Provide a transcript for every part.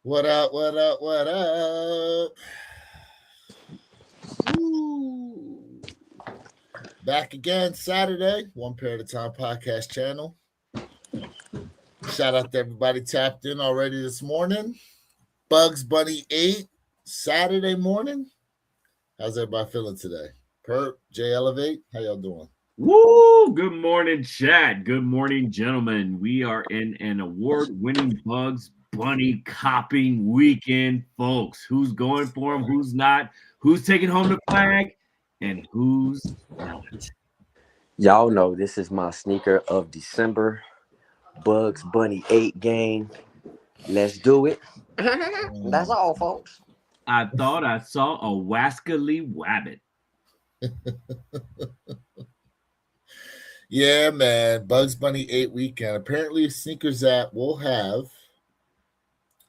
What up? What up? What up? Woo. Back again Saturday, One Pair at a Time podcast channel. Shout out to everybody tapped in already this morning. Bugs Bunny 8, Saturday morning. How's everybody feeling today? Perp, J Elevate, how y'all doing? Woo! Good morning, chat. Good morning, gentlemen. We are in an award-winning Bugs Bunny copping weekend, folks. Who's going for him? Who's not? Who's taking home the flag? And who's not? Y'all know this is my sneaker of December. Bugs Bunny 8 gang. Let's do it. That's all, folks. I thought I saw a wascally wabbit. Yeah, man. Bugs Bunny 8 weekend. Apparently, Sneakers app will have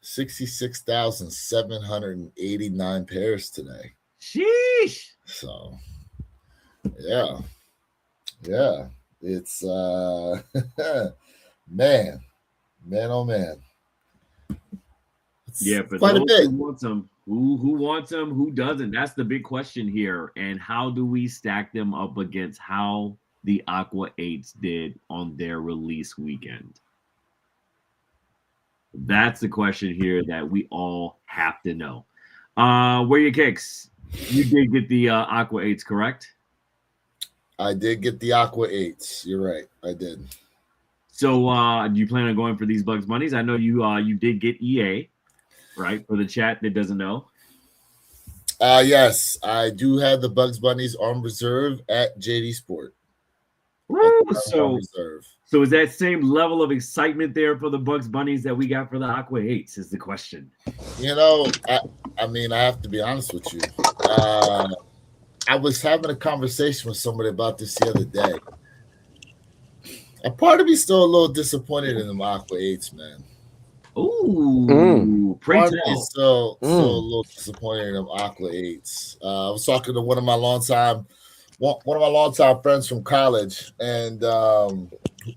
66,789 pairs today. Sheesh. So, yeah. It's man, oh man. Yeah, for quite those a bit. who wants them, who wants them, who doesn't? That's the big question here. And how do we stack them up against how the Aqua 8s did on their release weekend? That's the question here that we all have to know. Where your kicks? You did get the Aqua 8s, correct? I did get the Aqua 8s. You're right. I did. So do you plan on going for these Bugs Bunnies? I know you did get EA, right? For the chat that doesn't know. Yes, I do have the Bugs Bunnies on reserve at JD Sport. Woo! So is that same level of excitement there for the Bugs Bunnies that we got for the Aqua 8s is the question. You know, I mean, I have to be honest with you. I was having a conversation with somebody about this the other day. A part of me still a little disappointed in the Aqua 8s, man. Ooh, part of me still a little disappointed in the Aqua 8s. I was talking to one of my longtime friends from college, and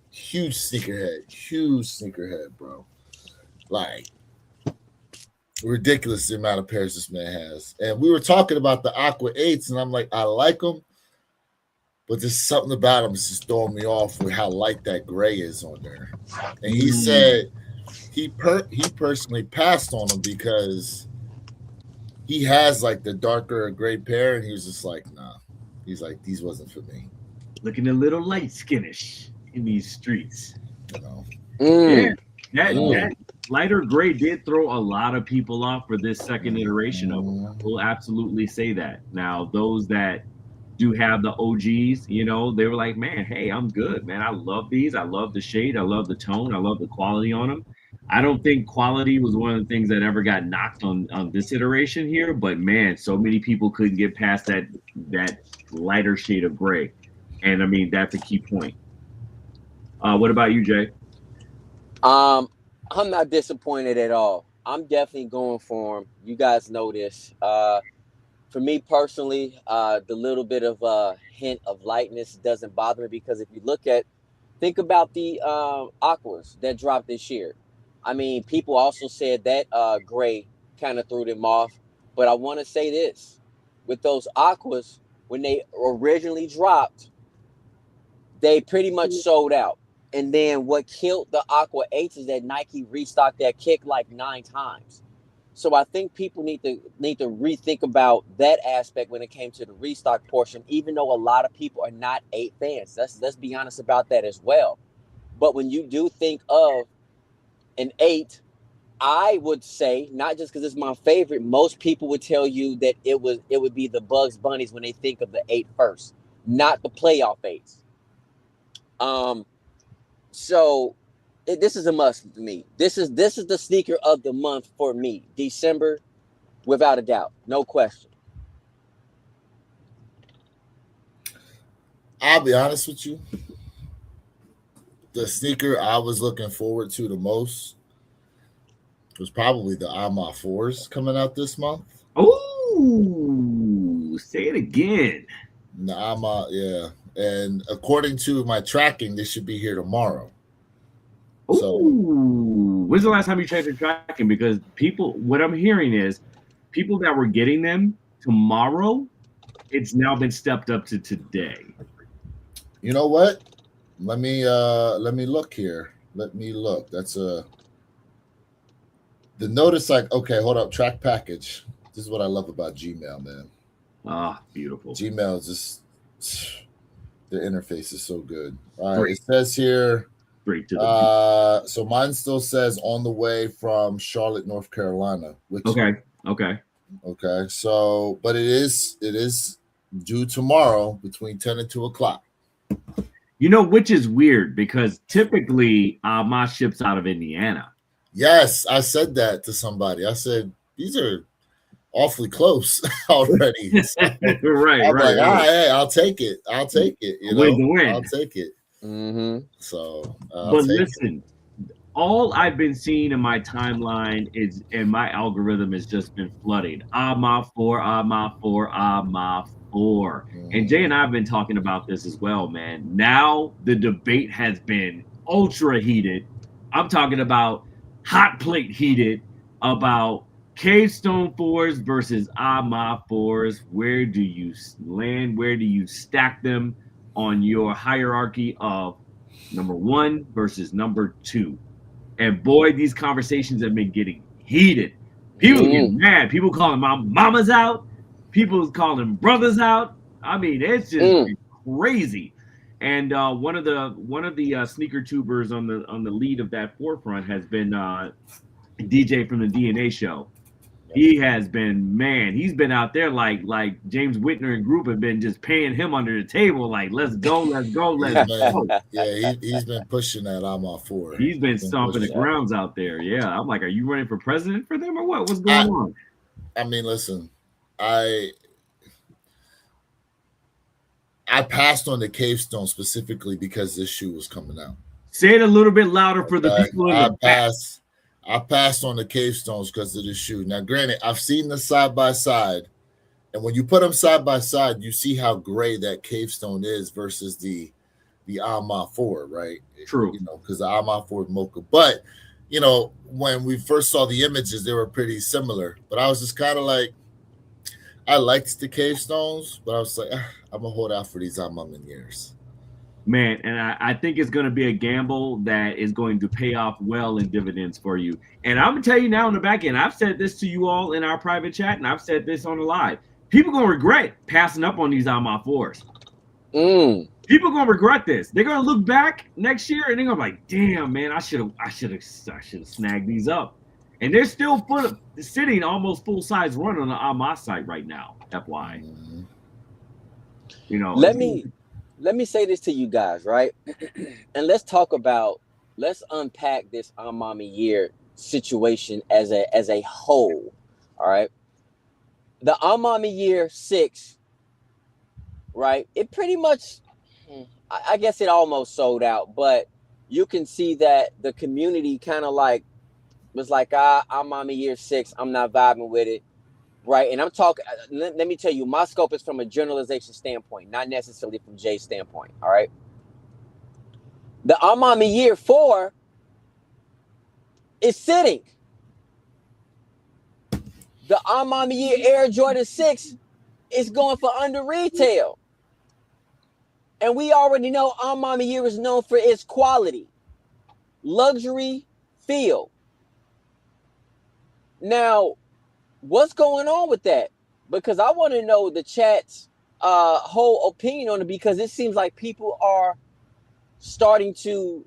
huge sneakerhead, bro. Like, ridiculous the amount of pairs this man has. And we were talking about the Aqua 8s, and I'm like, I like them, but there's something about them that's just throwing me off with how light that gray is on there. And he said he personally passed on them because he has like the darker gray pair, and he was just like, nah. He's like, these wasn't for me. Looking a little light skinnish in these streets. You know? Yeah, that lighter gray did throw a lot of people off for this second iteration of them. We'll absolutely say that. Now, those that do have the OGs, you know, they were like, man, hey, I'm good, man. I love these. I love the shade. I love the tone. I love the quality on them. I don't think quality was one of the things that ever got knocked on this iteration here, but man, so many people couldn't get past that lighter shade of gray. And I mean, that's a key point. What about you, Jay? I'm not disappointed at all. I'm definitely going for them. You guys know this. For me personally, the little bit of hint of lightness doesn't bother me because if you think about the Aquas that dropped this year. I mean, people also said that gray kind of threw them off. But I want to say this. With those Aquas, when they originally dropped, they pretty much sold out. And then what killed the Aqua 8s is that Nike restocked that kick like 9 times. So I think people need to rethink about that aspect when it came to the restock portion, even though a lot of people are not 8 fans. Let's be honest about that as well. But when you do think of an 8, I would say, not just because it's my favorite, most people would tell you that it would be the Bugs Bunnies when they think of the 8 first, not the playoff 8s. So this is a must for me. This is the sneaker of the month for me. December, without a doubt, no question. I'll be honest with you. The sneaker I was looking forward to the most was probably the Ama 4s coming out this month. Oh, say it again. The Ama, yeah. And according to my tracking, they should be here tomorrow. Ooh. So, when's the last time you checked your tracking? Because what I'm hearing is people that were getting them tomorrow, it's now been stepped up to today. you know what? Let me look here. Let me look. That's the notice. Like, okay, hold up. Track package. This is what I love about Gmail, man. Ah, beautiful. Gmail is just the interface is so good. All right, it says here. Straight to the so mine still says on the way from Charlotte, North Carolina. Which, okay. So, but it is due tomorrow between 10 and 2 o'clock. You know, which is weird because typically my ships out of Indiana. Yes, I said that to somebody. I said these are awfully close already. So right. I'm like, all right, hey, I'll take it. You know, win. I'll take it. Mm-hmm. So, but listen, all I've been seeing in my timeline is, and my algorithm has just been flooding. Ama 4. And Jay and I have been talking about this as well, man. Now the debate has been ultra heated. I'm talking about hot plate heated about Cavestone 4s versus Ama 4s. Where do you land? Where do you stack them on your hierarchy of number 1 versus number 2? And boy, these conversations have been getting heated. People getting mad. People calling my mamas out. People calling brothers out. I mean, it's just crazy. And one of the sneaker tubers on the lead of that forefront has been DJ from the DNA show. He has been, he's been out there like James Whitner and group have been just paying him under the table, like, let's go. Yeah, he's been pushing that Ama 4. He's been stomping the grounds out there. Yeah, I'm like, are you running for president for them or what? What's going on? I mean, listen, I passed on the Cavestone specifically because this shoe was coming out. Say it a little bit louder for the people in the back. I passed on the Cavestones because of the shoe. Now, granted, I've seen the side by side, and when you put them side by side, you see how gray that Cavestone is versus the Ama 4, right? True. You know, because the Ama 4 is mocha. But you know, when we first saw the images, they were pretty similar. But I was just kind of like, I liked the Cavestones, but I was like, I'm gonna hold out for these Ama years. Man, and I think it's going to be a gamble that is going to pay off well in dividends for you. And I'm going to tell you now in the back end, I've said this to you all in our private chat, and I've said this on the live. People going to regret passing up on these Ama 4s. People going to regret this. They're going to look back next year, and they're going to be like, damn, man, I should have snagged these up. And they're still sitting almost full-size run on the Ama site right now, FYI. You know, Let me say this to you guys, right? And let's unpack this Ama year situation as a whole. All right. The Ama year 6, right? It pretty much, I guess it almost sold out, but you can see that the community kind of like was like, Ama year 6, I'm not vibing with it. Right. And I'm talking, let me tell you, my scope is from a generalization standpoint, not necessarily from Jay's standpoint. All right. The Ama year 4 is sitting. The Ama year Air Jordan 6 is going for under retail. And we already know Ama year is known for its quality, luxury, feel. Now, what's going on with that? Because I want to know the chat's whole opinion on it, because it seems like people are starting to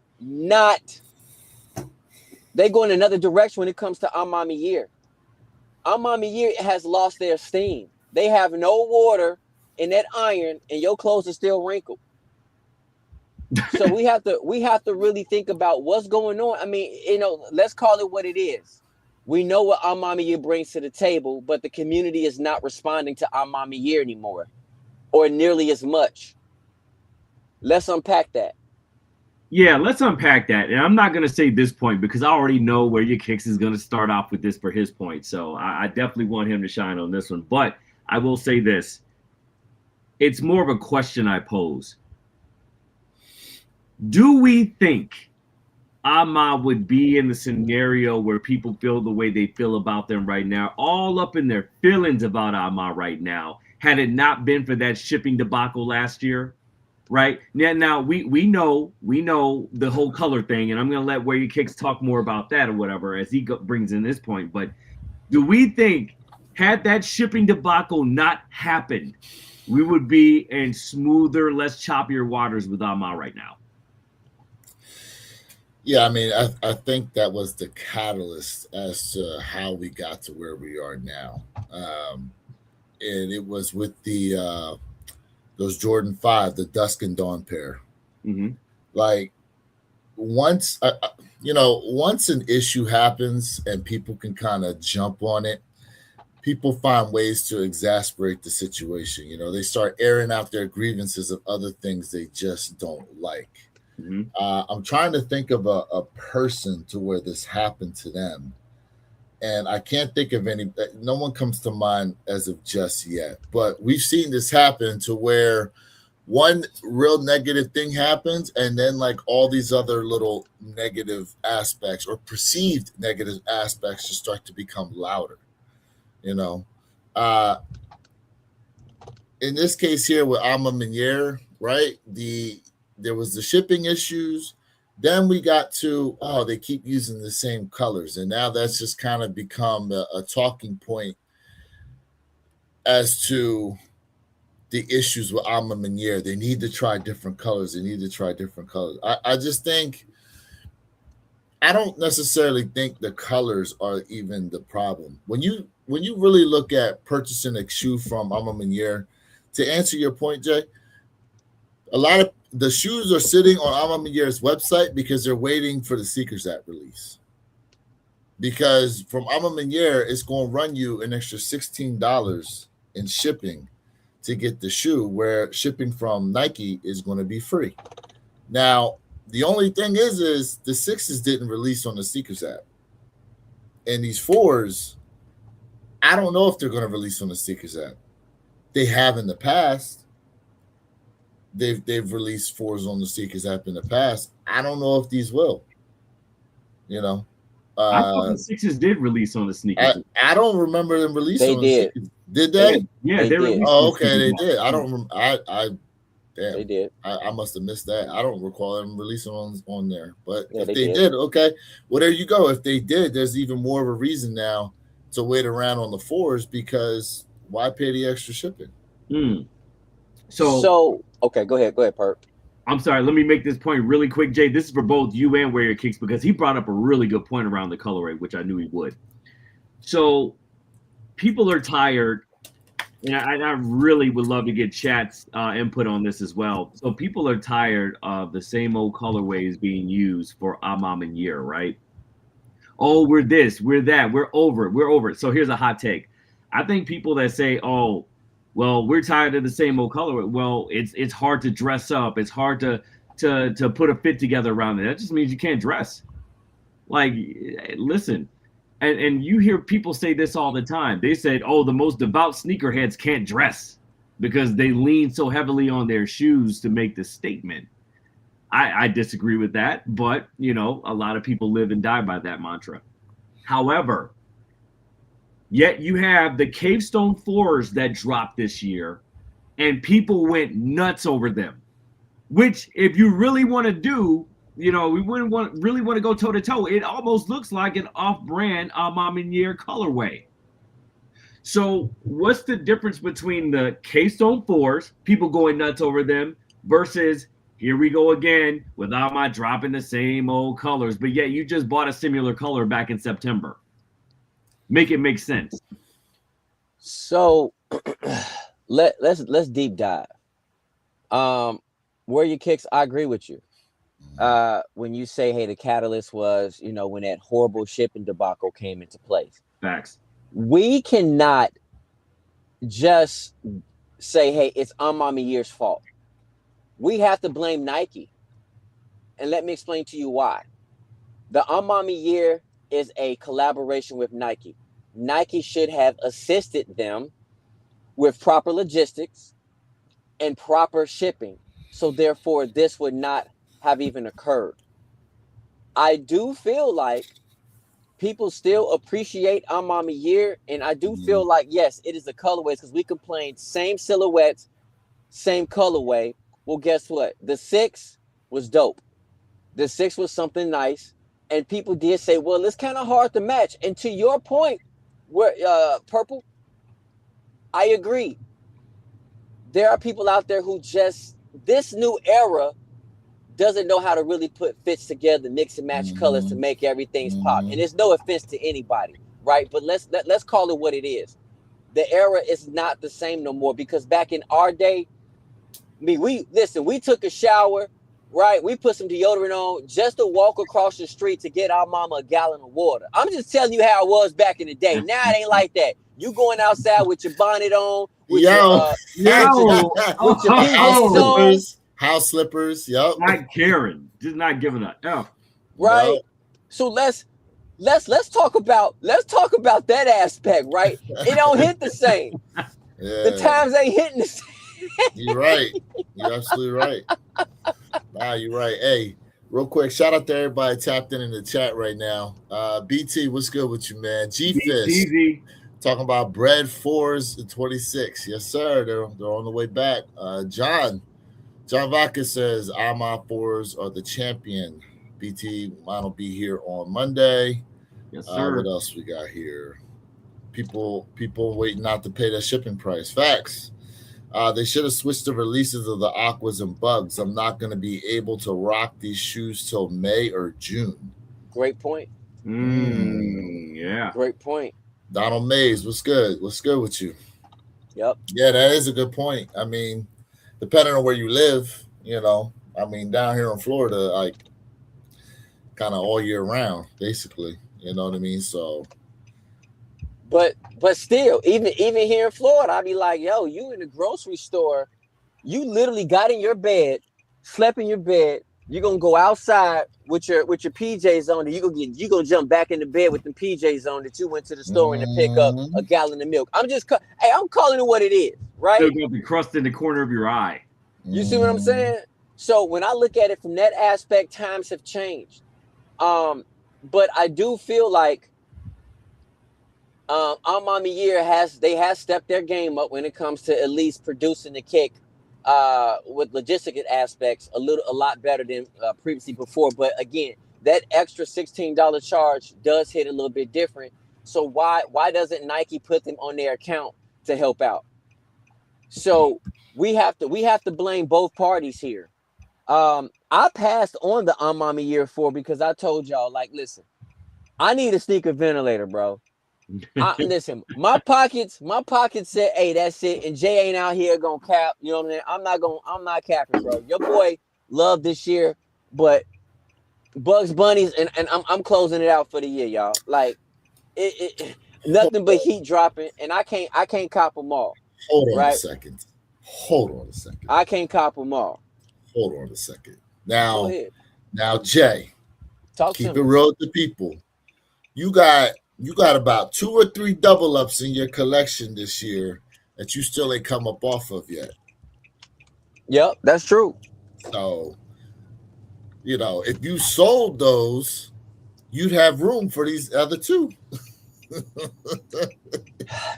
they go in another direction when it comes to Ama year. Ama year has lost their steam. They have no water in that iron, and your clothes are still wrinkled. So we have to really think about what's going on. I mean, let's call it what it is. We know what Our Mama Year brings to the table, but the community is not responding to Our Mama Year anymore, or nearly as much. Let's unpack that. Yeah, let's unpack that. And I'm not going to say this point because I already know where your kicks is going to start off with this for his point. So I definitely want him to shine on this one. But I will say this. It's more of a question I pose. Do we think Ama would be in the scenario where people feel the way they feel about them right now, all up in their feelings about Ama right now, had it not been for that shipping debacle last year? Right now, we know the whole color thing, and I'm going to let Where Your Kicks talk more about that or whatever as he brings in this point. But do we think had that shipping debacle not happened, we would be in smoother, less choppier waters with Ama right now? Yeah, I mean, I think that was the catalyst as to how we got to where we are now, and it was with the those Jordan 5, the Dusk and Dawn pair. Mm-hmm. Like once an issue happens and people can kind of jump on it, people find ways to exasperate the situation. They start airing out their grievances of other things they just don't like. Mm-hmm. I'm trying to think of a person to where this happened to them. And I can't think of any, no one comes to mind as of just yet. But we've seen this happen to where one real negative thing happens, and then like all these other little negative aspects or perceived negative aspects just start to become louder. In this case here with Ama Meniere, right? There was the shipping issues. Then we got to, they keep using the same colors. And now that's just kind of become a talking point as to the issues with Ama Meniere. They need to try different colors. I just think, I don't necessarily think the colors are even the problem. When you really look at purchasing a shoe from Ama Meniere, to answer your point, Jay, a lot of the shoes are sitting on Ama Meniere's website because they're waiting for the Seekers app release. Because from Ama Meniere, it's going to run you an extra $16 in shipping to get the shoe, where shipping from Nike is going to be free. Now, the only thing is the 6s didn't release on the Seekers app. And these 4s, I don't know if they're going to release on the Seekers app. They have in the past. They've released 4s on the Seekers app in the past. I don't know if these will. I thought the 6s did release on the sneakers. I don't remember them releasing. They did. Did they? Yeah, they released. Oh, okay, they did. I don't remember. Damn, they did. I must have missed that. I don't recall them releasing on there. But yeah, if they did, okay. Well, there you go. If they did, there's even more of a reason now to wait around on the 4s, because why pay the extra shipping? So okay, go ahead, Perk. I'm sorry, let me make this point really quick, Jay. This is for both you and Where Your Kicks, because he brought up a really good point around the colorway, which I knew he would. So people are tired, and I really would love to get chat's input on this as well. So people are tired of the same old colorways being used for Ama Meniere, right? Oh, we're this, we're that, we're over it. So here's a hot take. I think people that say, oh, well, we're tired of the same old color. Well, it's hard to dress up. It's hard to put a fit together around it. That just means you can't dress. Like, listen, and you hear people say this all the time. They said, oh, the most devout sneakerheads can't dress because they lean so heavily on their shoes to make the statement. I disagree with that, but a lot of people live and die by that mantra. However, yet you have the Cavestone 4s that dropped this year, and people went nuts over them. Which, if you really want to do, we wouldn't really want to go toe to toe. It almost looks like an off-brand Ama Meniere colorway. So, what's the difference between the Cavestone 4s, people going nuts over them, versus here we go again with Ama dropping the same old colors, but yet you just bought a similar color back in September? Make it make sense. So let's deep dive. where your kicks, I agree with you. When you say, hey, the catalyst was, when that horrible shipping debacle came into place. Facts. We cannot just say, hey, it's Mama Year's fault. We have to blame Nike. And let me explain to you why. The Mama Year is a collaboration with Nike. Nike should have assisted them with proper logistics and proper shipping. So therefore, this would not have even occurred. I do feel like people still appreciate Mama Year, and I do feel like, yes, it is the colorways, because we complained same silhouettes, same colorway. Well, guess what? The 6 was dope. The 6 was something nice, and people did say, well, it's kind of hard to match. And to your point, where Purple, I agree. There are people out there who just, this new era doesn't know how to really put fits together, mix and match colors to make everything's pop. And there's no offense to anybody, right? But let's call it what it is. The era is not the same no more, because back in our day, we took a shower, right? We put some deodorant on just to walk across the street to get our mama a gallon of water. I'm just telling you how it was back in the day. Now it ain't like that. You going outside with your bonnet on, with your house slippers. Yep. Like Karen, just not giving a F. Right. Yep. So let's talk about that aspect, right? It don't hit the same. Yeah. The times ain't hitting the same. You're right. You're absolutely right. Nah, you're right. Hey, real quick, shout out to everybody tapped in the chat right now. BT, what's good with you, man? G-Fist talking about bread 4s and 26. Yes, sir. They're on the way back. John Vaca says, Alma 4s are the champion. BT, mine will be here on Monday. Yes, sir. What else we got here? People waiting not to pay their shipping price. Facts. They should have switched the releases of the Aquas and Bugs. I'm not going to be able to rock these shoes till May or June. Great point. Yeah. Great point. Donald Mays, what's good? What's good with you? Yep. Yeah, that is a good point. I mean, depending on where you live, down here in Florida, like kind of all year round, basically. You know what I mean? So. But still, even here in Florida, I'd be like, yo, you in the grocery store, you literally got in your bed, slept in your bed. You're gonna go outside with your PJs on, and you gonna jump back in the bed with the PJs on that you went to the store and to pick up a gallon of milk. I'm calling it what it is, right? Still gonna be crust in the corner of your eye. You see what I'm saying? So when I look at it from that aspect, times have changed. But I do feel like Mama Year has stepped their game up when it comes to at least producing the kick with logistic aspects a lot better than previously before. But again, that extra $16 charge does hit a little bit different. So why doesn't Nike put them on their account to help out? So we have to blame both parties here. I passed on the Mama Year 4 because I told y'all, like, listen, I need a sneaker ventilator, bro. Listen, my pockets said, hey, that's it. And Jay ain't out here gonna cap. You know what I mean? I'm not capping, bro. Your boy loved this year, but Bugs Bunnies, and I'm closing it out for the year, y'all. Like it nothing but heat dropping, and I can't cop them all. Hold on a second. I can't cop them all. Hold on a second. Now Jay, keep it real with the people. You got about 2 or 3 double ups in your collection this year that you still ain't come up off of yet. Yep, that's true. So, if you sold those, you'd have room for these other 2.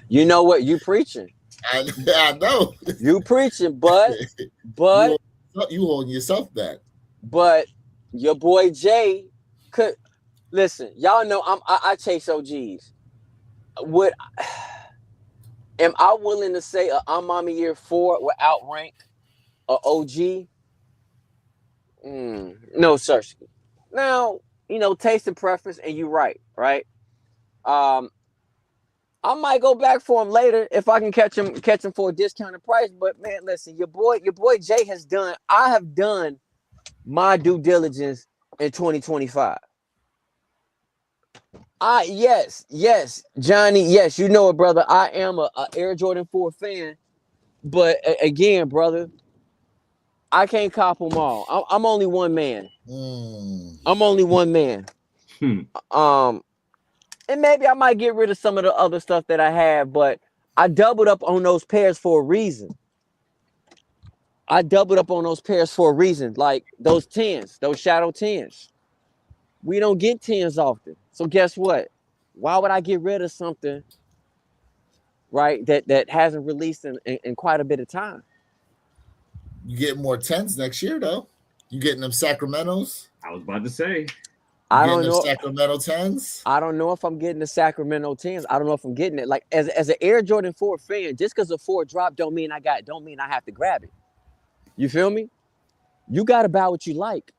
You know what? You preaching. I know. You preaching, but you holding yourself back. But your boy Jay could. Listen, y'all know I chase OGs. Am I willing to say a Mama Year 4 will outrank a OG? No, sir. Now, taste and preference, and you're right? I might go back for him later if I can catch him for a discounted price. But man, listen, your boy Jay has done. I have done my due diligence in 2025. Yes, Johnny. Yes, you know it, brother. I am a Air Jordan 4 fan, but again, brother, I can't cop them all. I'm only one man. I'm only one man. And maybe I might get rid of some of the other stuff that I have, but I doubled up on those pairs for a reason. Like those 10s, those shadow 10s. We don't get 10s often. So guess what? Why would I get rid of something, right, that hasn't released in quite a bit of time? You get more 10s next year, though. You getting them Sacramentos? I was about to say. I don't know. Sacramento 10s? I don't know if I'm getting the Sacramento 10s. I don't know if I'm getting it. Like as an Air Jordan 4 fan, just because a 4 drop don't mean I have to grab it. You feel me? You gotta buy what you like.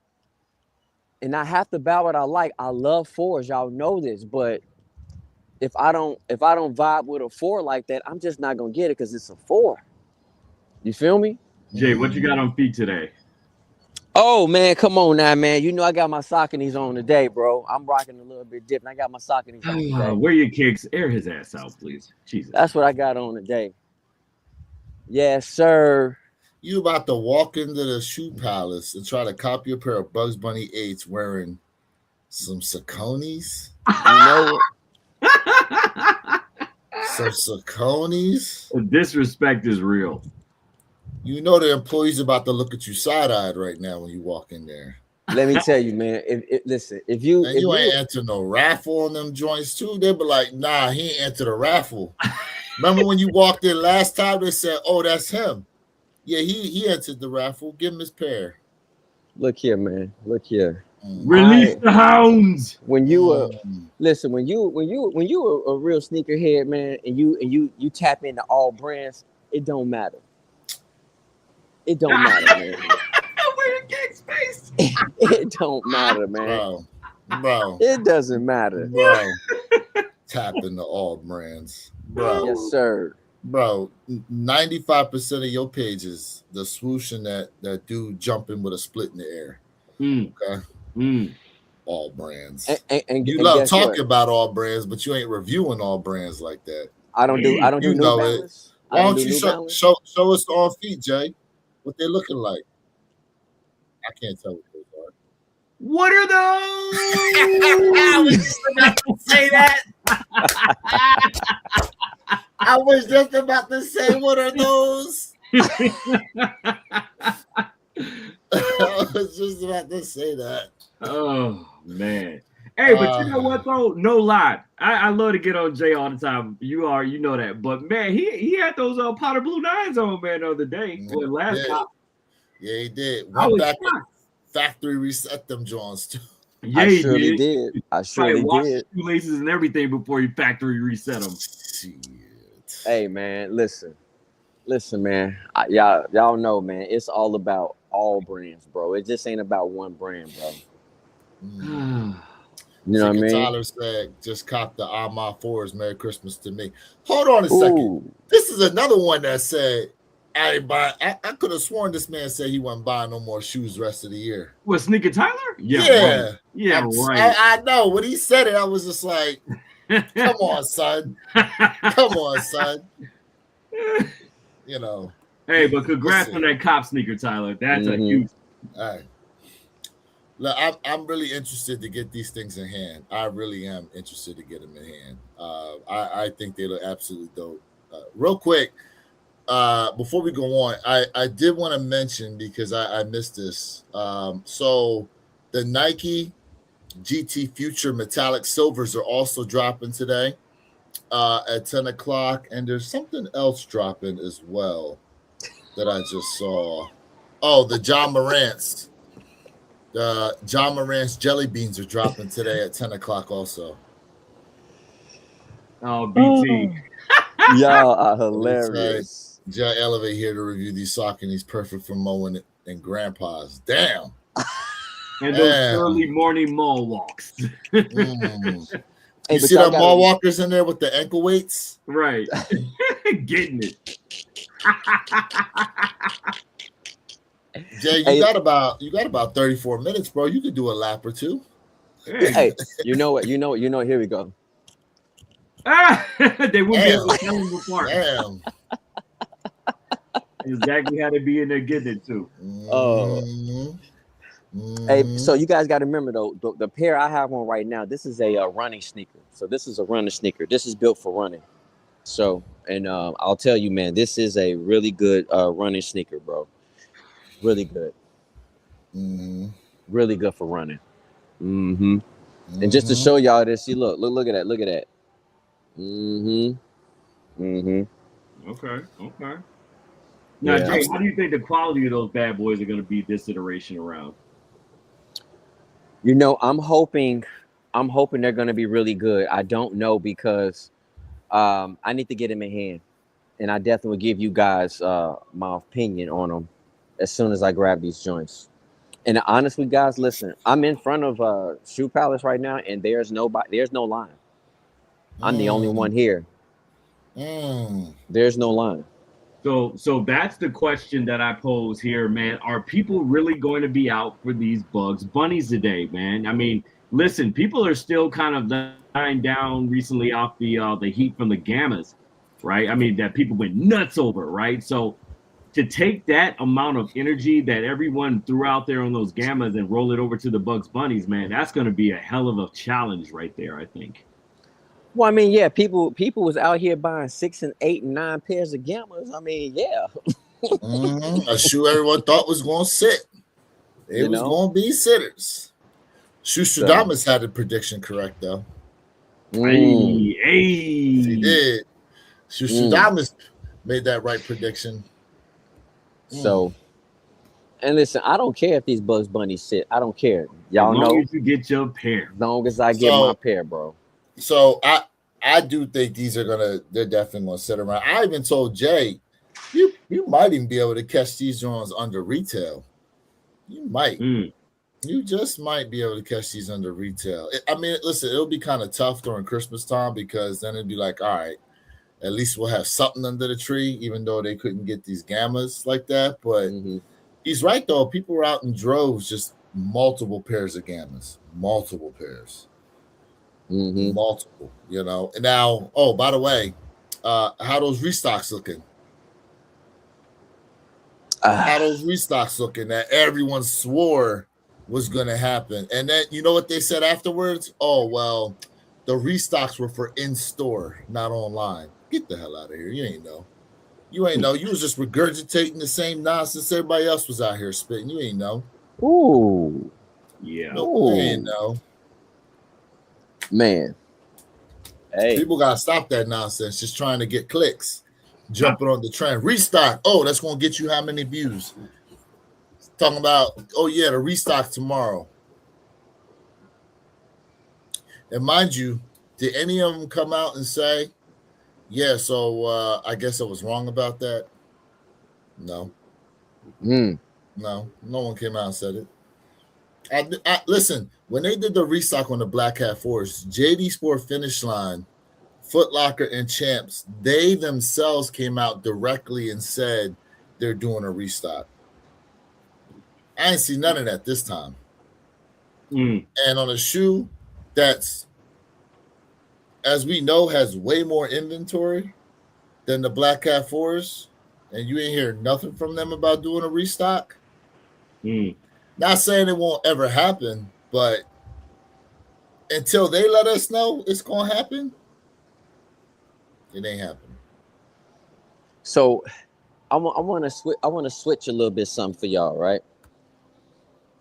And I have to buy what I like. I love 4s, y'all know this, but if I don't vibe with a 4 like that, I'm just not gonna get it because it's a 4. You feel me? Jay, what you got on feet today? Oh man, come on now, man. You know I got my Sauconys on today, bro. I'm rocking a little bit different. I got my Sauconys on today. Where your kicks? Air his ass out, please. Jesus. That's what I got on today. Yes, sir. You about to walk into the shoe palace and try to copy a pair of Bugs Bunny 8s wearing some Sauconys? You know some Sauconys? The disrespect is real. You know the employee's about to look at you side-eyed right now when you walk in there. Let me tell you, man. If you ain't enter no raffle on them joints too, they be like, nah, he ain't entered a raffle. Remember when you walked in last time, they said, oh, that's him. Yeah, he entered the raffle. Give him his pair. Look here, man. Look here. Release the hounds. When you listen, when you a real sneakerhead, man, and you tap into all brands, it don't matter. It don't matter, man. Where your kick space? It don't matter, man. Bro. It doesn't matter. Bro. Tap into all brands. Bro. Yes, sir. Bro, 95% of your pages, the swoosh and that dude jumping with a split in the air. Okay. All brands. And you love talking about all brands, but you ain't reviewing all brands like that. I don't do New Balance. Why don't you show us the on feet, Jay? What they're looking like? I can't tell what those are. What are those? I was just about to say that. I was just about to say, what are those? I was just about to say that. Oh, man. Hey, but you know what, though? No lie. I love to get on Jay all the time. You know that. But, man, he had those powder blue 9s on, man, the other day. Yeah, he did. Went back and factory reset them Johns, too. Yeah, I surely did. Shoelaces and everything before you factory reset them. Shit. Hey, man, listen, man. Y'all know, man. It's all about all brands, bro. It just ain't about one brand, bro. You know what I mean? Tyler said, just cop the Alma 4s. Merry Christmas to me. Hold on a second. This is another one that said, I could have sworn this man said he wasn't buying no more shoes the rest of the year. What, Sneaker Tyler? Yeah. Right. Yeah, right. I know. When he said it, I was just like, come on, son. Come on, son. You know. Hey, but congrats on that cop Sneaker Tyler. That's a huge. All right. Look, I'm really interested to get these things in hand. I really am interested to get them in hand. I think they look absolutely dope. Real quick, before we go on, I did want to mention, because I missed this. So the Nike GT Future Metallic Silvers are also dropping today at 10 o'clock. And there's something else dropping as well that I just saw. Oh, the John Morant's. John Morant's Jelly Beans are dropping today at 10 o'clock also. Oh, BT. Y'all are hilarious. Jay Elevate here to review these Sauconys, perfect for mowing and grandpas. Damn. And those early morning mall walks. Hey, You but see y'all that mall walkers in there with the ankle weights? Right. Getting it. Jay, you Hey. got about 34 minutes, bro. You could do a lap or two. Hey, you know what? Here we go. They wouldn't be able to tell them apart. Damn. Exactly how they be in there getting it too. Hey, so you guys got to remember though, the pair I have on right now, this is a running sneaker. So this is a running sneaker. This is built for running. So, and I'll tell you, man, this is a really good running sneaker, bro. Really good. Really good for running. And just to show y'all this, see, look at that, look at that. Okay. Now, Yeah. Jay, how do you think the quality of those bad boys are going to be this iteration around? You know, I'm hoping they're going to be really good. I don't know because I need to get them in hand, and I definitely will give you guys my opinion on them as soon as I grab these joints. And honestly, guys, listen, I'm in front of Shoe Palace right now, and there's no line. I'm the only one here. There's no line. So that's the question that I pose here, man. Are people really going to be out for these Bugs Bunnies today, man? I mean, listen, people are still kind of dying down recently off the heat from the Gammas, right? I mean, that people went nuts over, right? So to take that amount of energy that everyone threw out there on those Gammas and roll it over to the Bugs Bunnies, man, that's going to be a hell of a challenge right there, I think. Well, I mean, yeah, people was out here buying 6 and 8 and 9 pairs of Gammas. I mean, yeah. A shoe everyone thought was going to sit. It was going to be sitters. Shoestradamus had the prediction correct, though. Hey. He did. Shoestradamus made that right prediction. So, and listen, I don't care if these Bugs Bunnies sit. I don't care. Y'all know. As long as you get your pair. As long as I get my pair, bro. So I do think they're definitely gonna sit around. I even told Jay, you might even be able to catch these ones under retail. You might. You just might be able to catch these under retail. I mean, listen, it'll be kind of tough during Christmas time because then it'd be like, all right, at least we'll have something under the tree, even though they couldn't get these Gammas like that. But he's right though. People were out in droves, just multiple pairs of Gammas, multiple pairs. Multiple, you know. And now, oh, by the way, how those restocks looking? How those restocks looking that everyone swore was going to happen, and then you know what they said afterwards? Oh well, the restocks were for in store, not online. Get the hell out of here! You ain't know. You ain't know. You was just regurgitating the same nonsense everybody else was out here spitting. You ain't know. Ooh, yeah. No, you ain't know. Man, hey, people gotta stop that nonsense. Just trying to get clicks, jumping on the trend. Restock. Oh, that's gonna get you how many views? Talking about, oh yeah, the restock tomorrow. And mind you, did any of them come out and say, yeah, so I guess I was wrong about that? No. No one came out and said it. I listen, when they did the restock on the Black Hat Force, JD Sport Finish Line, Foot Locker, and Champs, they themselves came out directly and said they're doing a restock. I didn't see none of that this time. And on a shoe that's, as we know, has way more inventory than the Black Hat Force, and you ain't hear nothing from them about doing a restock. Not saying it won't ever happen, but until they let us know it's gonna happen, it ain't happening. So I want to switch a little bit something for y'all, right?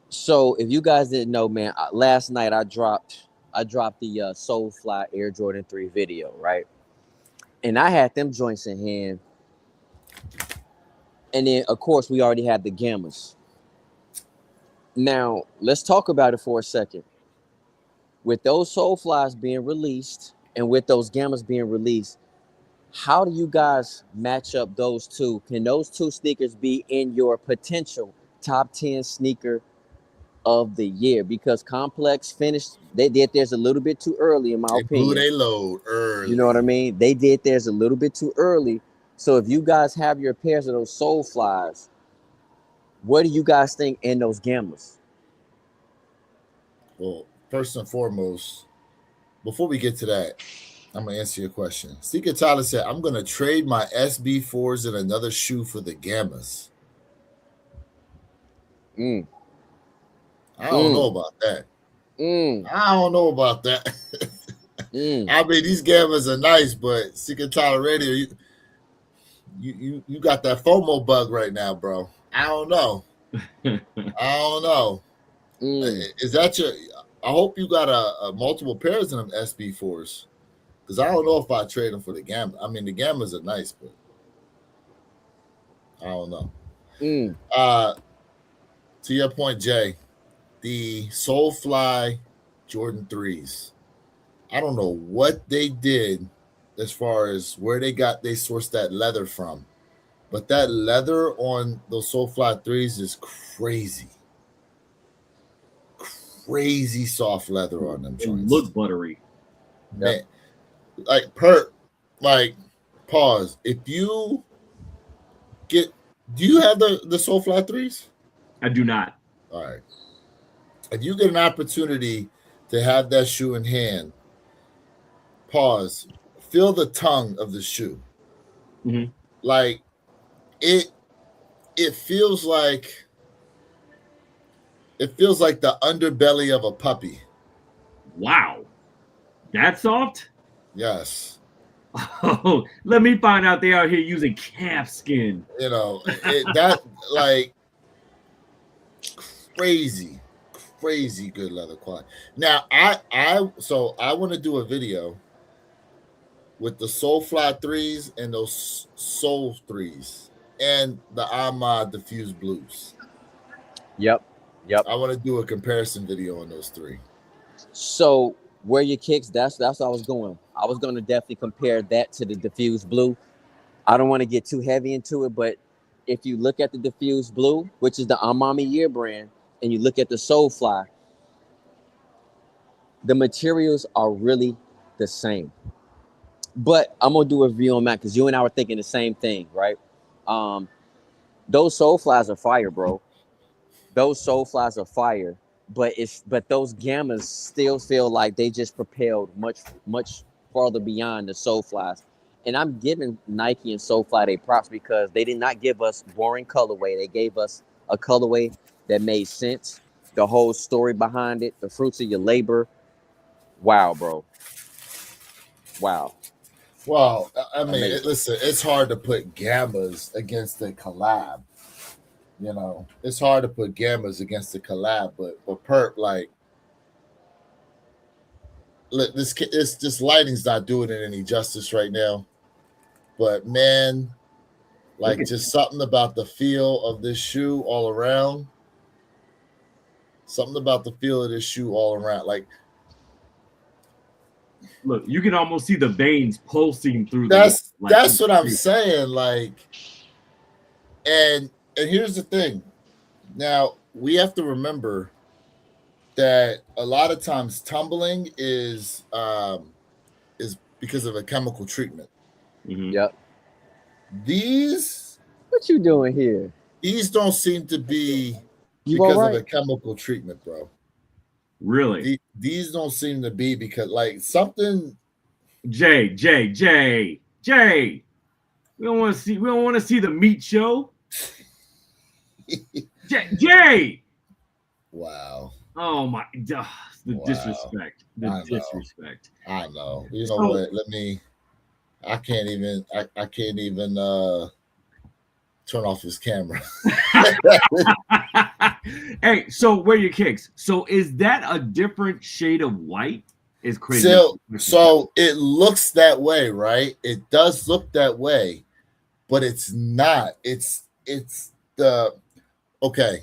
So if you guys didn't know, man, last night I dropped the Soulfly Air Jordan 3 video, right? And I had them joints in hand. And then, of course, we already had the Gammas. Now, let's talk about it for a second. With those Soulflies being released and with those Gammas being released, how do you guys match up those two? Can those two sneakers be in your potential top 10 sneaker of the year because Complex finished. They did theirs a little bit too early, in my They blew opinion. their load early. You know what I mean? They did theirs a little bit too early. So if you guys have your pairs of those Soul Flies, what do you guys think in those gammas? Well, first and foremost, before we get to that, I'm gonna answer your question. Seeker Tyler said, "I'm gonna trade my SB4s and another shoe for the gammas." I don't know about that. I don't know about that. I mean, these gammas are nice, but Seeker Tyler Radio, you got that FOMO bug right now, bro. I don't know. I don't know. Is that your? I hope you got a multiple pairs of them SB4s, because I don't know if I trade them for the gamma. I mean, the gammas are nice, but I don't know. To your point, Jay, the Soulfly Jordan 3s. I don't know what they did as far as where they sourced that leather from, but that leather on those Soulfly 3s is crazy. Crazy soft leather on them joints. Look buttery. Man, like pause. If you do you have the Soulfly 3s? I do not. All right. If you get an opportunity to have that shoe in hand, pause. Feel the tongue of the shoe. Like it feels like the underbelly of a puppy. Wow. That soft? Yes. Oh, let me find out they out here using calf skin. You know, that like crazy good leather quality. Now, I want to do a video with the Soulfly 3s and those Soul 3s and the Ahmad Diffused Blues. Yep. I want to do a comparison video on those three. So where your kicks, that's what I was going. I was going to definitely compare that to the Diffused Blue. I don't want to get too heavy into it, but if you look at the Diffused Blue, which is the Amami Year brand, and you look at the Soulfly, the materials are really the same. But I'm going to do a review on that because you and I were thinking the same thing, right? Those Soulflies are fire, bro. Those Soulflies are fire, but those gammas still feel like they just propelled much farther beyond the Soulflies. And I'm giving Nike and Soulfly their props because they did not give us boring colorway. They gave us a colorway that made sense. The whole story behind it, the fruits of your labor. Wow, bro. Wow. Well, I mean, listen, it's hard to put gammas against the collab. You know, it's hard to put gammas against the collab, but Perp, like, look, this lighting's not doing it any justice right now. But man, like, just something about the feel of this shoe all around. Something about the feel of this shoe all around, like. Look, you can almost see the veins pulsing through. That's what I'm saying. Like, and here's the thing. Now we have to remember that a lot of times tumbling is because of a chemical treatment. Yep. These, what you doing here? These don't seem to be because of a chemical treatment, bro. Really? These don't seem to be because, like, something. Jay. We don't want to see the meat show. Jay. Wow. Oh my! Disrespect. Disrespect. I know. You know what? I can't even turn off his camera. Hey, so where are your kicks? So is that a different shade of white? Is crazy. So it looks that way, right? It does look that way, but it's not. It's the okay.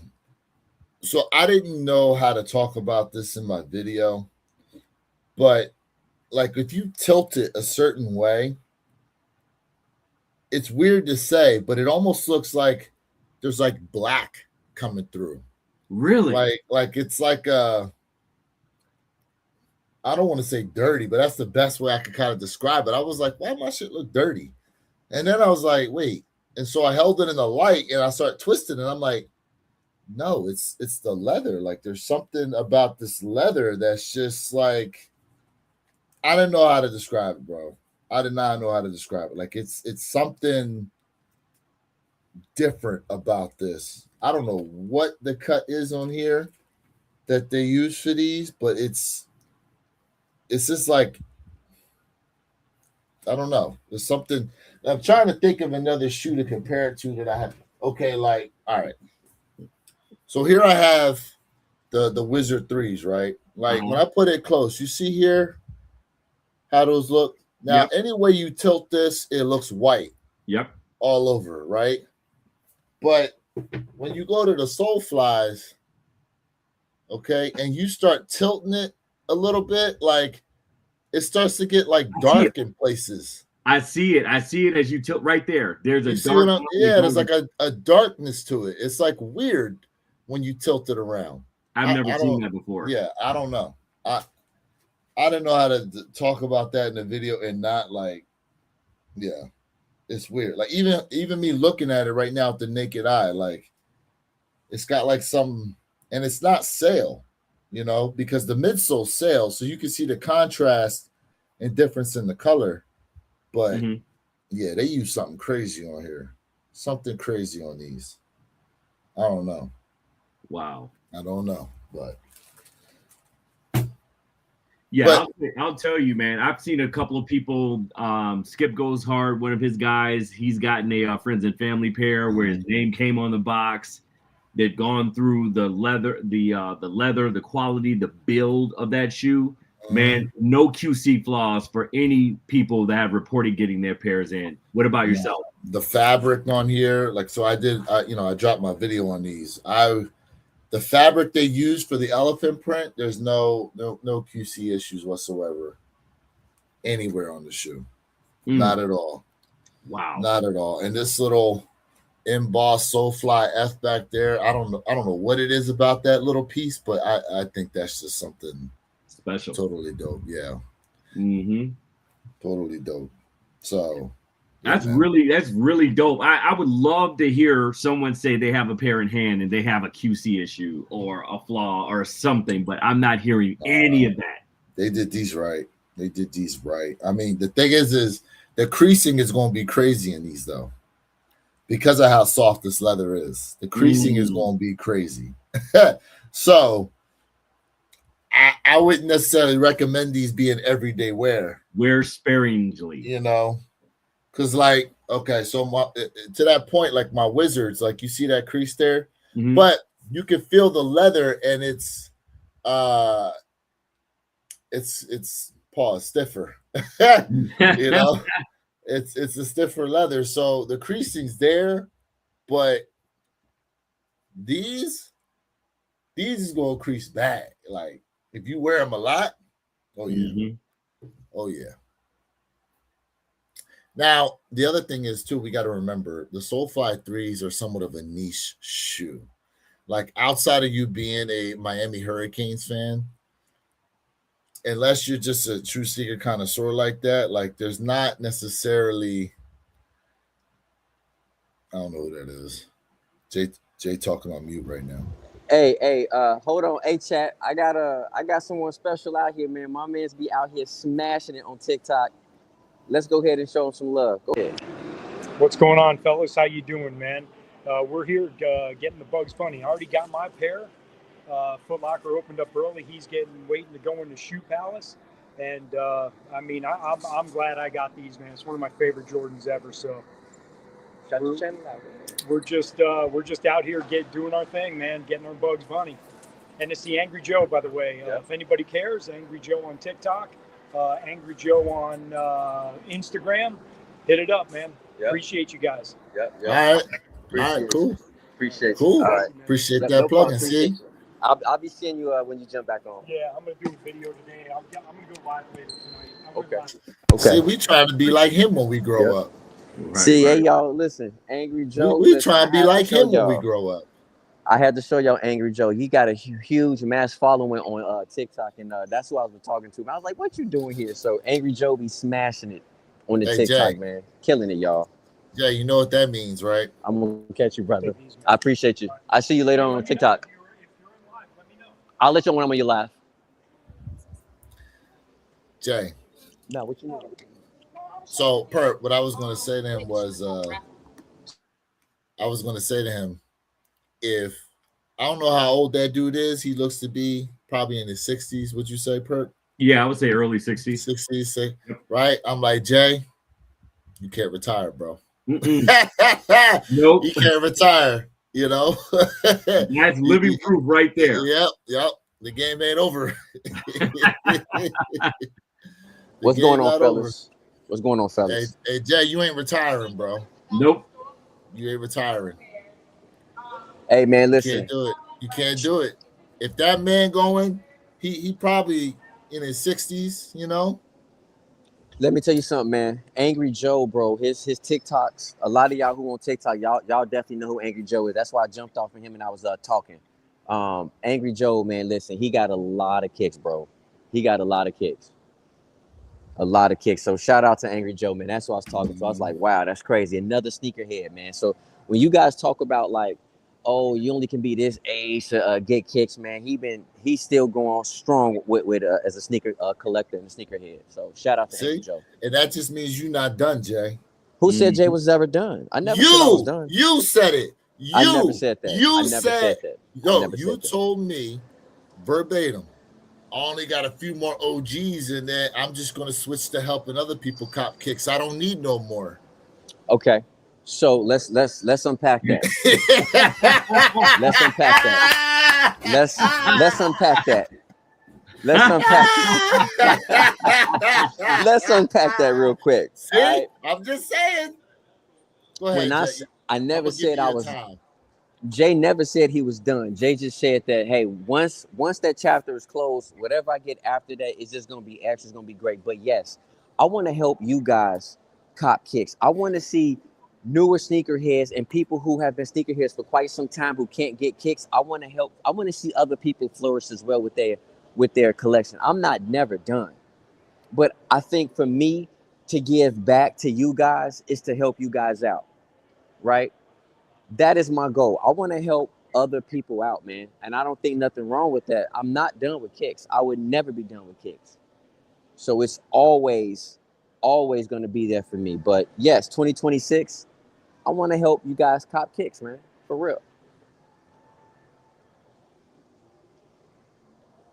So I didn't know how to talk about this in my video, but like if you tilt it a certain way, it's weird to say, but it almost looks like there's like black coming through. Really? Like it's like I don't want to say dirty, but that's the best way I could kind of describe it. I was like, why my shit look dirty? And then I was like, wait. And so I held it in the light and I started twisting, and I'm like, no, it's the leather. Like there's something about this leather that's just like, I didn't know how to describe it, bro. I did not know how to describe it. Like it's something different about this. I don't know what the cut is on here that they use for these, but it's just like, I don't know. There's something. I'm trying to think of another shoe to compare it to that I have. Okay, like, all right. So here I have the Wizard 3s, right? Like when I put it close, you see here how those look? Now, any way you tilt this, it looks white. Yep. All over, right? But when you go to the Soulflies, okay, and you start tilting it a little bit, like it starts to get like dark in places. I see it. I see it as you tilt right there. There's a dark. There's like a darkness to it. It's like weird when you tilt it around. I've never seen that before. Yeah, I don't know. I didn't know how to talk about that in the video and not like, yeah, it's weird. Like even me looking at it right now with the naked eye, like it's got like some, and it's not sail, you know, because the midsole sails, so you can see the contrast and difference in the color. But yeah, they use something crazy on here. Something crazy on these. I don't know. Wow. I don't know, but yeah, I'll tell you, man. I've seen a couple of people. Skip Goes Hard, one of his guys. He's gotten a friends and family pair where his name came on the box. They've gone through the leather, the quality, the build of that shoe. Man, no QC flaws for any people that have reported getting their pairs in. What about yourself? The fabric on here, like, so I did. I dropped my video on these. The fabric they use for the elephant print, there's no QC issues whatsoever anywhere on the shoe. Not at all. Wow. Not at all. And this little embossed Soulfly F back there, I don't know what it is about that little piece, but I think that's just something special. Totally dope. Yeah. Totally dope. So that's really dope. I would love to hear someone say they have a pair in hand and they have a QC issue or a flaw or something, but I'm not hearing any of that. They did these right. I mean, the thing is the creasing is going to be crazy in these though, because of how soft this leather is. The creasing is going to be crazy. So I wouldn't necessarily recommend these being everyday wear. Wear sparingly, you know. Because, like, okay, so to that point, like my Wizards, like you see that crease there, but you can feel the leather, and it's stiffer. You know, it's a stiffer leather, so the creasing's there, but these is gonna crease bad. Like if you wear them a lot, oh yeah. Now, the other thing is, too, we got to remember the Soulfly 3s are somewhat of a niche shoe. Like, outside of you being a Miami Hurricanes fan, unless you're just a true sneaker connoisseur like that, like, there's not necessarily, I don't know who that is. Jay talking on mute right now. Hey, hold on. Hey, chat, I got someone special out here, man. My man's be out here smashing it on TikTok. Let's go ahead and show him some love. Go ahead. What's going on, fellas? How you doing, man? We're here getting the Bugs Bunny. I already got my pair. Foot Locker opened up early. He's waiting to go into Shoe Palace. And, I mean, I'm glad I got these, man. It's one of my favorite Jordans ever. So we're just out here doing our thing, man, getting our Bugs Bunny. And it's the Angry Joe, by the way. If anybody cares, Angry Joe on TikTok. Angry Joe on Instagram. Hit it up, man. Appreciate you guys. All right, cool. Appreciate cool. You. All right. Appreciate that plug. See, I'll be seeing you when you jump back on. Yeah, I'm gonna do a video today. I'm gonna go live later tonight. Okay. See, we trying to be like him when we grow up. Right, see, hey y'all, listen, Angry Joe. We trying to be like him when we grow up. I had to show y'all Angry Joe. He got a huge mass following on TikTok, and that's who I was talking to. I was like, "What you doing here?" So Angry Joe be smashing it on the TikTok, Jay. man, killing it, y'all. Yeah, you know what that means, right? I'm gonna catch you, brother. I appreciate you. I see you later on TikTok. I'll let you know when I'm on your live. Jay. No, what you mean? So, Perp, what I was going to say to him was, if I don't know how old that dude is, he looks to be probably in his 60s. Would you say, Perp? Yeah, I would say early 60s. 60s, right? I'm like, Jay, you can't retire, bro. Nope. You can't retire, you know? That's living proof right there. Yep. The game ain't over. What's going on, fellas? What's going on, fellas? Hey, Jay, you ain't retiring, bro. Nope. You ain't retiring. Hey, man, listen. You can't do it. If that man going, he probably in his 60s, you know? Let me tell you something, man. Angry Joe, bro, his TikToks, a lot of y'all who on TikTok, y'all definitely know who Angry Joe is. That's why I jumped off of him and I was talking. Angry Joe, man, listen, he got a lot of kicks, bro. He got a lot of kicks. So shout out to Angry Joe, man. That's what I was talking to. I was like, wow, that's crazy. Another sneakerhead, man. So when you guys talk about like, oh, you only can be this age to get kicks, man. He's still going strong with as a sneaker collector and a sneakerhead. So shout out to Angry Joe. And that just means you're not done, Jay. Who said Jay was ever done? I never said I was done. You said it. I never said that. You said that. Yo, you told me verbatim. I only got a few more OGs in there. I'm just going to switch to helping other people cop kicks. I don't need no more. Okay. So let's unpack that. Let's unpack that. Let's unpack that. Let's unpack that real quick. See? Right? I'm just saying. Go ahead. I never said I was. Jay never said he was done. Jay just said that, hey, once that chapter is closed, whatever I get after that is just gonna be extra. It's gonna be great. But yes, I want to help you guys cop kicks. I want to see newer sneakerheads and people who have been sneakerheads for quite some time who can't get kicks. I want to help. I want to see other people flourish as well with their collection. I'm not never done, but I think for me to give back to you guys is to help you guys out, right? That is my goal. I want to help other people out, man. And I don't think nothing wrong with that. I'm not done with kicks. I would never be done with kicks. So it's always going to be there for me. But yes, 2026, I want to help you guys cop kicks, man. For real.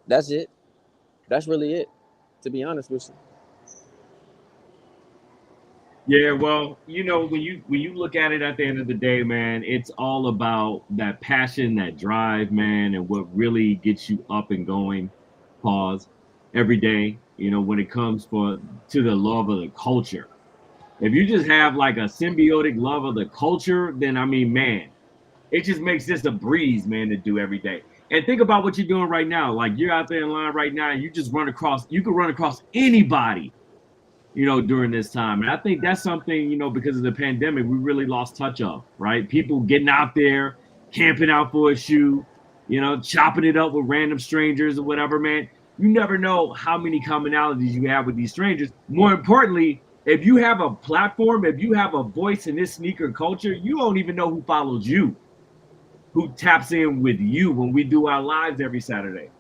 That's it. That's really it, to be honest with you. Yeah, well, you know, when you look at it at the end of the day, man, it's all about that passion, that drive, man, and what really gets you up and going, every day, you know, when it comes to the love of the culture. If you just have like a symbiotic love of the culture, then I mean, man, it just makes this a breeze, man, to do every day. And think about what you're doing right now. Like you're out there in line right now, and you could run across anybody, you know, during this time. And I think that's something, you know, because of the pandemic, we really lost touch of, right? People getting out there, camping out for a shoe, you know, chopping it up with random strangers or whatever, man. You never know how many commonalities you have with these strangers. More importantly, if you have a platform, if you have a voice in this sneaker culture, you don't even know who follows you, who taps in with you when we do our lives every Saturday,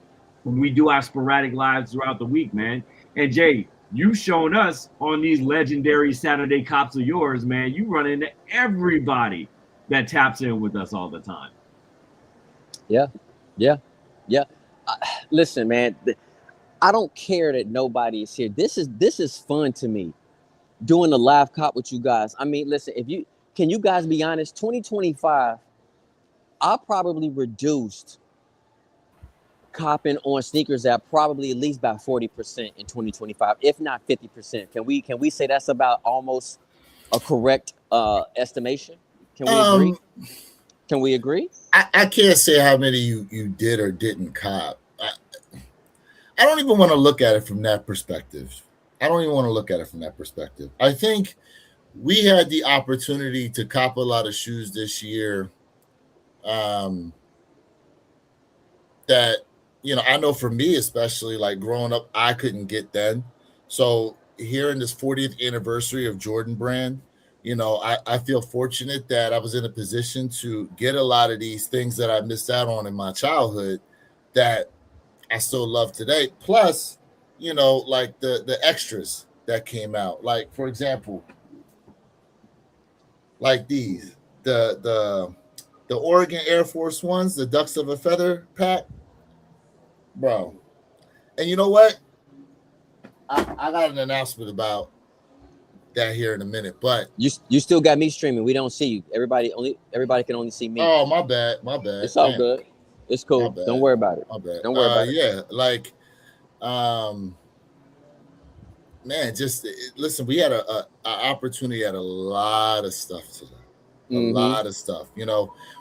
when we do our sporadic lives throughout the week, man. And Jay, you've shown us on these legendary Saturday cops of yours, man, you run into everybody that taps in with us all the time. Yeah. Listen, man, I don't care that nobody is here. This is fun to me, doing the live cop with you guys. I mean, listen, can you guys be honest? 2025, I probably reduced copping on sneakers at probably at least about 40% in 2025, if not 50%. Can we say that's about almost a correct estimation? Can we agree? Can we agree? I can't say how many you did or didn't cop. I don't even want to look at it from that perspective. I think we had the opportunity to cop a lot of shoes this year that, I know for me, especially like growing up, I couldn't get then. So here in this 40th anniversary of Jordan Brand, I feel fortunate that I was in a position to get a lot of these things that I missed out on in my childhood that I still love today. Plus, like the extras that came out. Like, for example, like these, the Oregon Air Force Ones, the Ducks of a Feather pack, bro. And you know what? I got an announcement about that here in a minute, but you still got me streaming. We don't see you. Everybody can only see me. Oh, my bad. It's all good. It's cool. Don't worry about it. My bad. Don't worry about it. Yeah, like, man, just listen. We had a opportunity at a lot of stuff today. A lot of stuff.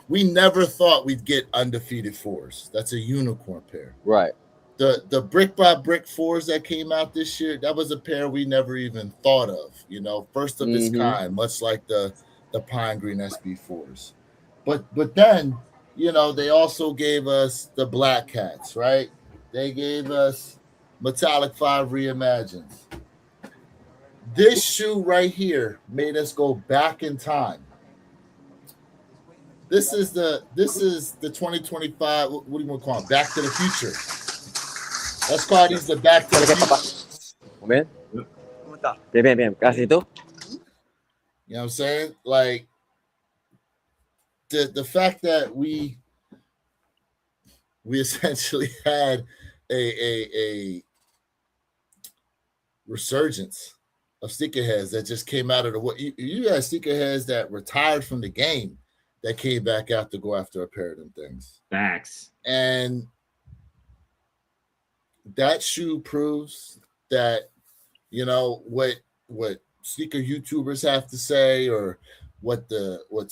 We never thought we'd get undefeated 4s. That's a unicorn pair, right? The brick by brick 4s that came out this year, that was a pair we never even thought of. First of its kind, much like the Pine Green SB4s. But then, they also gave us the Black Cats, right? They gave us Metallic 5 Reimagined. This shoe right here made us go back in time. This is the 2025. What do you want to call it? Back to the Future. Let's call these the Back to the Future. Bien. Bien. Casi tú. You know what I'm saying? Like the fact that we essentially had a resurgence of sneakerheads that just came out of the what you had sneakerheads that retired from the game that came back out to go after a pair of them things. Facts. And that shoe proves that, what sneaker YouTubers have to say or what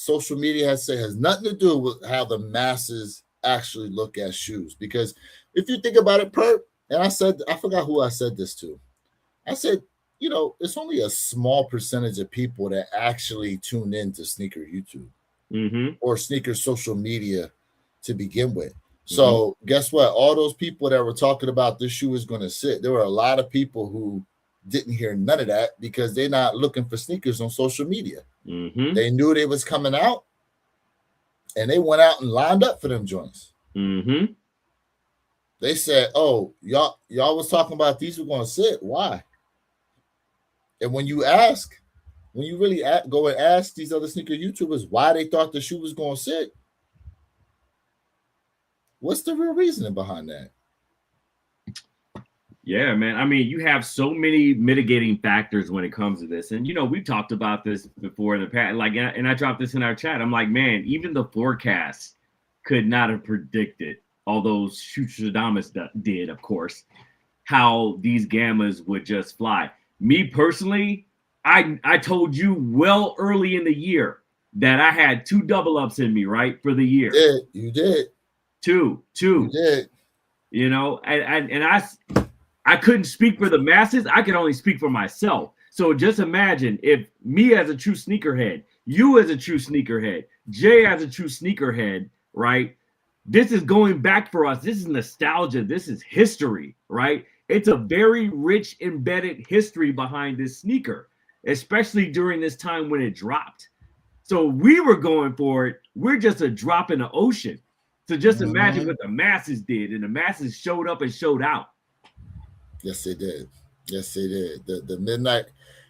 social media has to say has nothing to do with how the masses actually look at shoes. Because if you think about it, Perp, and I forgot who I said this to. I said, it's only a small percentage of people that actually tune into sneaker YouTube or sneaker social media to begin with. So guess what? All those people that were talking about this shoe is going to sit, there were a lot of people who didn't hear none of that because they're not looking for sneakers on social media. They knew they was coming out and they went out and lined up for them joints. They said, oh, y'all was talking about these were going to sit. Why? And when you really go and ask these other sneaker YouTubers why they thought the shoe was going to sit, what's the real reasoning behind that? Yeah, man. I mean, you have so many mitigating factors when it comes to this. And, we've talked about this before in the past. Like, and I dropped this in our chat. I'm like, man, even the forecast could not have predicted, although Stradamus did, of course, how these gammas would just fly. Me personally, I told you well early in the year that I had 2 double ups in me, right, for the year. You did. Two. You did. And I couldn't speak for the masses. I could only speak for myself. So just imagine if me as a true sneakerhead, you as a true sneakerhead, Jay as a true sneakerhead, right? This is going back for us. This is nostalgia. This is history, right? It's a very rich embedded history behind this sneaker, especially during this time when it dropped. So we were going for it. We're just a drop in the ocean. So just imagine what the masses did, and the masses showed up and showed out. Yes, they did. The midnight.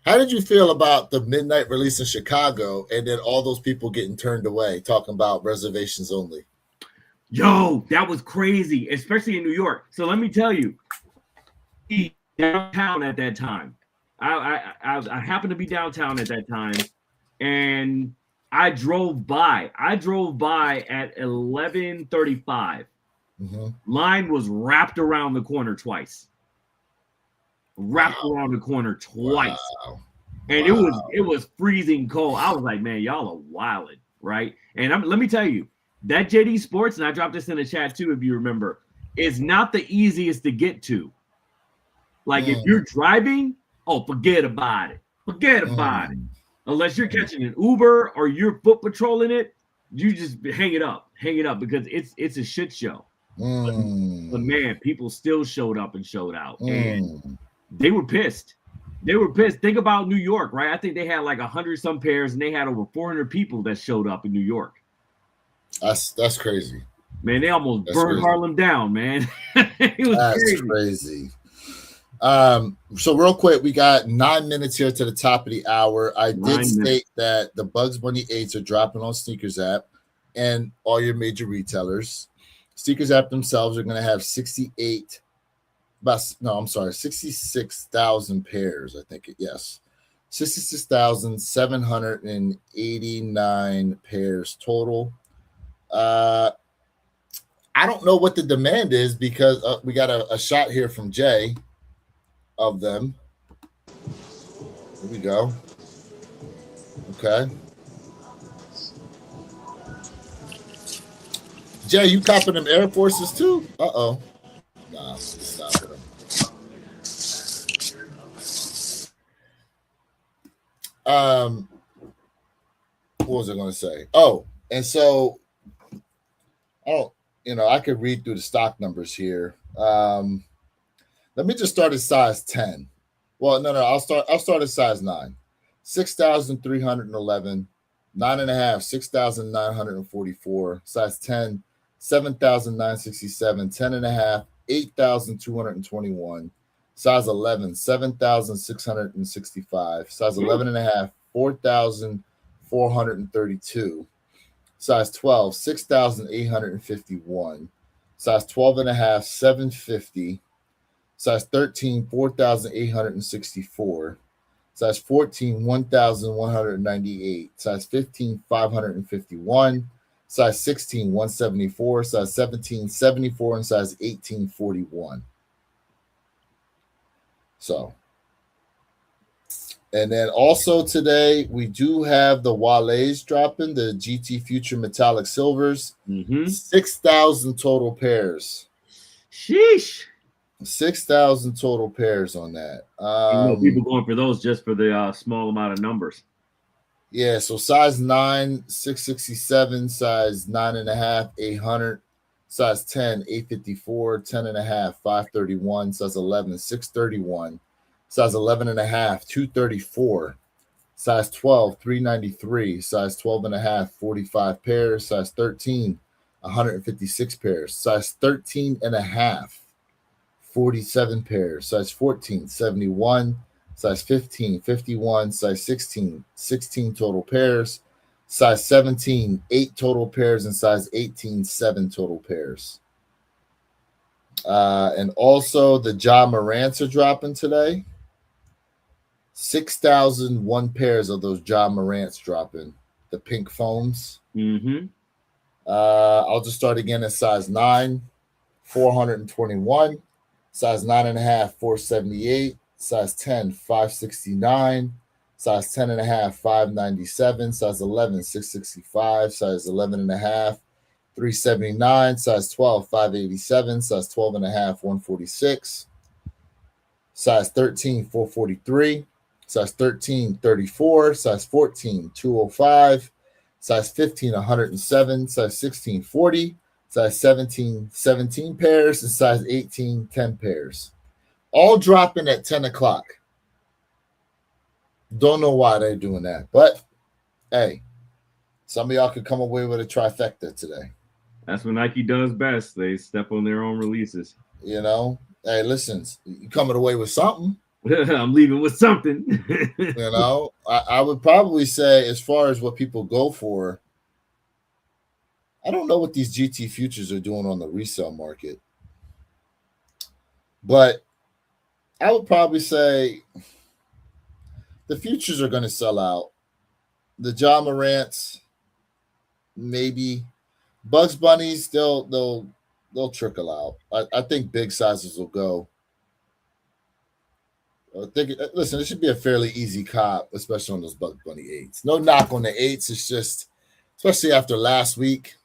How did you feel about the midnight release in Chicago and then all those people getting turned away talking about reservations only? Yo, that was crazy, especially in New York. So let me tell you, downtown at that time. I happened to be downtown at that time, and I drove by. at 11:35. Line was wrapped around the corner twice. Wow. And it was freezing cold. I was like, man, y'all are wilding, right? And let me tell you, that JD Sports, and I dropped this in the chat too, if you remember, is not the easiest to get to. Like if you're driving, forget about it. Unless you're catching an Uber or you're foot patrolling it, you just hang it up because it's a shit show. But man, people still showed up and showed out, and they were pissed. They were pissed. Think about New York, right? I think they had like 100 some pairs, and they had over 400 people that showed up in New York. That's crazy. Man, they almost burned Harlem down, man. It was crazy. So real quick, we got 9 minutes here to the top of the hour. I did state that the Bugs Bunny 8s are dropping on Sneakers app and all your major retailers. Sneakers app themselves are going to have 66,000 pairs. I think 66,789 pairs total. I don't know what the demand is because we got a shot here from Jay of them. Here we go. Okay. Jay, you copping them Air Forces too? Uh-oh. Nah, stop it. What was I going to say? Oh, and so I could read through the stock numbers here. Let me just start at size 10. Well, no, I'll start at size 9. 6,311, 9.5, 6,944, size 10, 7,967, 10.5, 8,221, size 11, 7,665, size 11.5, 4,432, size 12, 6,851, size 12.5, 750, size 13, 4,864, size 14, 1,198, size 15, 551, size 16, 174, size 17, 74, and size 18, 41. So, and then also today we do have the Wale's dropping, the GT Future Metallic Silvers, 6,000 total pairs. Sheesh. 6,000 total pairs on that. People going for those just for the small amount of numbers. Yeah, so size 9, 667, size 9.5, 800, size 10, 854, 10.5, 531, size 11, 631, size 11.5, 234, size 12, 393, size 12.5, 45 pairs, size 13, 156 pairs, size 13.5, 47 pairs, size 14, 71, size 15, 51, size 16, 16 total pairs, size 17, 8 total pairs, and size 18, 7 total pairs. And also the Ja Morants are dropping today. 6,001 pairs of those Ja Morants dropping, the pink foams. I'll just start again at size 9, 421, size 9.5, 478, size 10, 569, size 10.5, 597, size 11, 665, size 11.5, 379, size 12, 587, size 12.5, 146, size 13, 443, size 13, 34, size 14, 205, size 15, 107, size 16, 40, size 17, 17 pairs, and size 18, 10 pairs. All dropping at 10 o'clock. Don't know why they're doing that, but hey, some of y'all could come away with a trifecta today. That's what Nike does best. They step on their own releases. You know, hey, listen, you coming away with something. I'm leaving with something. You know, I would probably say, as far as what people go for, I don't know what these GT futures are doing on the resale market, but I would probably say the futures are going to sell out. The Ja Morants, maybe. Bugs Bunnies, they'll trickle out. I think big sizes will go. Listen, it should be a fairly easy cop, especially on those Bugs Bunny 8s. No knock on the 8s. It's just, especially after last week,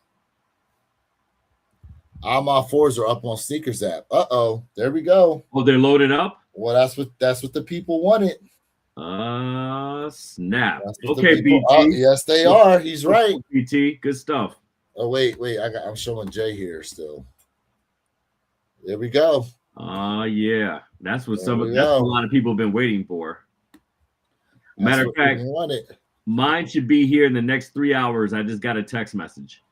all my 4s are up on Sneakers app. Uh-oh, there we go. Oh, they're loaded up? Well, that's what the people wanted. Snap. Okay, BT. Yes, they are. He's right. BT, good stuff. Oh, wait. I'm showing Jay here still. There we go. Yeah. That's what There we that's what a go. lot of people have been waiting for. Matter of That's what fact, people wanted. mine should be here in the next 3 hours. I just got a text message.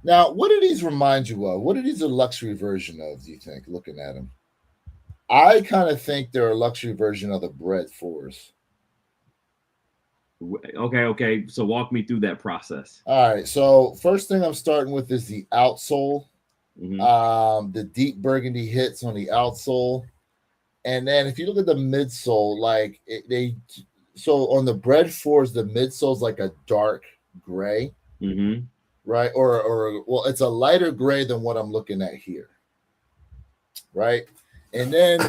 Now, what do these remind you of? What are these a luxury version of, do you think, looking at them? I kind of think they're a luxury version of the Bread 4s. Okay. So walk me through that process. All right. So first thing I'm starting with is the outsole. Mhm. The deep burgundy hits on the outsole. And then if you look at the midsole, like so on the Bread 4s, the midsole's like a dark gray. Mhm. Right? Or well, it's a lighter gray than what I'm looking at here. Right? And then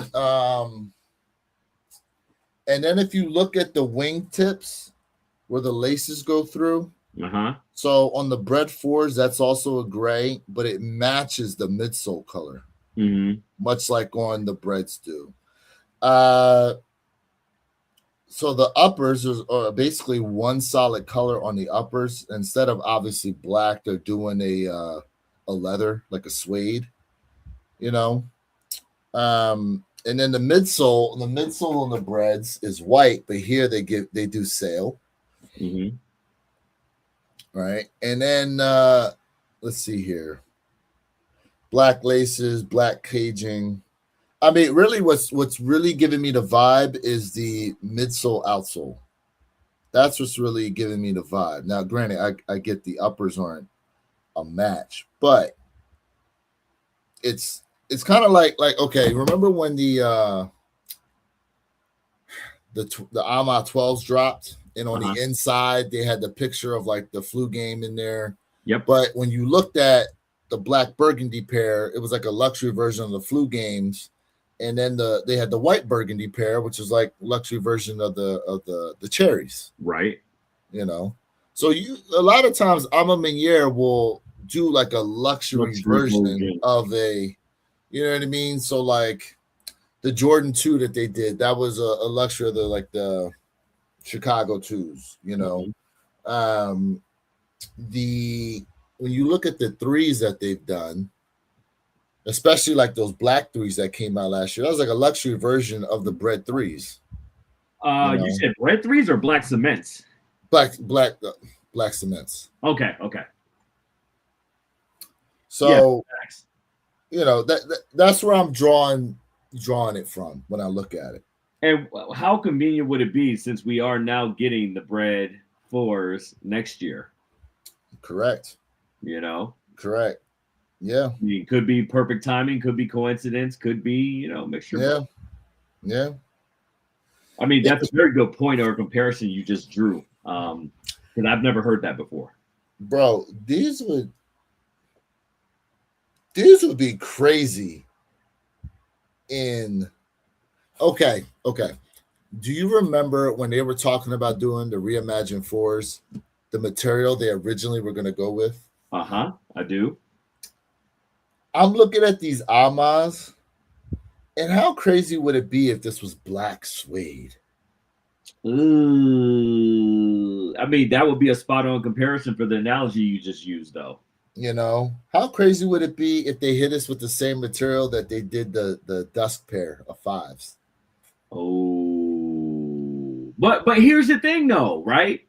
if you look at the wing tips where the laces go through, so on the Bread 4s, that's also a gray, but it matches the midsole color, much like on the Breads do. So the uppers are basically one solid color on the uppers. Instead of obviously black, they're doing a leather, like a suede, you know. And then the midsole on the Breads is white, but here they do sail. Right. And then let's see here. Black laces, black caging. I mean, really what's really giving me the vibe is the midsole outsole. That's what's really giving me the vibe. Now, granted, I get the uppers aren't a match, but it's kind of like okay, remember when the AMA 12s dropped, and on the inside they had the picture of like the flu game in there. Yep. But when you looked at the black burgundy pair, it was like a luxury version of the flu games, and then they had the white burgundy pair, which is like luxury version of the cherries. Right. You know, so a lot of times Ama Meniere will do like a luxury version of a, you know what I mean? So like the Jordan 2 that they did, that was a luxury of the Chicago 2s, you know. When you look at the 3s that they've done, especially like those black 3s that came out last year, that was like a luxury version of the Bread 3s. You said Bread 3s or black cements? Black cements. Okay. So you know that's where I'm drawing it from when I look at it. And how convenient would it be since we are now getting the Bread 4s next year? Correct. You know? Correct. Yeah. I mean, could be perfect timing, could be coincidence, could be, you know, mixture. Yeah. Yeah. I mean, that's a very good point or comparison you just drew. Because I've never heard that before. Bro, these would be crazy Okay. Do you remember when they were talking about doing the Reimagined 4s, the material they originally were going to go with? I do. I'm looking at these Amas, and how crazy would it be if this was black suede? Ooh, I mean, that would be a spot-on comparison for the analogy you just used, though. You know, how crazy would it be if they hit us with the same material that they did the Dusk pair of 5s? Oh, but here's the thing, though, right?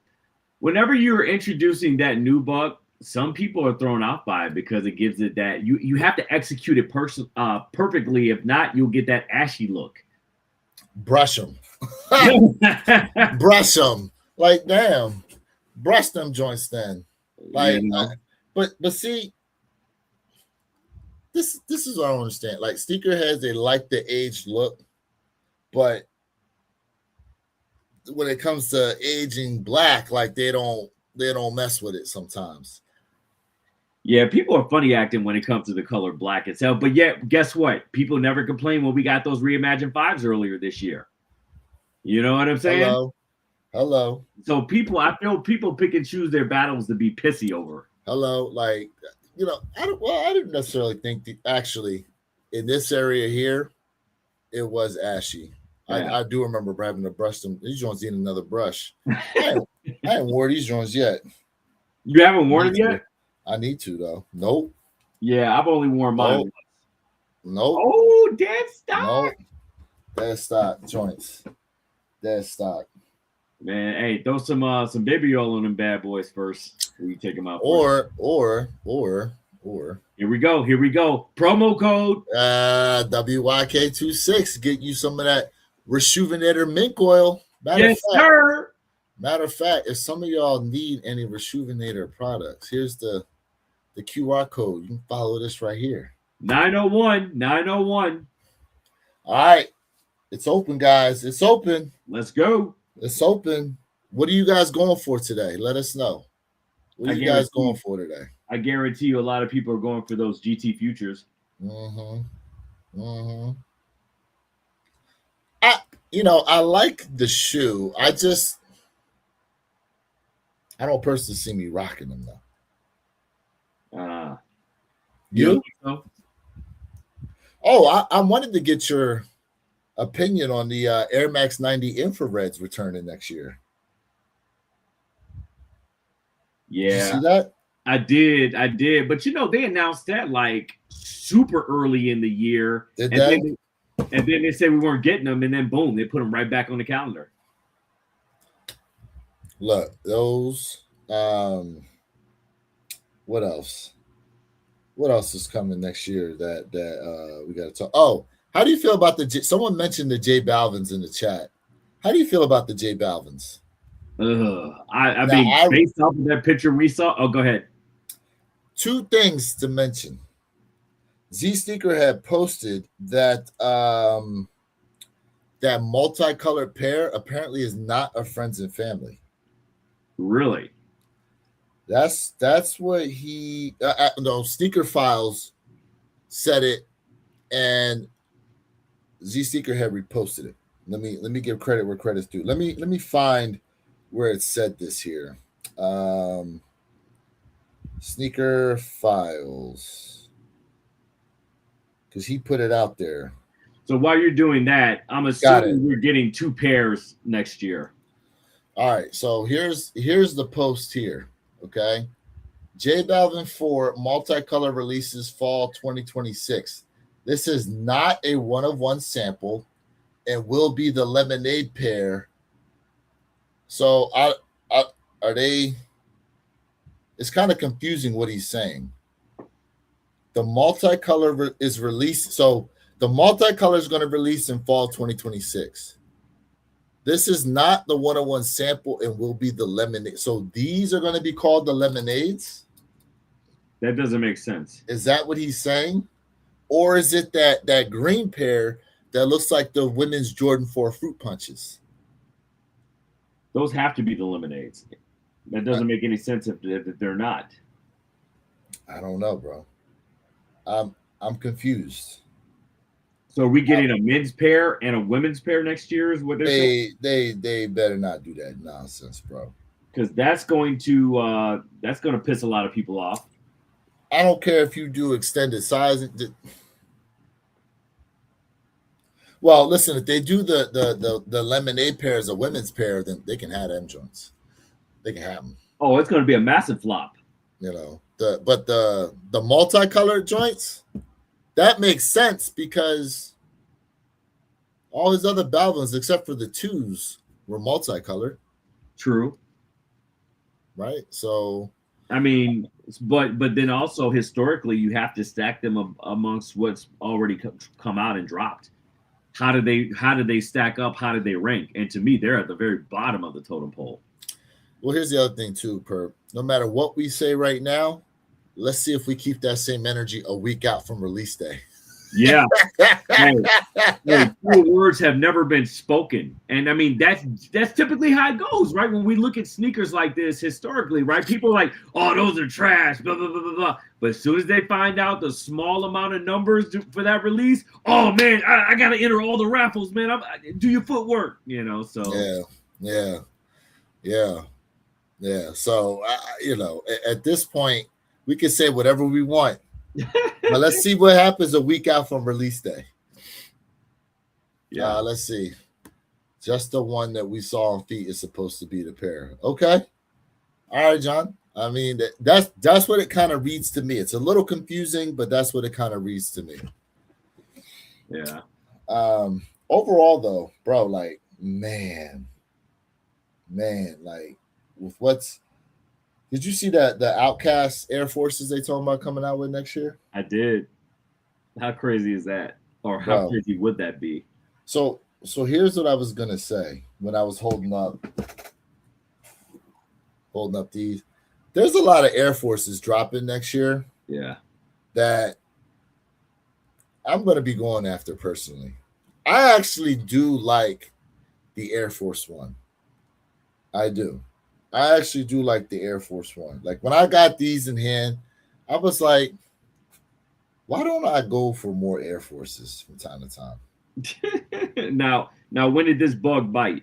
Whenever you're introducing that new buck, some people are thrown off by it because it gives it that you have to execute it perfectly. If not, you'll get that ashy look. Brush them. Brush them. Like, damn. Brush them joints then. Like, you know? But see, this is what I don't understand. Like, sneakerheads, they like the aged look, but when it comes to aging black, like they don't mess with it sometimes. Yeah, people are funny acting when it comes to the color black itself. But yet, guess what? People never complain when we got those Reimagined 5s earlier this year. You know what I'm saying? Hello. So I feel people pick and choose their battles to be pissy over. Hello. Like, you know, I didn't necessarily think actually in this area here, it was ashy. Yeah. I do remember having to brush them. These joints need another brush. I haven't worn these joints yet. You haven't worn them yet? I need to, though. Nope. Yeah, I've only worn mine once. Nope. Oh, dead stock. Nope. Dead stock joints. Dead stock. Man, hey, throw some baby oil on them bad boys first. Before you take them out. Or here we go. Promo code WYK26. Get you some of that Rejuvenator mink oil. Yes, sir. Matter of fact, if some of y'all need any Rejuvenator products, here's the QR code. You can follow this right here. 901. All right. It's open, guys. It's open. Let's go. It's open. What are you guys going for today? Let us know. What are you guys going for today? I guarantee you a lot of people are going for those GT futures. I like the shoe. I don't personally see me rocking them though. You? Oh, I wanted to get your opinion on the Air Max 90 infrareds returning next year. Yeah. Did you see that? I did. But they announced that like super early in the year. Did and they? Then they said we weren't getting them, and then boom, they put them right back on the calendar. Look, those. What else? What else is coming next year that we got to talk? Oh, how do you feel about someone mentioned the J Balvins in the chat. How do you feel about the J Balvins? I mean, based off of that picture we saw. Oh, go ahead. Two things to mention. Z Sneaker had posted that that multicolored pair apparently is not a friends and family. Really? That's what he no Sneaker Files said it, and Z Sneaker had reposted it. Let me give credit where credit's due. Let me find where it said this here. Sneaker Files, because he put it out there. So while you're doing that, I'm assuming we're getting two pairs next year. All right, so here's the post here. Okay, J Balvin 4 multicolor releases fall 2026. This is not a one-of-one sample and will be the lemonade pair. So are they? It's kind of confusing what he's saying. The multicolor is released. So the multicolor is going to release in fall 2026. This is not the one-on-one sample and will be the lemonade. So these are going to be called the lemonades? That doesn't make sense. Is that what he's saying? Or is it that green pair that looks like the women's Jordan 4 fruit punches? Those have to be the lemonades. That doesn't make any sense if they're not. I don't know, bro. I'm confused. So are we getting a men's pair and a women's pair next year? Is what they're saying? They better not do that nonsense, bro. Because that's going to piss a lot of people off. I don't care if you do extended size. Well, listen, if they do the lemonade pair as a women's pair, then they can have them joints. They can have them. Oh, it's going to be a massive flop. But the multicolored joints, that makes sense because all his other Balvins, except for the twos, were multicolored. True. Right? So I mean, but then also historically, you have to stack them amongst what's already come out and dropped. How do they stack up? How do they rank? And to me, they're at the very bottom of the totem pole. Well, here's the other thing too, Perp. No matter what we say right now, let's see if we keep that same energy a week out from release day. Yeah. Hey, few words have never been spoken. And I mean, that's typically how it goes, right? When we look at sneakers like this historically, right? People are like, oh, those are trash, blah, blah, blah, blah, blah. But as soon as they find out the small amount of numbers for that release, oh, man, I got to enter all the raffles, man. Do your footwork, so. Yeah. So, at this point, we can say whatever we want. But let's see what happens a week out from release day. Yeah, let's see. Just the one that we saw on feet is supposed to be the pair. Okay. All right, John. I mean, that's what it kind of reads to me. It's a little confusing, but that's what it kind of reads to me. Yeah. Overall, though, bro, like, man, like, with what's did you see that the Outcast Air Forces they talking about coming out with next year? I did. How crazy is that? Or how Bro. crazy would that be? So here's what I was gonna say when I was holding up these. There's a lot of Air Forces dropping next year Yeah. that I'm gonna be going after personally. I actually do like the Air Force One. I do. I actually do like the Air Force One. Like when I got these in hand, I was like, why don't I go for more Air Forces from time to time? Now, when did this bug bite?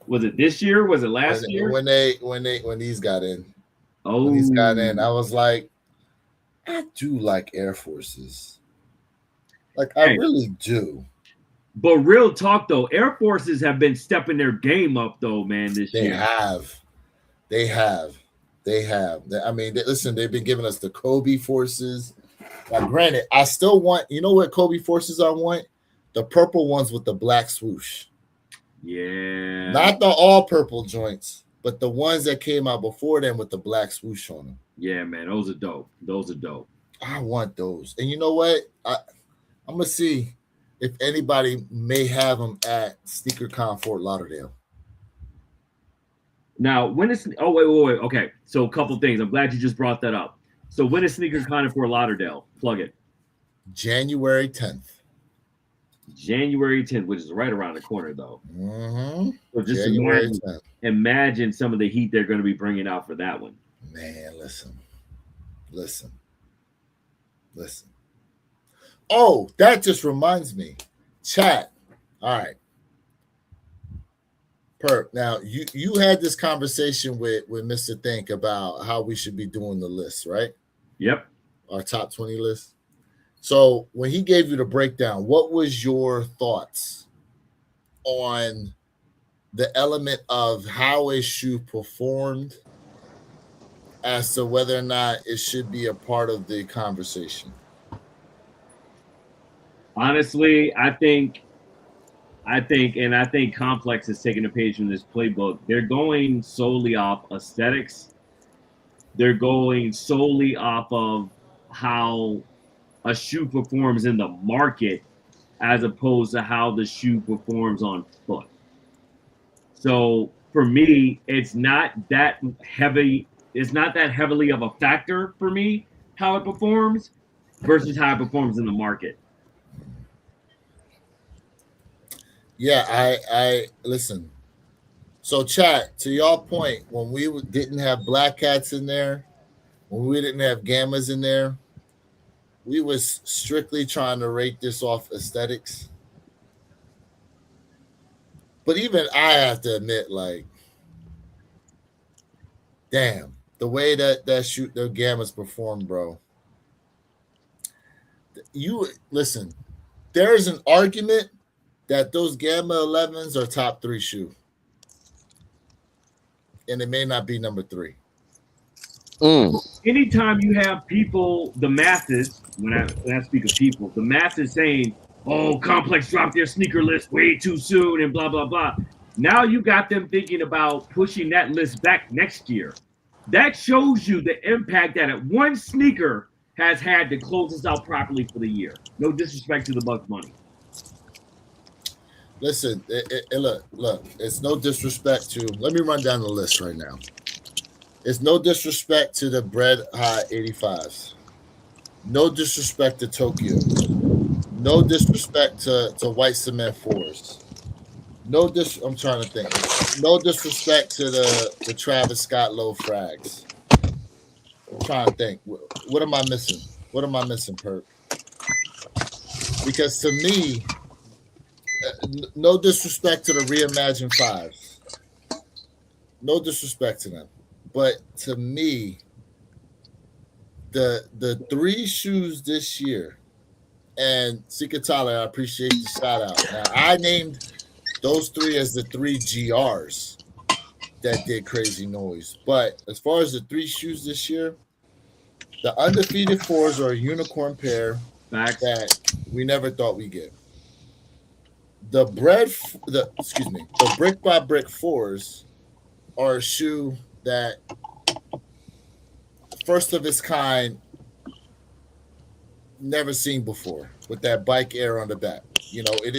Was it this year? Was it last year? When these got in. Oh, When these got in, I was like, I do like Air Forces. Like I really do. But real talk though, Air Forces have been stepping their game up though, man. This year they have. I mean, listen, they've been giving us the Kobe forces. Now, granted, I still want. You know what Kobe forces I want? The purple ones with the black swoosh. Yeah. Not the all purple joints, but the ones that came out before them with the black swoosh on them. Yeah, man, those are dope. Those are dope. I want those. And you know what? I'm gonna see if anybody may have them at SneakerCon Fort Lauderdale. Now, when is wait. Okay, so a couple things. I'm glad you just brought that up. So when is SneakerCon in Fort Lauderdale? Plug it. January 10th. January 10th, which is right around the corner, though. Mm-hmm. So just imagine some of the heat they're going to be bringing out for that one. Man, listen. Oh, that just reminds me. Chat. All right. Perk. Now, you had this conversation with Mr. Think about how we should be doing the list, right? Yep. Our top 20 list. So when he gave you the breakdown, what was your thoughts on the element of how a shoe performed as to whether or not it should be a part of the conversation? Honestly, I think Complex is taking a page from this playbook. They're going solely off aesthetics. They're going solely off of how a shoe performs in the market as opposed to how the shoe performs on foot. So for me, it's not that heavy. It's not that heavily of a factor for me how it performs versus how it performs in the market. Yeah, I listen. So chat, to your point, when we didn't have Black Cats in there, when we didn't have Gammas in there, we was strictly trying to rate this off aesthetics. But even I have to admit, like, damn, the way that the Gammas performed, bro. You listen, there is an argument that those Gamma 11s are top 3 shoe. And it may not be number 3. Anytime you have people, the masses, when I speak of people, the masses saying, oh, Complex dropped their sneaker list way too soon and blah, blah, blah. Now you got them thinking about pushing that list back next year. That shows you the impact that one sneaker has had to close us out properly for the year. No disrespect to the Bugs Bunny. Listen, look, it's no disrespect to, let me run down the list right now. It's no disrespect to the Bread High 85s. No disrespect to Tokyo. No disrespect to White Cement 4s. I'm trying to think. No disrespect to the Travis Scott Low Frags. I'm trying to think. What am I missing? What am I missing, Perk? Because to me, no disrespect to the Reimagined 5s. No disrespect to them. But to me, the 3 shoes this year, and Sika Tyler, I appreciate the shout out. Now, I named those 3 as the 3 GRs that did crazy noise. But as far as the 3 shoes this year, the Undefeated 4s are a unicorn pair. Facts. that we never thought we'd get. The brick by brick 4s are a shoe that first of its kind, never seen before, with that bike air on the back. You know, it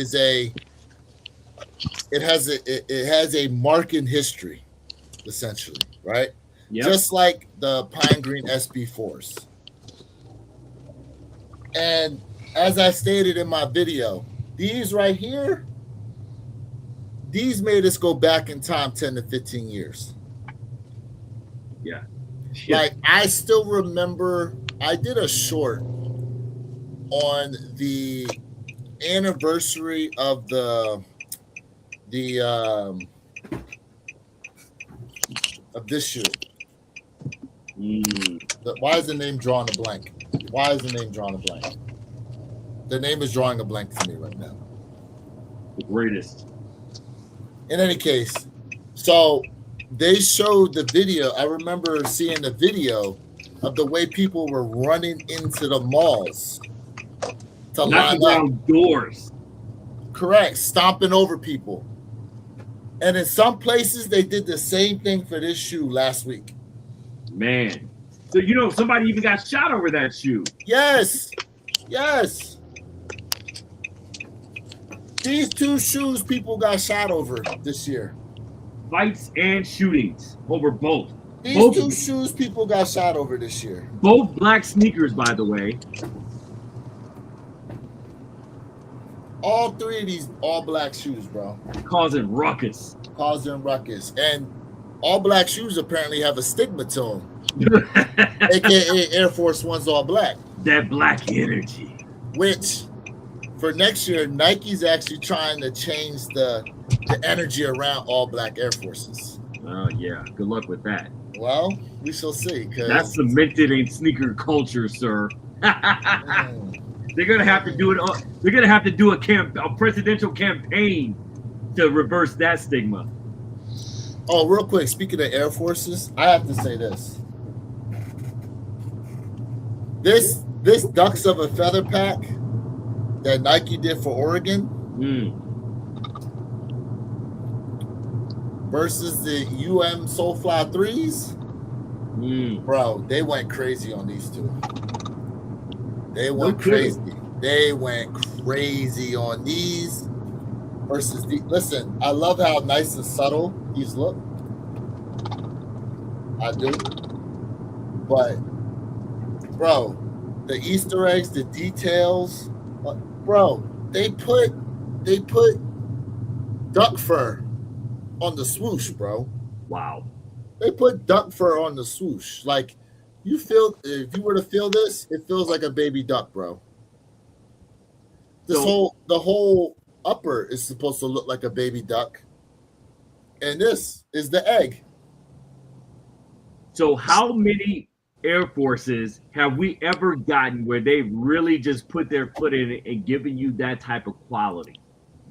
has a mark in history, essentially, right? Yep. Just like the Pine Green SB4s. And as I stated in my video, these right here, these made us go back in time 10 to 15 years. Yeah. Like, I still remember I did a short on the anniversary of of this shoe. Why is the name drawing a blank? Why is the name drawing a blank? The name is drawing a blank to me right now. The greatest. In any case, so they showed the video. I remember seeing the video of the way people were running into the malls to line Knocking up. down doors. Correct, stomping over people. And in some places, they did the same thing for this shoe last week. Man. So, you know, somebody even got shot over that shoe. Yes. Yes. These two shoes people got shot over this year. Fights and shootings over both. These two shoes people got shot over this year. Both black sneakers, by the way. All three of these all black shoes, bro. Causing ruckus. And all black shoes apparently have a stigma to them. AKA Air Force One's all black. That black energy. Which, for next year, Nike's actually trying to change the energy around all black Air Forces. Oh, yeah. Good luck with that. Well, we shall see. That's cemented in sneaker culture, sir. They're gonna have to do it. They're gonna have to do a presidential campaign to reverse that stigma. Oh, real quick. Speaking of Air Forces, I have to say this. This Ducks of a Feather pack that Nike did for Oregon versus the Soulfly 3s, bro, they went crazy on these two. They went crazy. They went crazy on these versus the. Listen, I love how nice and subtle these look. I do. But, bro, the Easter eggs, the details, bro, they put duck fur on the swoosh, bro. Wow. They put duck fur on the swoosh. Like, you feel, if you were to feel this, it feels like a baby duck, bro. The whole upper is supposed to look like a baby duck. And this is the egg. So how many Air Forces have we ever gotten where they really just put their foot in it and given you that type of quality?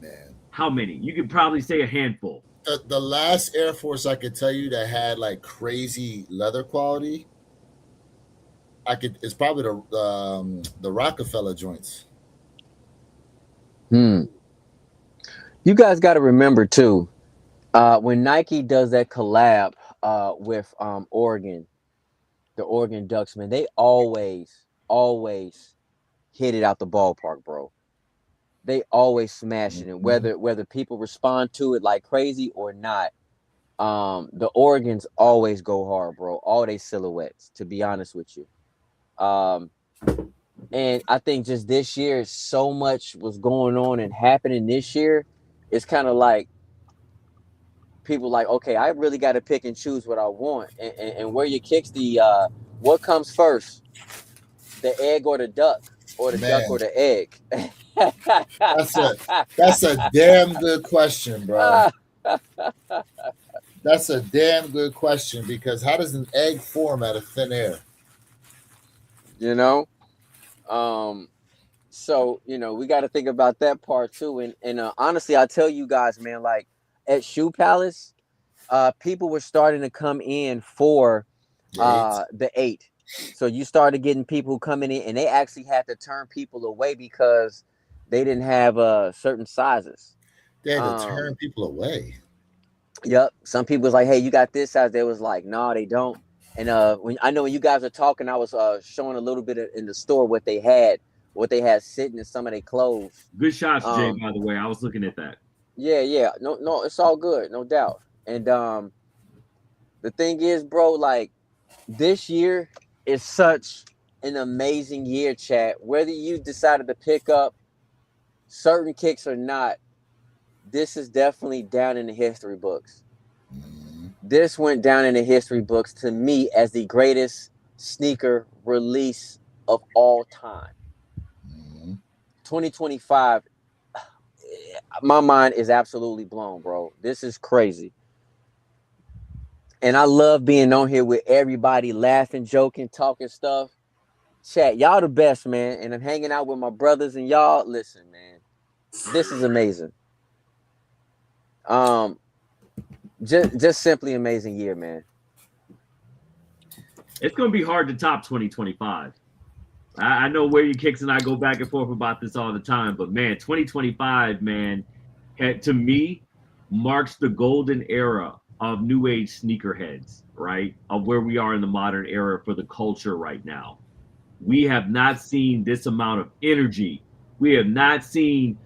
Man. How many? You could probably say a handful. The last Air Force I could tell you that had like crazy leather quality, it's probably the Rockefeller joints. You guys got to remember too, when Nike does that collab with Oregon, the Oregon Ducks, man, they always hit it out the ballpark, bro. They always smash it, and whether people respond to it like crazy or not, the Oregons always go hard, bro. All they silhouettes, to be honest with you. And I think just this year, so much was going on and happening this year. It's kind of like people like, okay, I really got to pick and choose what I want. And where your kicks, what comes first, the egg or the duck, or the duck or the egg? That's a damn good question, bro. That's a damn good question, because how does an egg form out of thin air? You know? So, you know, we got to think about that part too. And honestly, I tell you guys, man, like at Shoe Palace, people were starting to come in for the 8. So you started getting people coming in, and they actually had to turn people away because they didn't have certain sizes. They had to Um, turn people away. Yep. Some people was like, "Hey, you got this size." They was like, "No, they don't." And when you guys were talking, I was showing a little bit in the store what they had sitting in some of their clothes. Good shots, Jay. Um, By the way, I was looking at that. yeah. No, it's all good, no doubt. And the thing is, bro, like this year is such an amazing year, chat. Whether you decided to pick up certain kicks or not, this is definitely down in the history books. This went down in the history books to me as the greatest sneaker release of all time. 2025, my mind is absolutely blown, bro. This is crazy. And I love being on here with everybody, laughing, joking, talking stuff. Chat, y'all the best, man. And I'm hanging out with my brothers and y'all. Listen, man, this is amazing. Just simply amazing year, man. It's going to be hard to top 2025. I know where your kicks and I go back and forth about this all the time, but man, 2025, man, to me, marks the golden era of new age sneakerheads, right? Of where we are in the modern era for the culture right now. We have not seen this amount of energy. We have not seen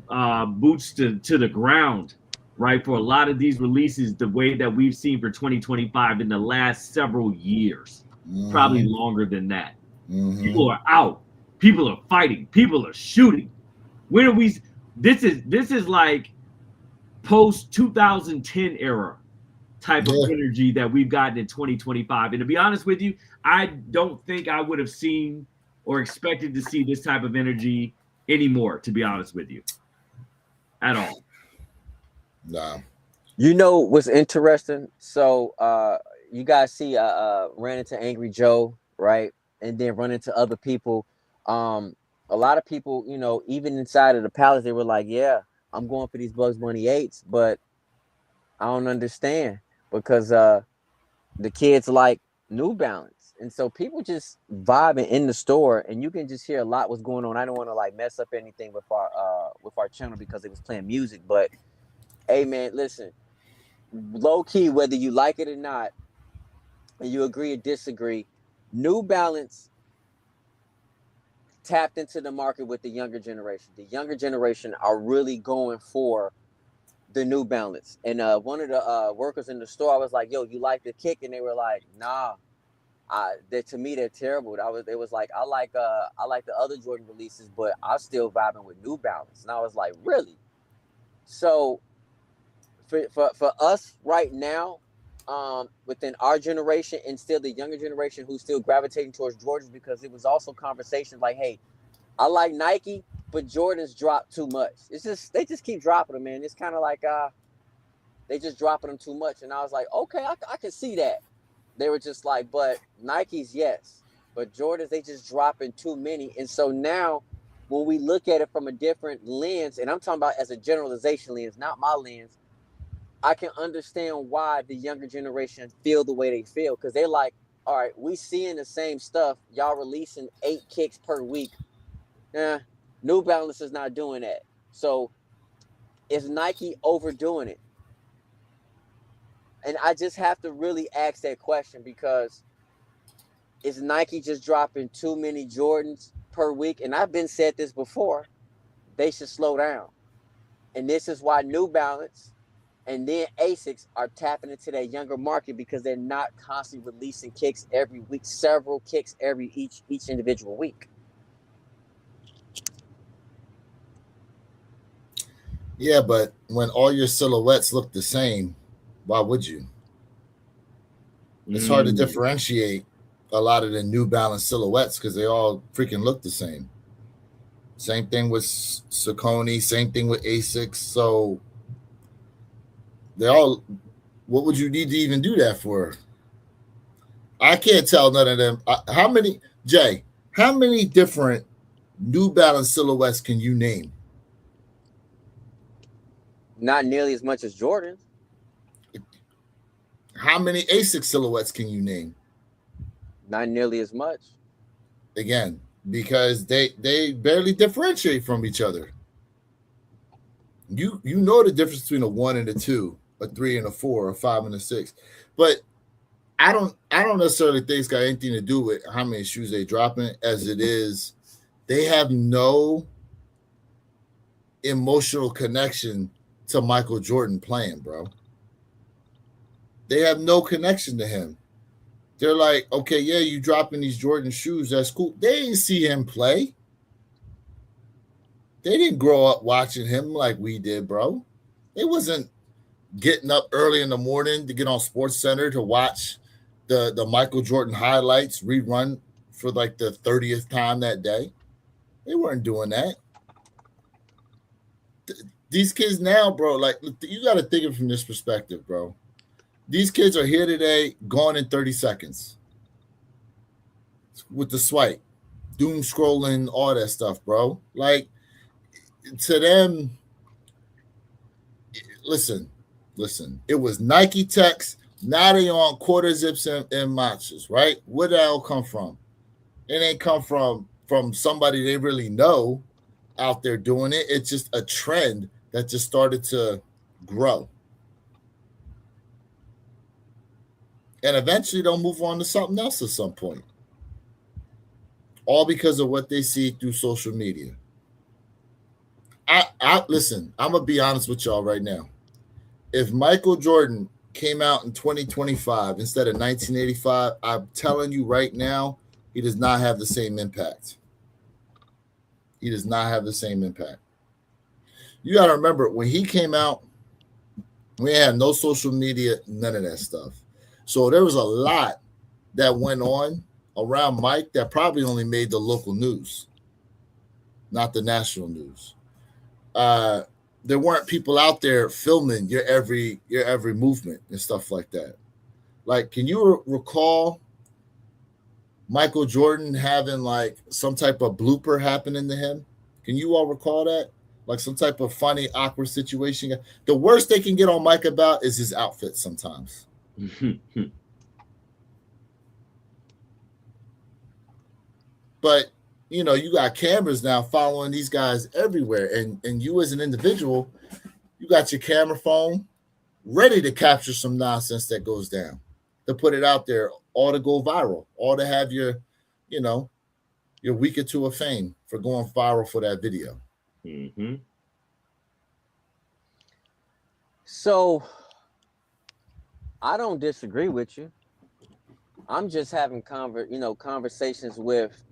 boots to the ground, right? For a lot of these releases, the way that we've seen for 2025 in the last several years, probably longer than that. People are out. People are fighting. People are shooting. When are we? This is like post 2010 era type of energy that we've gotten in 2025. And to be honest with you, I don't think I would have seen or expected to see this type of energy anymore, to be honest with you, at all. Nah. You know what's interesting? So you guys see ran into Angry Joe, right? And then run into other people. A lot of people, you know, even inside of the palace, they were like, yeah, I'm going for these Bugs Bunny 8s, but I don't understand because the kids like New Balance. And so people just vibing in the store, and you can just hear a lot what's going on. I don't want to like mess up anything with our channel because it was playing music, but hey man, listen, low key, whether you like it or not, and you agree or disagree, New Balance tapped into the market with the younger generation. The younger generation are really going for the New Balance. And one of the workers in the store, I was like, yo, you like the kick? And they were like, nah. To me, they're terrible. It was like, I like the other Jordan releases, but I'm still vibing with New Balance. And I was like, really? So for us right now, within our generation and still the younger generation who's still gravitating towards Jordans, because it was also conversations like, hey, I like Nike, but Jordans drop too much. It's just they just keep dropping them, man. It's kind of like they just dropping them too much. And I was like, okay, I can see that. They were just like, but Nikes, yes, but Jordans, they just dropping too many. And so now when we look at it from a different lens, and I'm talking about as a generalization lens, not my lens, I can understand why the younger generation feel the way they feel, because they're like, all right, we seeing the same stuff. Y'all releasing 8 kicks per week. New Balance is not doing that. So is Nike overdoing it? And I just have to really ask that question, because is Nike just dropping too many Jordans per week? And I've been said this before. They should slow down. And this is why New Balance and then ASICs are tapping into that younger market, because they're not constantly releasing kicks every week, several kicks each individual week. Yeah, but when all your silhouettes look the same, why would you? It's hard to differentiate a lot of the New Balance silhouettes because they all freaking look the same. Same thing with Saucony, same thing with ASICs. So they all, what would you need to even do that for? I can't tell none of them. How many different New Balance silhouettes can you name? Not nearly as much as Jordans. How many ASIC silhouettes can you name? Not nearly as much. Again, because they barely differentiate from each other. You know the difference between a 1 and a 2, a 3 and a 4, a 5 and a 6. But I don't necessarily think it's got anything to do with how many shoes they dropping, as it is they have no emotional connection to Michael Jordan playing, bro. They have no connection to him. They're like, okay, yeah, you dropping these Jordan shoes, that's cool. They didn't see him play. They didn't grow up watching him like we did, bro. They wasn't getting up early in the morning to get on Sports Center to watch the Michael Jordan highlights rerun for like the 30th time that day. They weren't doing that. These kids now, bro, like you got to think of it from this perspective, bro. These kids are here today, gone in 30 seconds with the swipe, doom scrolling, all that stuff, bro. Like, to them, listen, it was Nike Techs, now they on quarter zips and matchas, right? Where did that all come from? It ain't come from somebody they really know out there doing it. It's just a trend that just started to grow. And eventually they'll move on to something else at some point. All because of what they see through social media. I listen, I'm going to be honest with y'all right now. If Michael Jordan came out in 2025 instead of 1985, I'm telling you right now, he does not have the same impact. He does not have the same impact. You got to remember, when he came out, we had no social media, none of that stuff. So there was a lot that went on around Mike that probably only made the local news, not the national news. There weren't people out there filming your every movement and stuff like that. Like, can you recall Michael Jordan having like some type of blooper happening to him? Can you all recall that? Like some type of funny, awkward situation. The worst they can get on Mike about is his outfit sometimes. But you know, you got cameras now following these guys everywhere, and you as an individual, you got your camera phone ready to capture some nonsense that goes down, to put it out there, or to go viral, or to have your, you know, your week or two of fame for going viral for that video. Mm-hmm. So I don't disagree with you. I'm just having conversations with,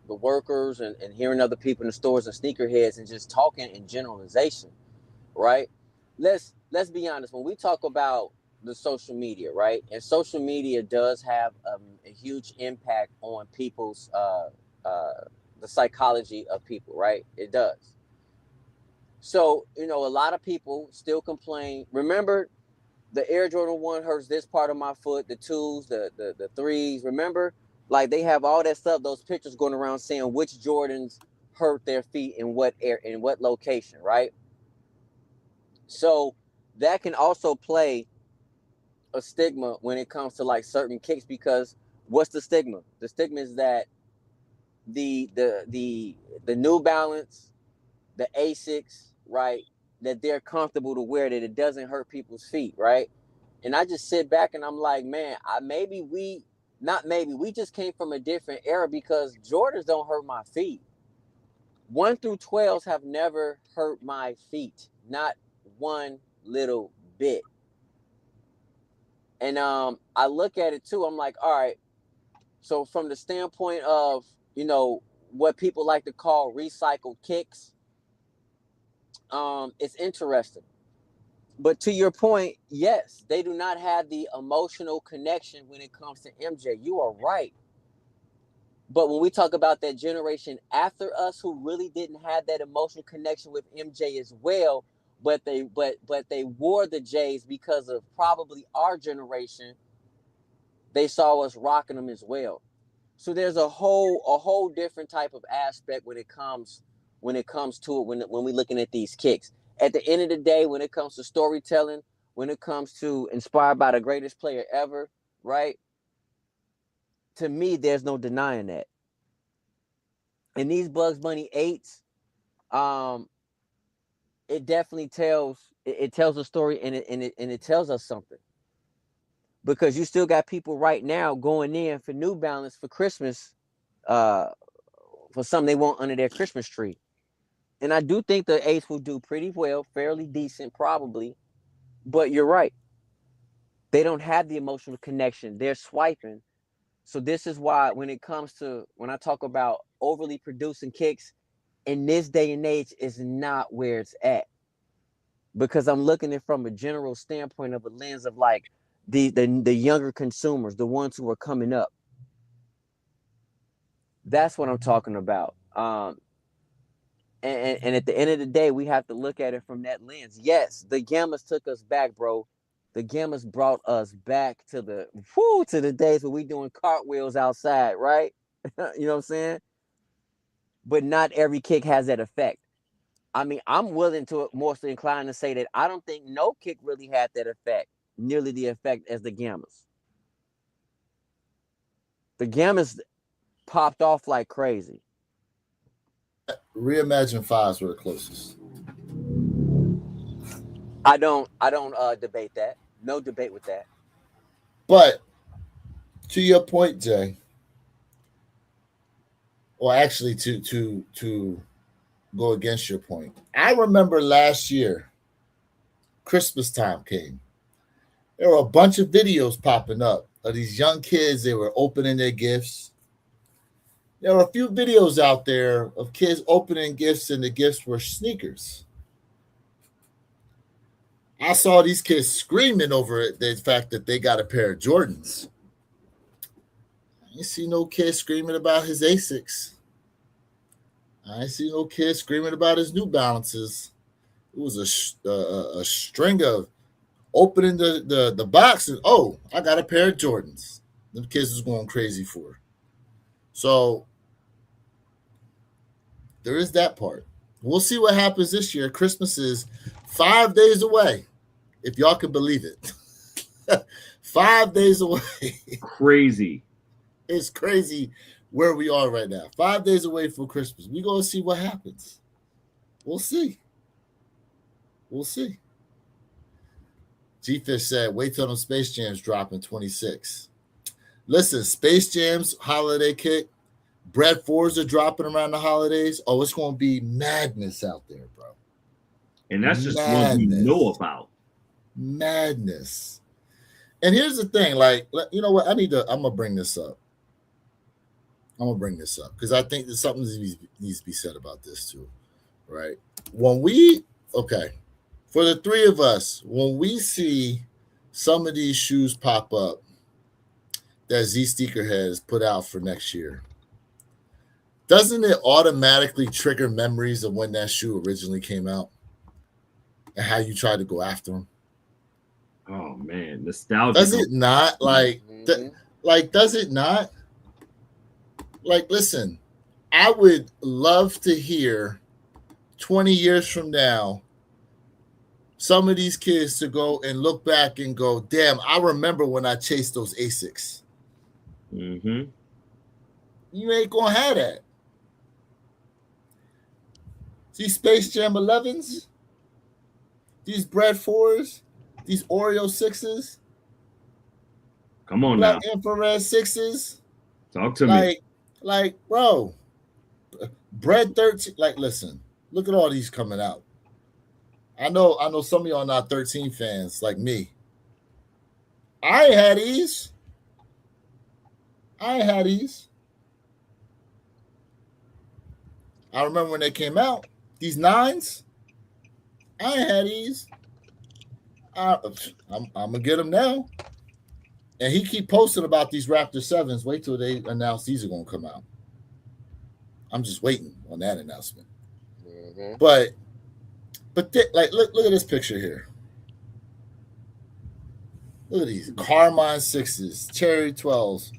the workers and hearing other people in the stores and sneakerheads and just talking in generalization, right? Let's be honest. When we talk about the social media, right? And social media does have a huge impact on people's the psychology of people, right? It does. So, a lot of people still complain. Remember, the Air Jordan 1 hurts this part of my foot, the 2s, the 3s. Remember, like they have all that stuff, those pictures going around saying which Jordans hurt their feet in what location, right? So that can also play a stigma when it comes to like certain kicks, because what's the stigma? The stigma is that the New Balance, the Asics, right, that they're comfortable to wear, that it doesn't hurt people's feet, right? And I just sit back and I'm like, man, we just came from a different era, because Jordans don't hurt my feet. 1 through 12s have never hurt my feet, not one little bit. And I look at it too, I'm like, all right, so from the standpoint of, what people like to call recycled kicks, it's interesting. But to your point, yes, they do not have the emotional connection when it comes to MJ. You are right. But when we talk about that generation after us who really didn't have that emotional connection with MJ as well, but they wore the J's because of probably our generation, they saw us rocking them as well. So there's a whole different type of aspect when it comes to it when we're looking at these kicks. At the end of the day, when it comes to storytelling, when it comes to inspired by the greatest player ever, right? to me, there's no denying that. And these Bugs Bunny 8s, it definitely tells a story, and it tells us something. Because you still got people right now going in for New Balance for Christmas, for something they want under their Christmas tree. And I do think the 8s will do pretty well, fairly decent, probably. But you're right. They don't have the emotional connection. They're swiping. So this is why when I talk about overly producing kicks, in this day and age is not where it's at. Because I'm looking at it from a general standpoint of a lens of like the younger consumers, the ones who are coming up. That's what I'm talking about. And at the end of the day, we have to look at it from that lens. Yes, the Gammas took us back, bro. The Gammas brought us back to the days where we doing cartwheels outside, right? You know what I'm saying? But not every kick has that effect. I mean, I'm willing to mostly inclined to say that I don't think no kick really had that effect, nearly the effect as the Gammas. The Gammas popped off like crazy. Reimagine 5s were the closest. I don't debate that. No debate with that. But to your point, Jay, or actually to go against your point, I remember last year, Christmas time came. There were a bunch of videos popping up of these young kids. They were opening their gifts. There were a few videos out there of kids opening gifts, and the gifts were sneakers. I saw these kids screaming over it, the fact that they got a pair of Jordans. I didn't see no kid screaming about his Asics. I didn't see no kid screaming about his New Balances. It was a string of opening the box and, oh, I got a pair of Jordans. The kids was going crazy for. So there is that part. We'll see what happens this year. Christmas is 5 days away, if y'all can believe it. 5 days away. Crazy. It's crazy where we are right now. 5 days away from Christmas. We're going to see what happens. We'll see. We'll see. G-Fish said, wait till them Space Jams drop in 26. Listen, Space Jams holiday kick, Bread 4s are dropping around the holidays. Oh, it's going to be madness out there, bro. And that's just what we know about. Madness. And here's the thing, like, you know what? I'm going to bring this up. Because I think there's something that needs to be said about this too, right? For the three of us, when we see some of these shoes pop up that Z Sneakerhead has put out for next year, doesn't it automatically trigger memories of when that shoe originally came out and how you tried to go after them? Oh man, nostalgia. Does it not? Does it not? Like, listen, I would love to hear 20 years from now some of these kids to go and look back and go, damn, I remember when I chased those Asics. Mm-hmm. You ain't gonna have that. These Space Jam 11s, these Bread 4s, these Oreo 6s, come on Black now, Infrared 6s. Talk to me. Like, bro, Bread 13. Like, listen, look at all these coming out. I know some of y'all not 13 fans like me. I ain't had these. I remember when they came out. These 9s, I ain't had these. I'm gonna get them now. And he keep posting about these Raptor 7s. Wait till they announce these are gonna come out. I'm just waiting on that announcement. Mm-hmm. But look at this picture here. Look at these Carmine 6s, Cherry 12s,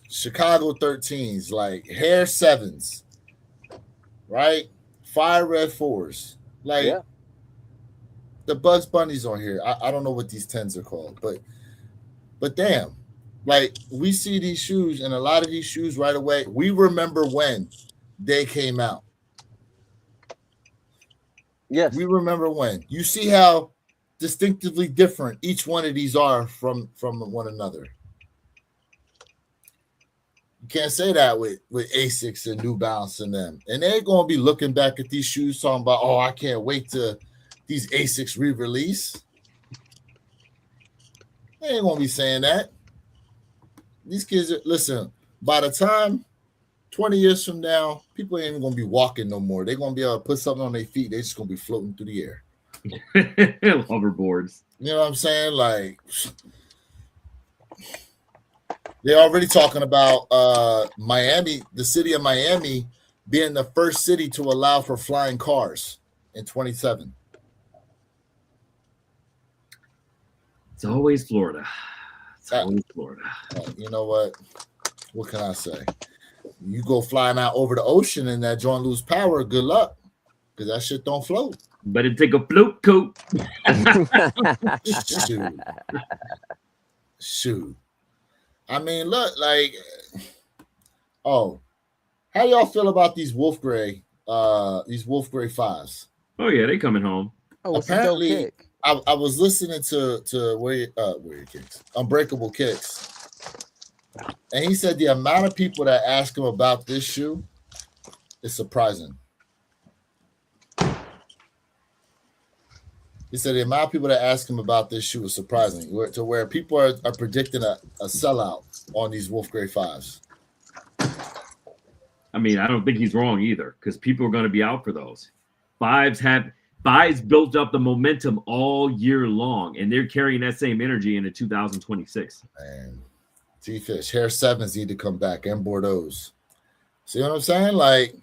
Chicago 13s, like Hair 7s, right? Fire Red 4s, like. Yeah. The Bugs Bunnies on here. I don't know what these 10s are called, but damn, Like we see these shoes, and a lot of these shoes right away. We remember when they came out. Yes. We remember when. You see how distinctively different each one of these are from one another. You can't say that with Asics and New Balance and them. And they ain't gonna be looking back at these shoes talking about, oh, I can't wait to these Asics re-release. They ain't gonna be saying that. These kids are, listen, by the time 20 years from now, people ain't even gonna be walking no more. They're gonna be able to put something on their feet, they're just gonna be floating through the air. Hoverboards. You know what I'm saying? Like they're already talking about Miami, the city of Miami, being the first city to allow for flying cars in 27. It's always Florida. It's always Florida. You know what? What can I say? You go flying out over the ocean and that joint lose power, good luck. Because that shit don't float. Better take a float coat. Shoot. I mean, look, like, oh, how y'all feel about these Wolf Gray 5s? Oh yeah, they coming home. Oh, it's a dope kick. I was listening to Where Your Kicks, Unbreakable Kicks, and he said the amount of people that ask him about this shoe is surprising. He said the amount of people that ask him about this shoe is surprising, to where people are predicting a sellout on these Wolf Gray 5s. I mean, I don't think he's wrong either, because people are going to be out for those. Fives built up the momentum all year long, and they're carrying that same energy into 2026. Man, T-Fish, Hair 7s need to come back, and Bordeaux's. See what I'm saying? Like,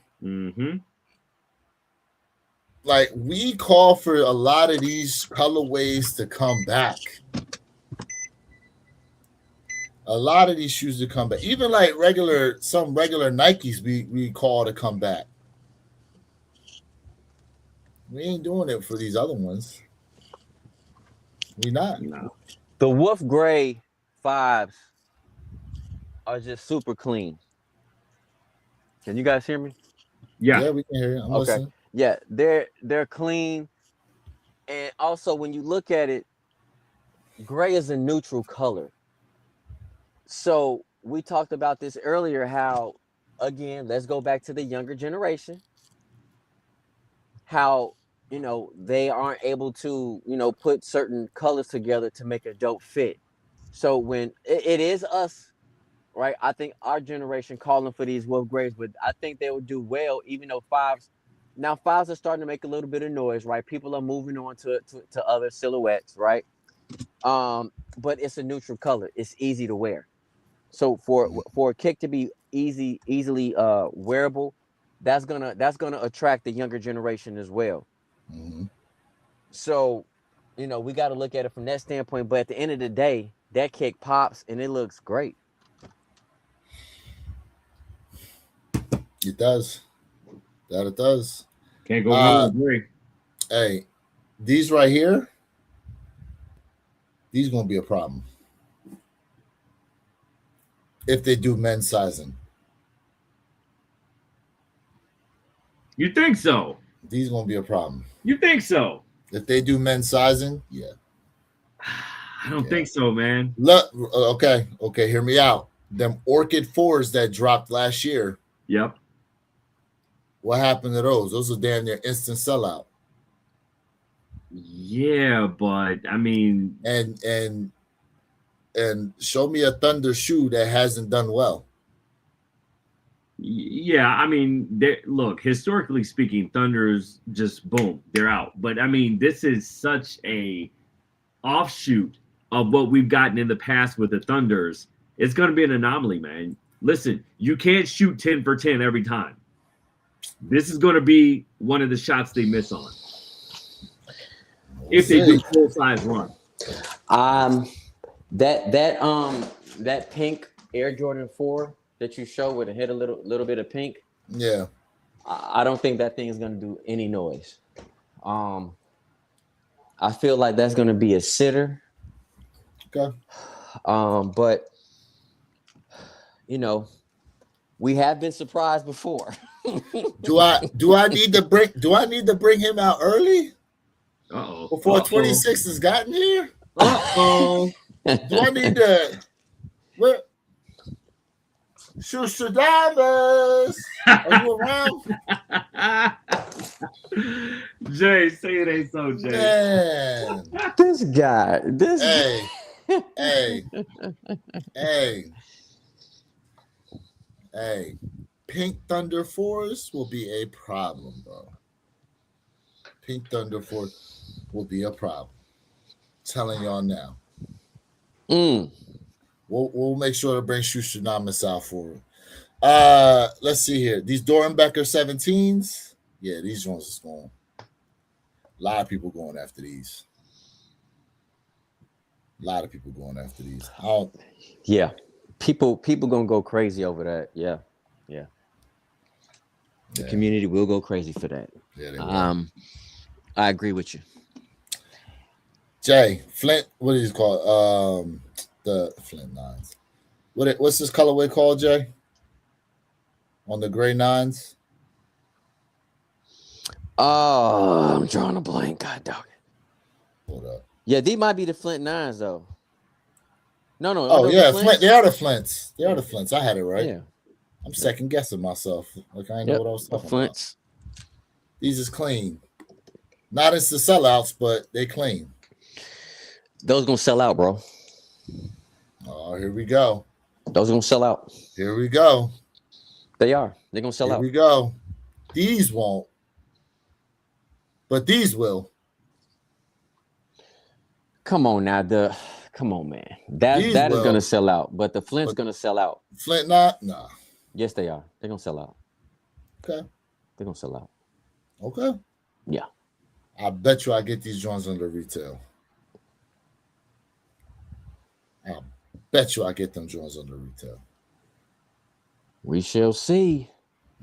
like we call for a lot of these colorways to come back. A lot of these shoes to come back. Even like some regular Nikes we call to come back. We ain't doing it for these other ones. We not. No. The Wolf Gray 5s are just super clean. Can you guys hear me? Yeah, we can hear you. I'm listening. Yeah, they're clean. And also when you look at it, gray is a neutral color. So we talked about this earlier, how, again, let's go back to the younger generation, how, you know, they aren't able to, you know, put certain colors together to make a dope fit. So when it is us, right, I think our generation calling for these Wolf Grays, but I think they will do well, even though 5s are starting to make a little bit of noise, right? People are moving on to other silhouettes, right? But it's a neutral color. It's easy to wear. So for a kick to be easily wearable, that's gonna attract the younger generation as well. Mm-hmm. So, you know, we got to look at it from that standpoint. But at the end of the day, that kick pops and it looks great. It does. That it does. Can't go wrong with gray. Hey, these right here, these gonna be a problem if they do men's sizing. You think so? These gonna be a problem. You think so? If they do men's sizing, yeah. I don't think so, man. Look, okay, hear me out. Them Orchid 4s that dropped last year. Yep. What happened to those? Those are damn near instant sellout. Yeah, but I mean, and show me a Thunder shoe that hasn't done well. Yeah, I mean, look, historically speaking, Thunder's just boom, they're out. But I mean, this is such a offshoot of what we've gotten in the past with the Thunders. It's going to be an anomaly, man. Listen, you can't shoot 10 for 10 every time. This is going to be one of the shots they miss on. If they do full size run. That pink Air Jordan 4 that you show with a hit a little bit of pink. Yeah. I don't think that thing is going to do any noise. I feel like that's going to be a sitter. Okay. But you know, we have been surprised before. Do I need to bring him out early Uh-oh. before 26 has gotten here? Uh-oh. Do I need to what? Shostradamus, are you around? Jay, say it ain't so, Jay. Man. This guy. Hey. Pink Thunder Force will be a problem, bro. Pink Thunder Force will be a problem. Telling y'all now. We'll make sure to bring Shostradamus out for it. Let's see here. These Dorenbecker 17s. Yeah, these ones is going. A lot of people going after these. Yeah. People gonna go crazy over that. Yeah. The community will go crazy for that. Yeah, they will. I agree with you. Jay, Flint, what is it called? The Flint nines. What's this colorway called, Jay? On the gray nines? Oh, I'm drawing a blank. God dog it. Hold up. Yeah, these might be the Flint nines though. No. Oh yeah, Flint. They are the Flints. I had it right. Yeah. I'm second guessing myself. Like I didn't know what I was talking Flints. about. These is clean. Not as the sellouts, but they clean. Those gonna sell out, bro. Oh, here we go. Those gonna sell out. Here we go. They are. They're gonna sell out. Here we go. These won't, but these will. Come on now, come on, man. That is gonna sell out, but the Flint's gonna sell out. Flint not? Nah. Yes, they are. They're gonna sell out. Okay. They're gonna sell out. Okay. Yeah. I bet you I get these joints under retail. I bet you I get them joints under retail. We shall see.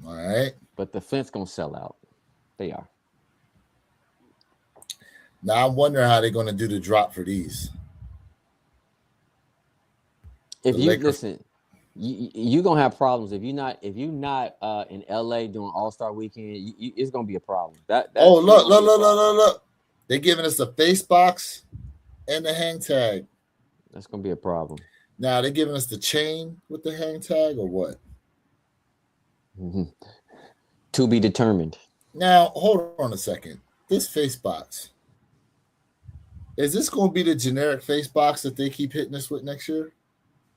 All right. But the Flint's gonna sell out. They are. Now I'm wondering how they're gonna do the drop for these. If you listen, you're gonna have problems if you're not in LA doing All-Star Weekend. It's gonna be a problem. Look! They're giving us the face box and the hang tag. That's gonna be a problem. Now they're giving us the chain with the hang tag or what? Mm-hmm. To be determined. Now hold on a second. This face box, is this going to be the generic face box that they keep hitting us with next year?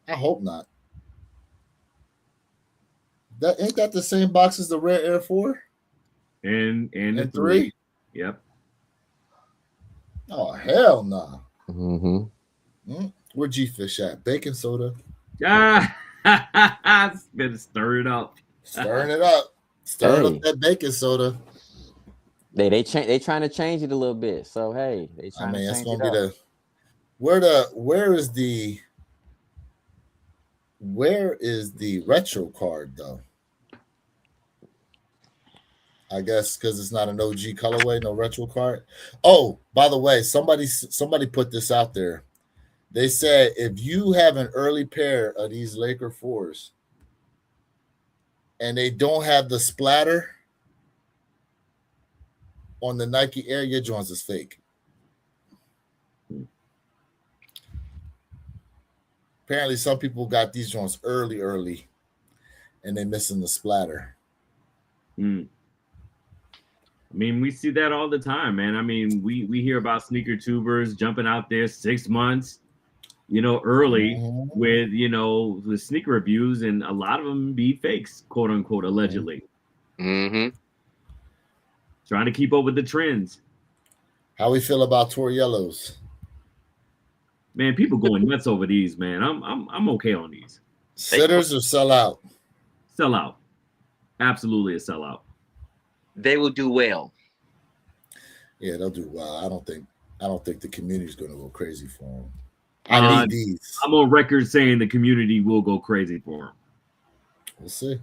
I hope not. That ain't that the same box as the Rare Air 4? And the 3? Yep. Oh, hell no. Nah. Mm-hmm. Where G-Fish at? Baking soda. It's been stirring up. Stirring up that baking soda. They trying to change it a little bit. So hey, they trying to change it's gonna it be up. where is the retro card though? I guess because it's not an OG colorway, no retro card. Oh, by the way, somebody put this out there. They said if you have an early pair of these Laker 4s and they don't have the splatter on the Nike Air, your joints is fake. Apparently, some people got these joints early, and they're missing the splatter. I mean, we see that all the time, man. I mean, we hear about sneaker tubers jumping out there 6 months, early with, the sneaker reviews, and a lot of them be fakes, quote unquote, allegedly. Mm-hmm. Trying to keep up with the trends. How we feel about Torriellos? Man, people going nuts over these, man. I'm okay on these. Sitters or sell out? Sell out. Absolutely a sellout. They will do well. Yeah, they'll do well. I don't think the community's going to go crazy for them. I need these. I'm on record saying the community will go crazy for them. We'll see.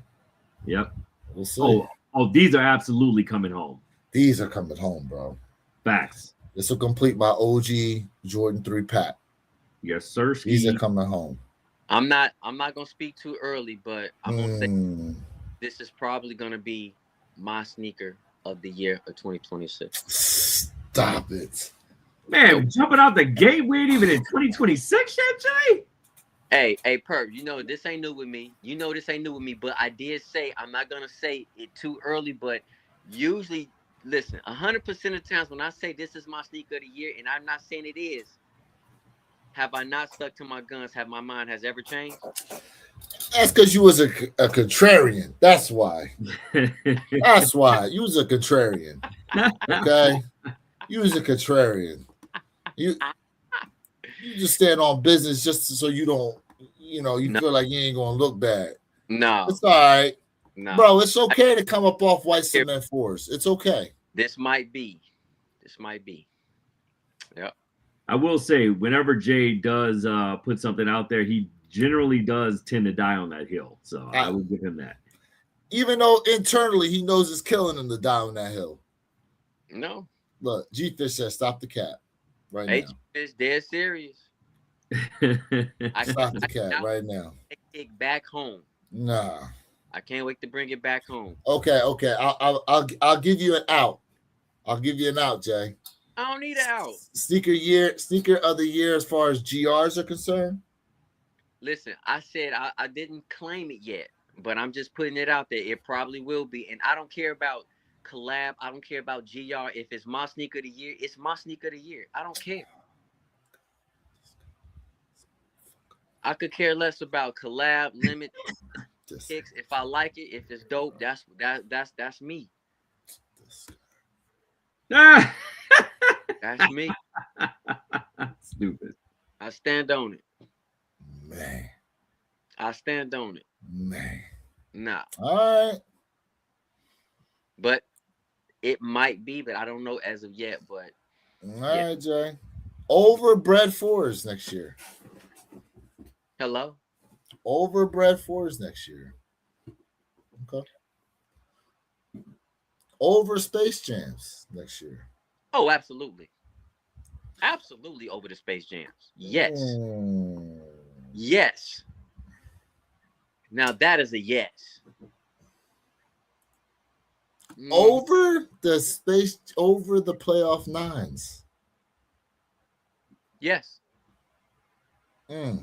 Yep. We'll see. Oh, these are absolutely coming home. These are coming home, bro. Facts. This will complete my OG Jordan 3 pack. Yes, sir. These are coming home. I'm not gonna speak too early, but I'm gonna say this is probably gonna be my sneaker of the year of 2026. Stop it. Man, jumping out the gate, we ain't even in 2026 yet, Jay. Hey, Perp, you know this ain't new with me. You know this ain't new with me, but I did say I'm not gonna say it too early, but usually, listen, 100% of times when I say this is my sneaker of the year, and I'm not saying it is, have I not stuck to my guns? Have my mind has ever changed? That's because you was a contrarian. That's why. That's why. You was a contrarian. Okay? You was a contrarian. You just stand on business just so you don't, you feel like you ain't gonna look bad. No. It's all right. No. Bro, it's okay to come up off white cement fours. It's okay. This might be. Yep. I will say, whenever Jay does put something out there, he generally does tend to die on that hill. So I will give him that. Even though internally he knows it's killing him to die on that hill. No. Look, G-Fish says stop the cap right now. G-Fish dead serious. Stop the cap right now. Take it back home. Nah. I can't wait to bring it back home. Okay. I'll give you an out. I'll give you an out, Jay. I don't need an out. Sneaker of the year as far as GRs are concerned. Listen, I said I didn't claim it yet, but I'm just putting it out there. It probably will be. And I don't care about collab. I don't care about GR. If it's my sneaker of the year, it's my sneaker of the year. I don't care. I could care less about collab, limit, kicks. If I like it, if it's dope, that's me. That's me. Stupid. I stand on it. Man. I stand on it. Man. Nah. All right. But it might be, but I don't know as of yet. But all right, Jay. Overbred fours next year. Hello? Overbred fours next year. Okay. Over Space Jams next year. Oh, absolutely. Absolutely over the Space Jams. Yes. Yes. Now that is a yes. Over the playoff nines. Yes. But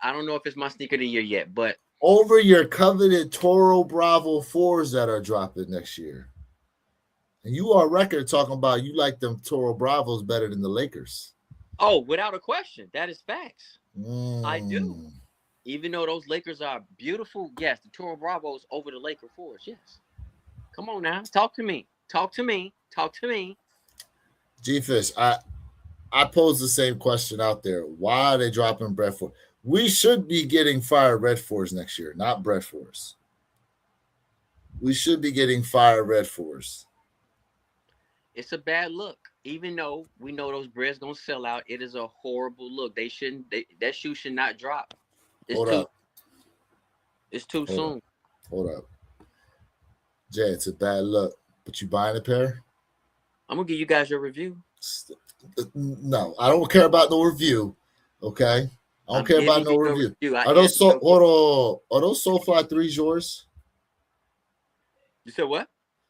I don't know if it's my sneaker of the year yet, but over your coveted Toro Bravo 4s that are dropping next year. And you are record talking about you like them Toro Bravos better than the Lakers. Oh, without a question. That is facts. I do. Even though those Lakers are beautiful, yes, the Toro Bravos over the Laker 4s, yes. Come on now. Talk to me. G-Fish, I pose the same question out there. Why are they dropping Bread 4? We should be getting fire Red 4s next year, not Bread 4s. We should be getting fire Red 4s. It's a bad look. Even though we know those breads gonna sell out, it is a horrible look. That shoe should not drop. It's too soon. Hold up. Jay, it's a bad look. But you buying a pair? I'm gonna give you guys your review. No, I don't care about no review. Okay? I don't care about no review. Are those Soulfly 3s yours? You said what?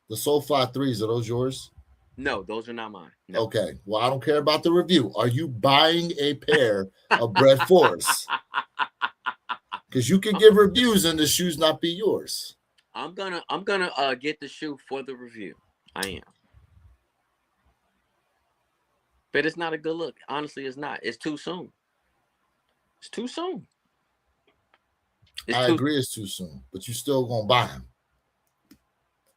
The Soulfly 3s, are those yours? No, those are not mine. No. Okay. Well, I don't care about the review. Are you buying a pair of Bread 4s? Because you can give reviews and the shoes not be yours. I'm gonna get the shoe for the review. I am. But it's not a good look. Honestly, it's not. It's too soon. It's too soon. I agree it's too soon, but you still gonna buy them.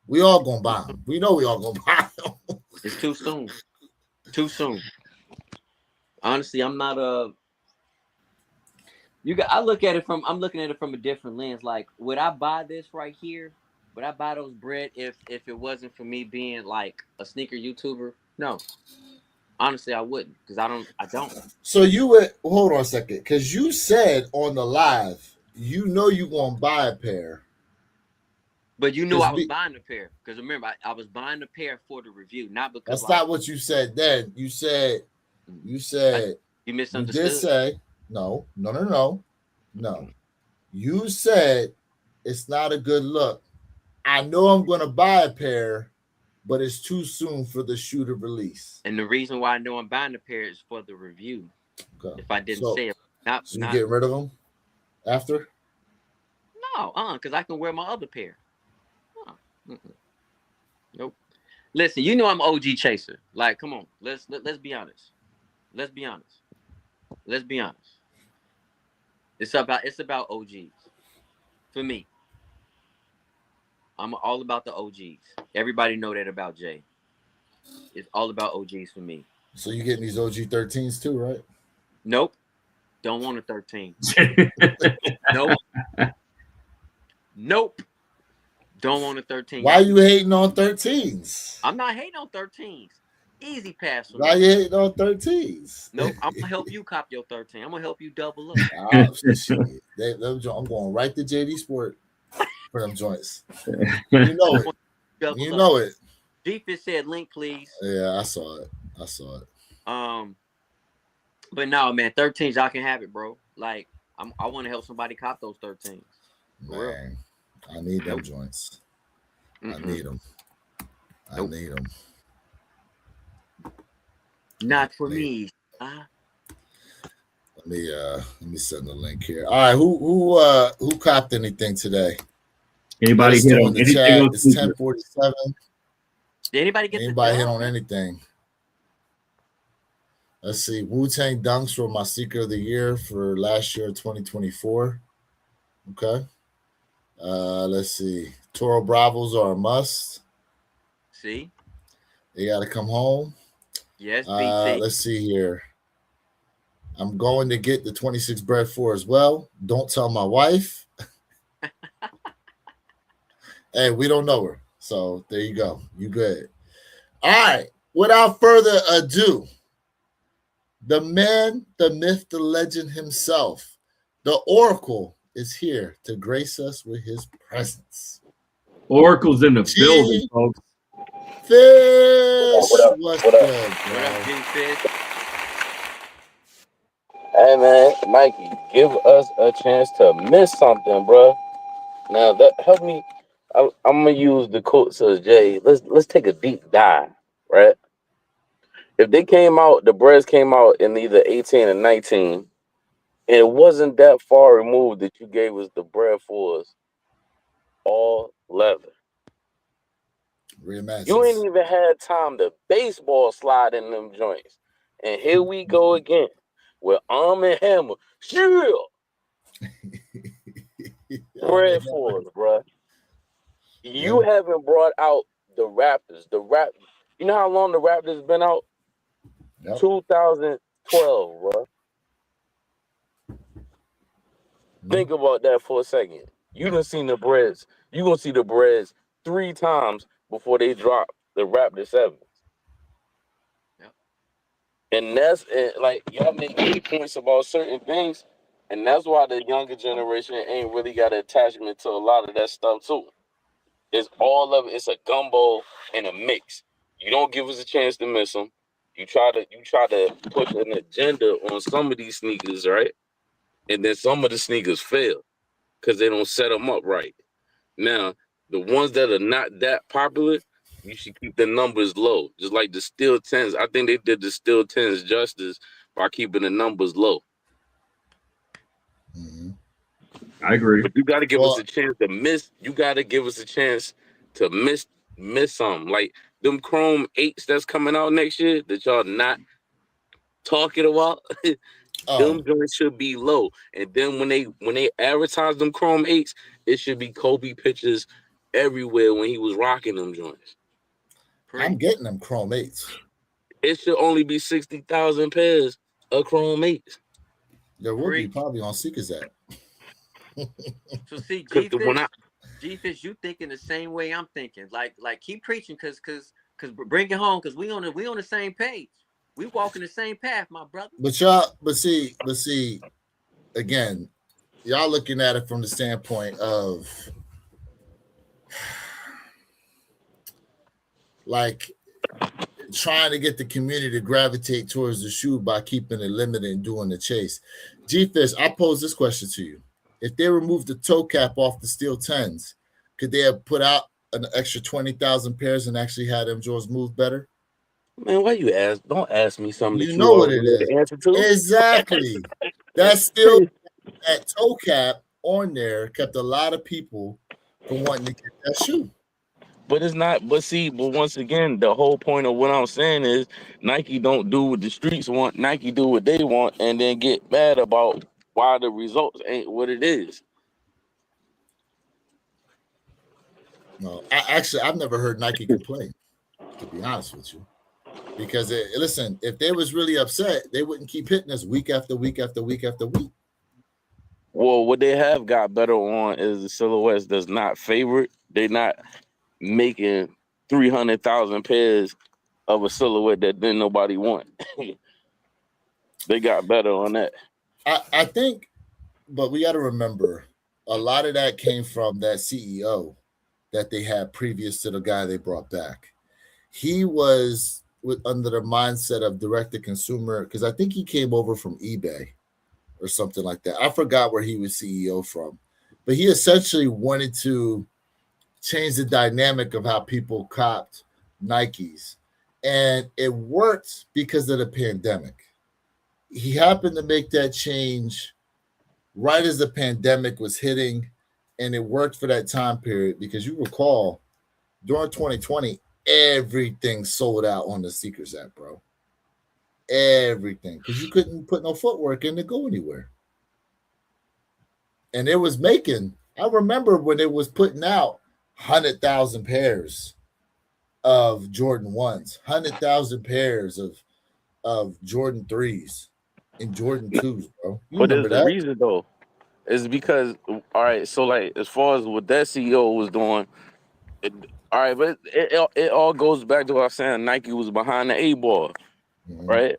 We all gonna buy them. We know we all gonna buy them. It's too soon. Too soon. Honestly, I'm not I'm looking at it from a different lens. Like, would I buy this right here? Would I buy those bread if it wasn't for me being like a sneaker YouTuber? No. Honestly, I wouldn't, because I don't. So you would hold on a second, because you said on the live, you know you gonna buy a pair. But you knew I was buying the pair, because remember, I was buying the pair for the review, not because that's not what you said then. You said You You misunderstood. did say no. You said it's not a good look. I know I'm going to buy a pair, but it's too soon for the shoe to release. And the reason why I know I'm buying the pair is for the review. Okay. If I didn't So, say it, not you get rid of them after? no, because I can wear my other pair. Nope. Listen, you know I'm OG chaser. Like, come on, let's be honest. Let's be honest. It's about OGs. For me, I'm all about the OGs. Everybody know that about Jay. It's all about OGs for me. So you getting these OG 13s too, right? Nope. Don't want a 13. Nope. Don't want a 13. Why you hating on 13s? I'm not hating on 13s. Easy pass for me. Why you hating on 13s? Nope. I'm gonna help you cop your 13. I'm gonna help you double up. I'm going right to JD Sport for them joints. You know it. You know it. G-Fit said link, please. Yeah, I saw it. But no, man, 13s, y'all can have it, bro. Like, I want to help somebody cop those 13s. Man, I need them joints. I need them. Not for me. Let me send the link here. All right, who copped anything today? Anybody hit on the anything? chat? It's 10:47. Did anybody get anybody hit on anything? Let's see. Wu-Tang Dunks were my secret of the year for last year, 2024. Okay. Let's see. Toro Bravos are a must. See? They got to come home. Yes, BT. Let's see here. I'm going to get the 26 bread 4 as well. Don't tell my wife. Hey, we don't know her. So there you go. You good. All right. Without further ado, the man, the myth, the legend himself, the Oracle is here to grace us with his presence. Oracle's in the building, folks. Fish, what's good, bro? What up, G-Fish? Hey man, Mikey, give us a chance to miss something, bro. Now that help me. I'm gonna use the quotes of Jay. Let's take a deep dive, right? If they came out, the Breads came out in either 18 or 19, and it wasn't that far removed that you gave us the Bread 4s, all leather. Reimagine. You ain't even had time to baseball slide in them joints, and here we go again with Arm and Hammer. Shield. Bread 4s, bro. You haven't brought out the Raptors. You know how long the Raptors been out? Yep. 2012, bro. Think about that for a second. You done seen the Breads. You gonna see the Breads 3 times before they drop the Raptor 7s. Yep. And that's like y'all make key points about certain things, and that's why the younger generation ain't really got an attachment to a lot of that stuff too. It's all of it. It's a gumbo and a mix. You don't give us a chance to miss them. You try to push an agenda on some of these sneakers, right? And then some of the sneakers fail because they don't set them up right. Now, the ones that are not that popular, you should keep the numbers low. Just like the Steel 10s. I think they did the Steel 10s justice by keeping the numbers low. Mm-hmm. I agree. But you got to give us a chance to miss. You got to give us a chance to miss some. Like them Chrome 8s that's coming out next year that y'all not talking about. Them joints should be low. And then when they advertise them Chrome 8s, it should be Kobe pictures everywhere when he was rocking them joints. I'm getting them Chrome 8s. It should only be 60,000 pairs of Chrome 8s. There will be probably on Seekers app. So see, G-Fish, you thinking the same way I'm thinking. Like keep preaching, cause bring it home, cause we on the same page. We walking the same path, my brother. But see, again, y'all looking at it from the standpoint of like trying to get the community to gravitate towards the shoe by keeping it limited and doing the chase. G-Fish, I pose this question to you. If they removed the toe cap off the steel 10s, could they have put out an extra 20,000 pairs and actually had them Jordans move better? Man, why you ask? Don't ask me something that You know what already it know is. the answer to. Exactly. That's still that toe cap on there kept a lot of people from wanting to get that shoe. But it's not. But see, but once again, the whole point of what I'm saying is Nike don't do what the streets want. Nike do what they want, and then get mad about why the results ain't what it is. No, I've never heard Nike complain, to be honest with you. Because listen, if they was really upset, they wouldn't keep hitting us week after week after week after week. Well, what they have got better on is the silhouettes that's not favored. They're not making 300,000 pairs of a silhouette that didn't nobody want. They got better on that. I think, but we got to remember, a lot of that came from that CEO that they had previous to the guy they brought back. He was under the mindset of direct-to-consumer, because I think he came over from eBay or something like that. I forgot where he was CEO from. But he essentially wanted to change the dynamic of how people copped Nikes. And it worked because of the pandemic. He happened to make that change right as the pandemic was hitting, and it worked for that time period because you recall during 2020, everything sold out on the Seekers app, bro. Everything, because you couldn't put no footwork in to go anywhere. And it was making, I remember when it was putting out 100,000 pairs of Jordan 1s, 100,000 pairs of Jordan 3s and Jordan 2s, bro. You But remember there's a that? reason though. It's because, all right, so like as far as what that CEO was doing, all right, but it all goes back to what I was saying. Nike was behind the A-ball, right?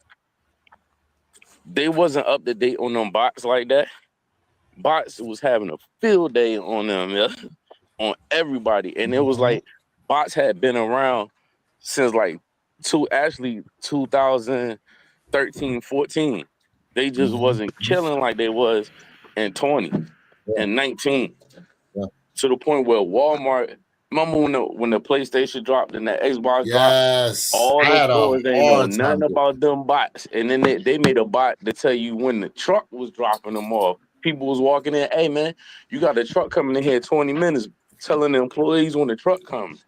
They wasn't up to date on them bots like that. Bots was having a field day on them, yeah, on everybody. And it was like bots had been around since like 2013, 14. They just wasn't killing like they was in 20 and 19. Yeah. To the point where Walmart, remember when the PlayStation dropped and the Xbox Yes. dropped, all I the had a stores ain't know hard nothing time about them bots. And then they made a bot to tell you when the truck was dropping them off. People was walking in, hey man, you got the truck coming in here 20 minutes, telling the employees when the truck comes.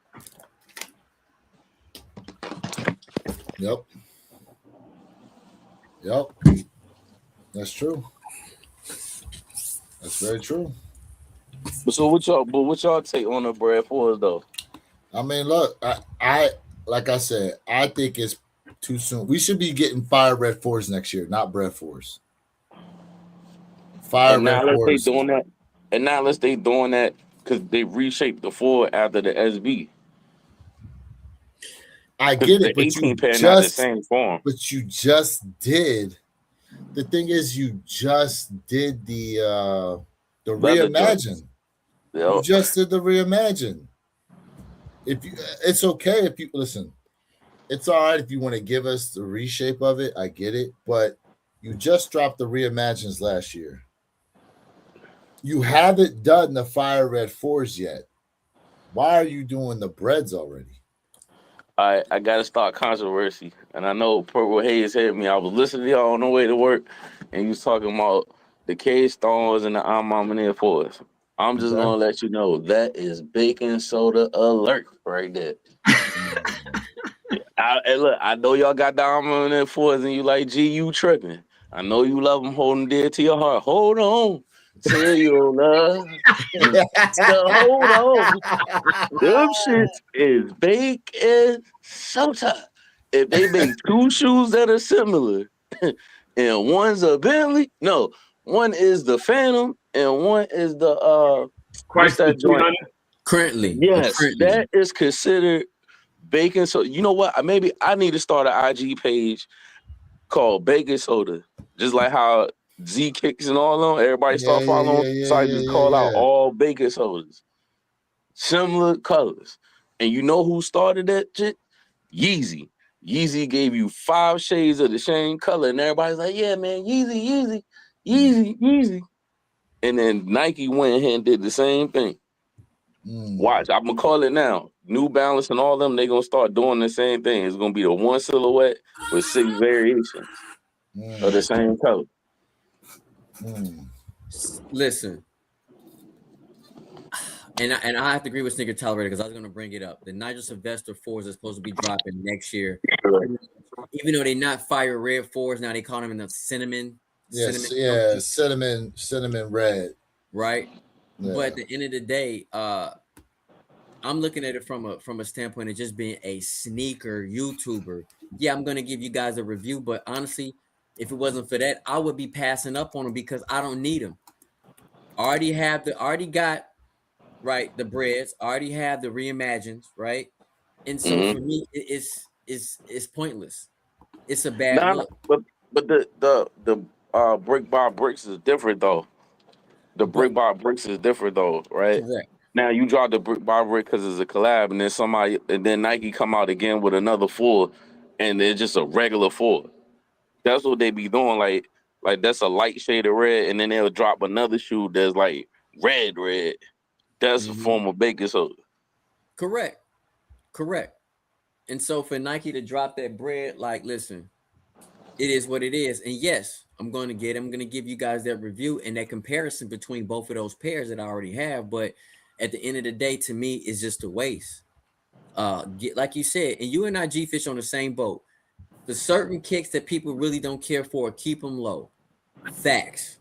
Yep. That's true. That's very true. So what y'all take on the Bred 4s though? I mean, look, I like I said, I think it's too soon. We should be getting Fire Red 4s next year, not Bred 4s. Fire And Red now 4s. they doing that. And now let's they doing that because they reshaped the 4 after the SB. I get it, the but 18 you pair not the just same form. But you just did. The thing is, you just did the reimagine. Yep. You just did the reimagine. If you, it's okay if you listen. It's all right if you want to give us the reshape of it. I get it, but you just dropped the reimagines last year. You haven't done the Fire Red 4s yet. Why are you doing the Breds already? I gotta start controversy, and I know Purple Haze hit me. I was listening to y'all on the way to work, and you was talking about the K-Stones and the Air 4s. I'm just gonna let you know that is baking soda alert right there. Look, I know y'all got the Air 4s, and you like, G, you tripping. I know you love them, holding dear to your heart. Hold on. Till your love. So hold on. Them shits is baking soda. If they make two shoes that are similar, and one's a Bentley, no, one is the Phantom and one is the Christ the 300. Currently, yes, that is considered baking soda. You know what? Maybe I need to start an IG page called Baking Soda, just like how Z Kicks and all of them. Everybody start following, so I just call out all baking sodas, similar colors. And you know who started that shit? Yeezy. Yeezy gave you 5 shades of the same color, and everybody's like, yeah, man, Yeezy. And then Nike went ahead and did the same thing. Watch, I'm gonna call it now. New Balance and all them, they gonna start doing the same thing. It's gonna be the one silhouette with 6 variations of the same color. Listen, and I have to agree with Sneaker Tolerator because I was going to bring it up. The Nigel Sylvester 4s are supposed to be dropping next year. Even though they're not fire red 4s, now they call them in the cinnamon. Cinnamon red. Right. Yeah. But at the end of the day, I'm looking at it from a standpoint of just being a sneaker YouTuber. Yeah, I'm going to give you guys a review, but honestly, if it wasn't for that, I would be passing up on them because I don't need them. Already got right the breads. Already have the reimagines, right? And so for me, it's pointless. It's a bad look. But the brick by bricks is different though. The brick by bricks is different though, right? Correct. Now you draw the brick by brick because it's a collab, and then Nike come out again with another 4, and it's just a regular 4. That's what they be doing. Like that's a light shade of red, and then they'll drop another shoe that's like red. That's a form of baking soda. Correct. And so for Nike to drop that bread, like, listen, it is what it is. And yes, I'm going to give you guys that review and that comparison between both of those pairs that I already have. But at the end of the day, to me, it's just a waste. Like you said, and you and I, G-Fish, on the same boat. The certain kicks that people really don't care for, keep them low. Facts.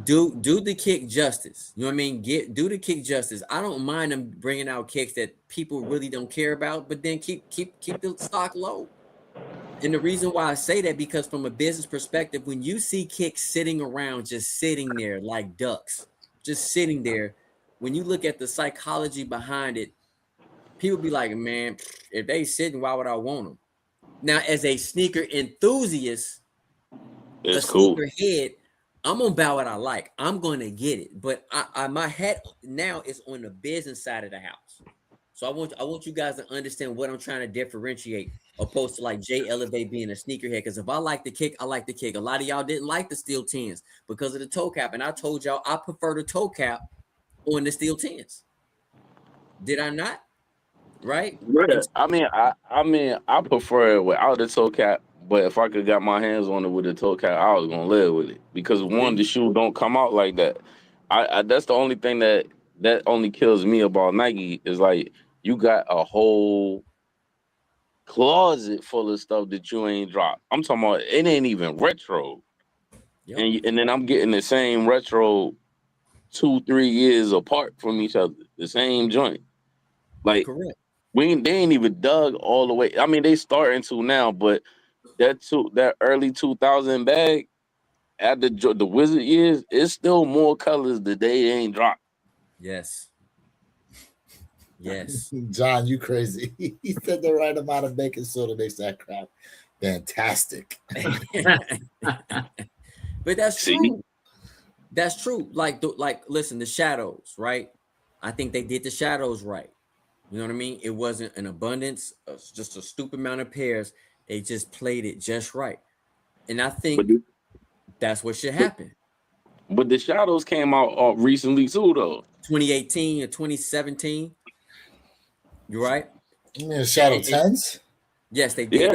Do the kick justice. You know what I mean? Do the kick justice. I don't mind them bringing out kicks that people really don't care about, but then keep the stock low. And the reason why I say that, because from a business perspective, when you see kicks sitting around, just sitting there like ducks, just sitting there, when you look at the psychology behind it, people be like, man, if they sitting, why would I want them? Now, as a sneaker enthusiast, sneaker head, I'm gonna buy what I like. I'm gonna get it, but my head now is on the business side of the house. So I want you guys to understand what I'm trying to differentiate, opposed to like Jay Elevate being a sneakerhead. Because if I like the kick, I like the kick. A lot of y'all didn't like the steel 10s because of the toe cap, and I told y'all I prefer the toe cap on the steel 10s. Did I not? Right? Yeah. I mean, I prefer it without the toe cap. But if I could got my hands on it with the toe cap, I was gonna live with it because one, the shoe don't come out like that. I that's the only thing that only kills me about Nike is like you got a whole closet full of stuff that you ain't dropped. I'm talking about it ain't even retro, and then I'm getting the same retro 2-3 years apart from each other, the same joint. Like correct. They ain't even dug all the way. I mean, they starting to now, but that early 2000 bag at the Wizard years, it's still more colors that they ain't dropped. Yes. John, you crazy. He said the right amount of baking soda makes that crap fantastic. But that's true. That's true. Like listen, the shadows, right? I think they did the shadows right. You know what I mean? It wasn't an abundance, just a stupid amount of pairs. They just played it just right. And I think that's what should happen. But the shadows came out recently too, though. 2018 or 2017. You're right. You mean Shadow 10s? Yes, they did. Yeah.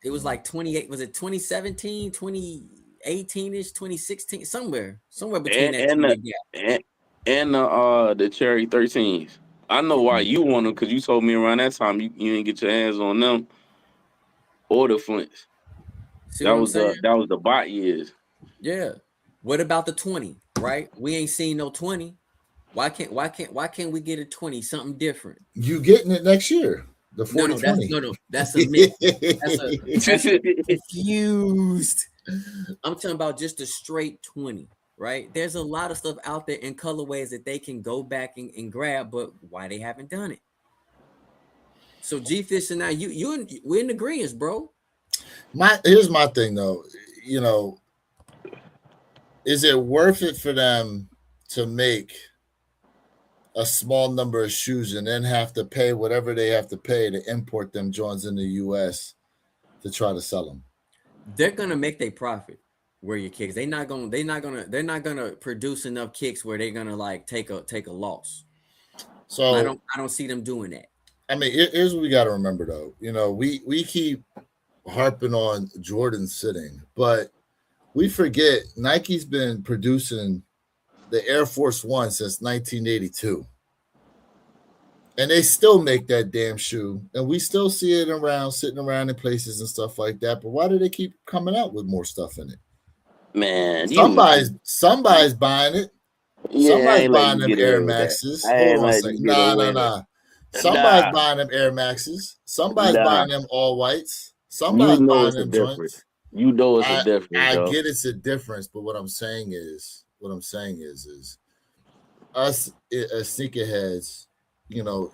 It was like 28. Was it 2017, 2018ish, 2016, somewhere between that. And the Cherry 13s. I know why you want them, because you told me around that time you didn't get your hands on them or the Flints. That was the bot years. Yeah. What about the 20? Right? We ain't seen no 20. Why can't we get a 20? Something different. You getting it next year? The 4020. No, that's a myth. That's confused. I'm talking about just a straight 20. Right? There's a lot of stuff out there in colorways that they can go back and grab, but why they haven't done it? So G-Fish and I, we're in agreement, bro. Here's my thing though. You know, is it worth it for them to make a small number of shoes and then have to pay whatever they have to pay to import them joints in the US to try to sell them. They're gonna make their profit. Wear your kicks. They're not gonna produce enough kicks where they're gonna like take a loss. So I don't see them doing that. I mean, here's what we got to remember, though. You know, we keep harping on Jordan sitting, but we forget Nike's been producing the Air Force One since 1982. And they still make that damn shoe. And we still see it around, sitting around in places and stuff like that. But why do they keep coming out with more stuff in it? Man, somebody's buying it. Somebody's buying them Air Maxes. Hold on a second. Nah. Somebody's buying them Air Maxes. Somebody's buying them all whites. Somebody's buying them joints. You know it's a difference. I get it's a difference, but what I'm saying is us as sneakerheads, you know,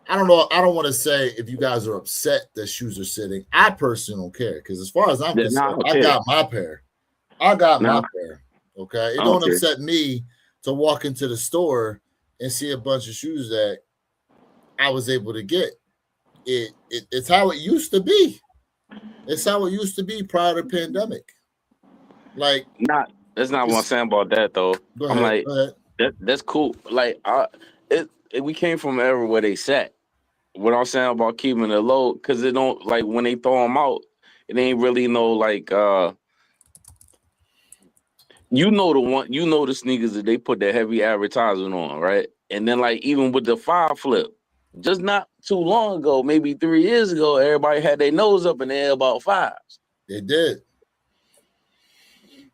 I don't know. I don't want to say if you guys are upset that shoes are sitting. I personally don't care because as far as I'm concerned, I got my pair. Okay, it don't upset me to walk into the store and see a bunch of shoes that I was able to get. It's how it used to be. It's how it used to be prior to pandemic. Like, that's not what I'm saying about that though. I'm like, that's cool. Like, we came from an era where they sat. What I'm saying about keeping it low, because it don't, like, when they throw them out, it ain't really no like you know the sneakers that they put that heavy advertising on, right? And then like even with the 5 flip, just not too long ago, maybe 3 years ago, everybody had their nose up in the air about 5s. They did,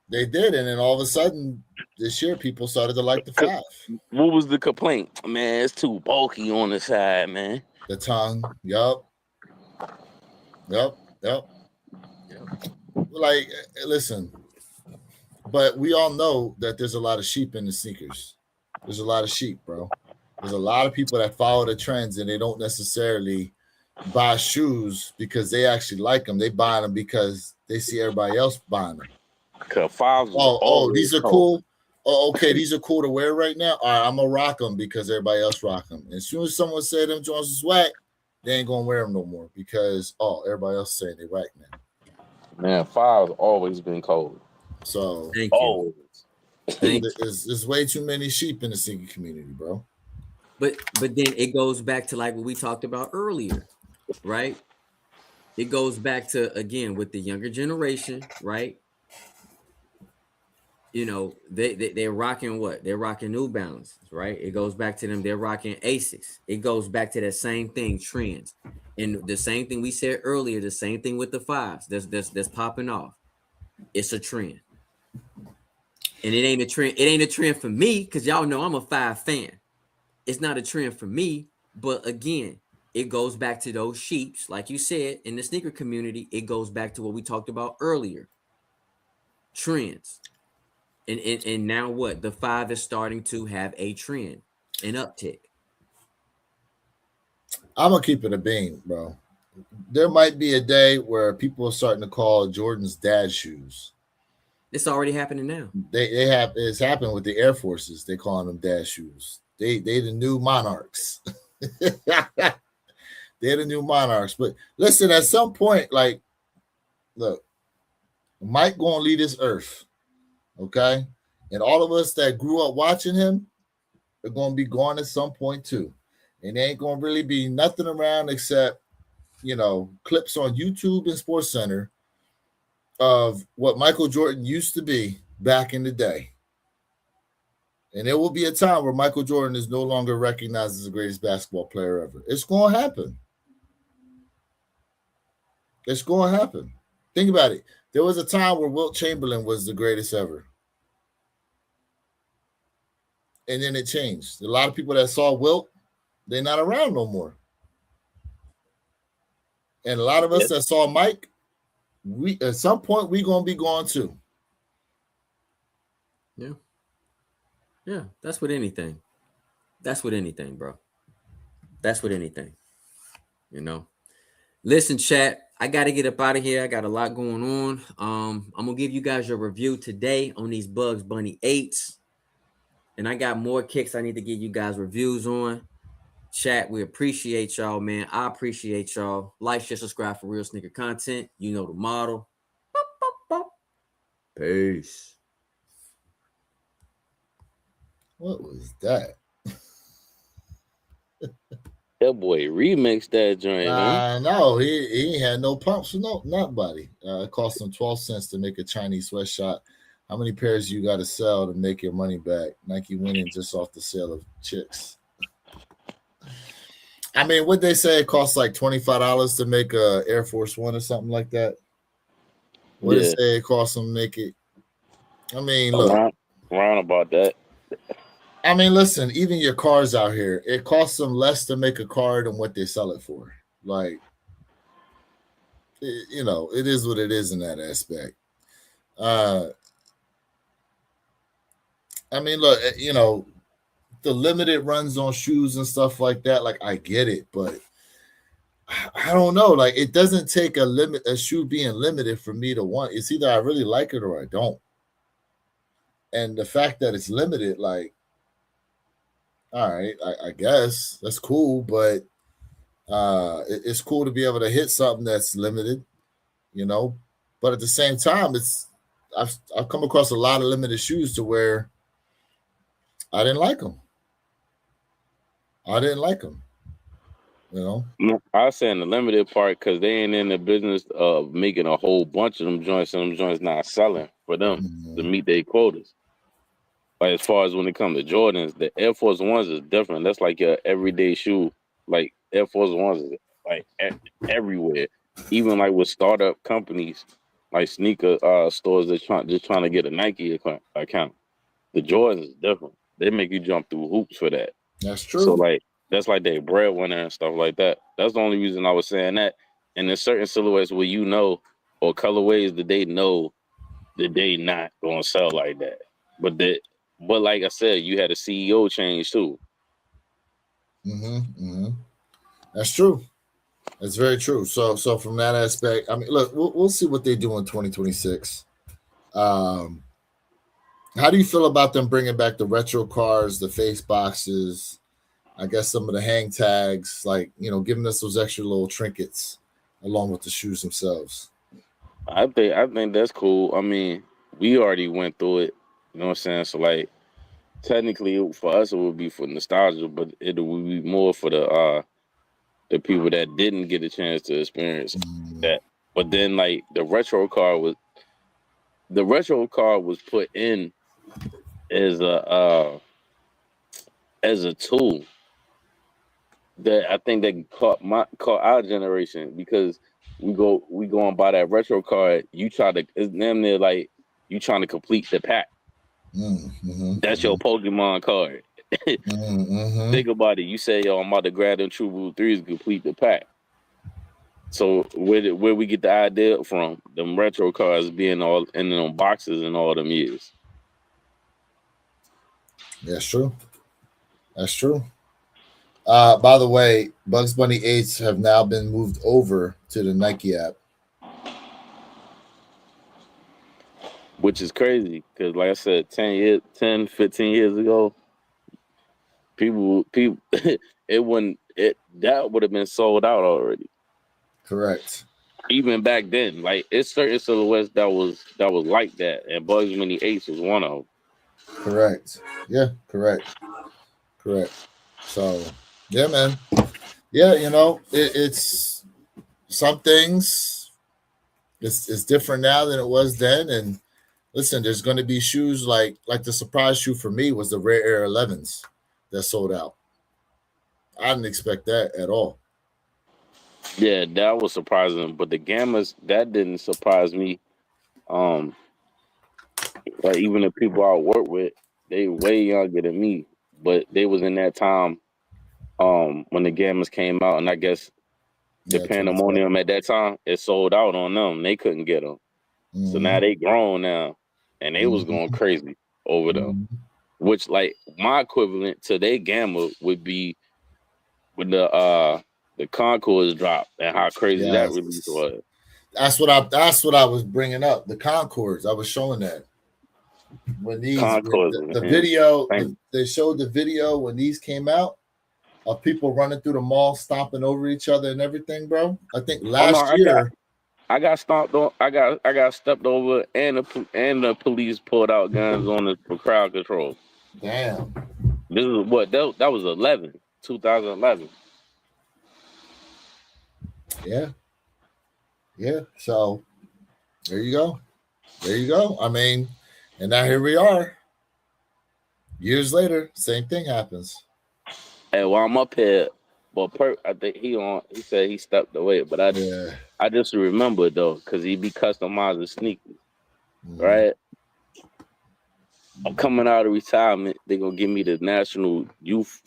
and then all of a sudden this year people started to like the 5. What was the complaint? Man, it's too bulky on the side, man. The tongue. Yup. Like, listen, but we all know that there's a lot of sheep in the sneakers. There's a lot of sheep, bro. There's a lot of people that follow the trends and they don't necessarily buy shoes because they actually like them. They buy them because they see everybody else buying them. These are cool. Oh, okay, these are cool to wear right now. All right, I'm gonna rock them because everybody else rock them. And as soon as someone said them Jones is whack, they ain't gonna wear them no more because everybody else saying they whack now. Man, 5's always been cold. So there's way too many sheep in the sneaker community, bro. But then it goes back to like what we talked about earlier, right? It goes back to, again, with the younger generation, right? You know, they're rocking what? They're rocking New Balance, right? It goes back to them. They're rocking Asics. It goes back to that same thing, trends. And the same thing we said earlier, the same thing with the 5s that's popping off. It's a trend. And it ain't a trend. It ain't a trend for me because y'all know I'm a 5 fan. It's not a trend for me. But again, it goes back to those sheeps. Like you said, in the sneaker community, it goes back to what we talked about earlier. Trends. And now what? The 5 is starting to have a trend, an uptick. I'm gonna keep it a bean, bro. There might be a day where people are starting to call Jordan's dad shoes. It's already happening now. It's happened with the Air Forces. They calling them dad shoes. They the new monarchs. They're the new monarchs. But listen, at some point, like, look, Mike gonna leave this earth. Okay, and all of us that grew up watching him are going to be gone at some point too, and there ain't going to really be nothing around except, you know, clips on YouTube and Sports Center of what Michael Jordan used to be back in the day. And there will be a time where Michael Jordan is no longer recognized as the greatest basketball player ever. It's going to happen. It's going to happen. Think about it. There was a time where Wilt Chamberlain was the greatest ever. And then it changed. A lot of people that saw Wilt, they're not around no more. And a lot of us that saw Mike, we at some point we're gonna be gone too. Yeah, that's with anything. That's with anything, bro. That's with anything. You know. Listen, chat. I got to get up out of here. I got a lot going on. I'm gonna give you guys your review today on these Bugs Bunny 8s. And I got more kicks I need to give you guys reviews on. Chat, we appreciate y'all, man. I appreciate y'all. Like, share, subscribe for real sneaker content. You know the model. Peace. What was that? That boy remixed that joint, huh? No, he ain't had no pumps for nobody. It cost him 12 cents to make a Chinese sweatshop. How many pairs you got to sell to make your money back? Nike winning just off the sale of chicks. I mean, what they say it costs like $25 to make a Air Force One or something like that. What they say it costs them to make it. I mean, look, around about that. I mean, listen, even your cars out here, it costs them less to make a car than what they sell it for. Like, you know, it is what it is in that aspect. I mean, look, you know, the limited runs on shoes and stuff like that, like I get it, but I don't know. Like, it doesn't take a shoe being limited for me to want. It's either I really like it or I don't. And the fact that it's limited, like, all right, I guess that's cool, but it's cool to be able to hit something that's limited, you know. But at the same time, I've come across a lot of limited shoes to where I didn't like them. You know. No, I was saying the limited part because they ain't in the business of making a whole bunch of them joints, and them joints not selling for them to meet their quotas. Like, as far as when it comes to Jordans, the Air Force Ones is different. That's like your everyday shoe. Like, Air Force Ones is like everywhere. Even like with startup companies, like sneaker stores that just trying to get a Nike account. The Jordans is different. They make you jump through hoops for that. That's true. So like that's like their breadwinner and stuff like that. That's the only reason I was saying that. And there's certain silhouettes where you know, or colorways that they know that they not gonna sell like that. But like I said, you had a CEO change too. That's true. That's very true. So from that aspect, I mean, look, we'll see what they do in 2026. How do you feel about them bringing back the retro cars, the face boxes? I guess some of the hang tags, like, you know, giving us those extra little trinkets along with the shoes themselves. I think that's cool. I mean, we already went through it. You know what I'm saying? So like, technically for us it would be for nostalgia, but it would be more for the people that didn't get a chance to experience that. But then like the retro car was put in as a tool that I think that caught our generation, because we go and buy that retro card. It's damn near like you trying to complete the pack. That's your Pokemon card. Think about it. You say, "Yo, I'm about to grab them True Blue 3s and complete the pack." So where we get the idea from? Them retro cards being all in them boxes and all them years. That's true. By the way, Bugs Bunny 8s have now been moved over to the Nike app. Which is crazy, because like I said, 10, 15 years ago, people that would have been sold out already. Correct. Even back then, like, it's certain silhouettes that was like that, and Bugs Bunny 8s was one of them. Correct. Yeah, correct. So, yeah, man. Yeah, you know, it's some things. It's different now than it was then, and listen, there's going to be shoes like the surprise shoe for me was the Rare Air 11s that sold out. I didn't expect that at all. Yeah, that was surprising, but the Gammas, that didn't surprise me. Like, even the people I work with, they way younger than me, but they was in that time when the Gammas came out, and I guess the pandemonium at that time, it sold out on them. They couldn't get them. So now they grown now, and they was going crazy over them. Which, like, my equivalent to their Gamma would be when the Concords dropped and how crazy that release was. That's what I was bringing up. The Concords, I was showing that when these the video they showed the video when these came out. of people running through the mall, stomping over each other and everything, bro. I think Oh no, last year. I got stomped on. I got stepped over, and the police pulled out guns on us for crowd control. Damn. This is what that was 2011. Yeah. So there you go. I mean, and now here we are. Years later, same thing happens. And while I'm up here, well, Perk, I think he said he stepped away, but I just remember though, because he be customizing sneakers, right? I'm coming out of retirement. They're gonna give me the national youth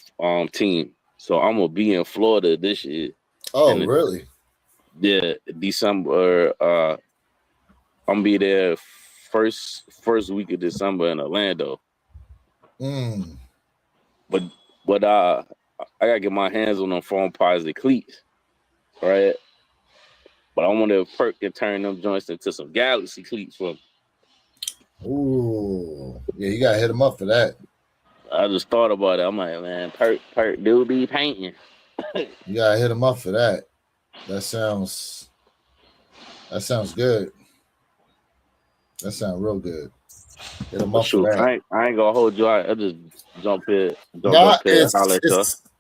team, so I'm gonna be in Florida this year. Oh, really? Yeah, December. I'm gonna be there first week of December in Orlando. But I gotta get my hands on them foam positive cleats, right? But I wonder if Perk can turn them joints into some Galaxy cleats for me. Ooh, yeah, you gotta hit him up for that. I just thought about it. I'm like, man, Perk do be painting. You gotta hit him up for that. That sounds good. That sounds real good. Hit him up for that. I ain't gonna hold you. I just jump here.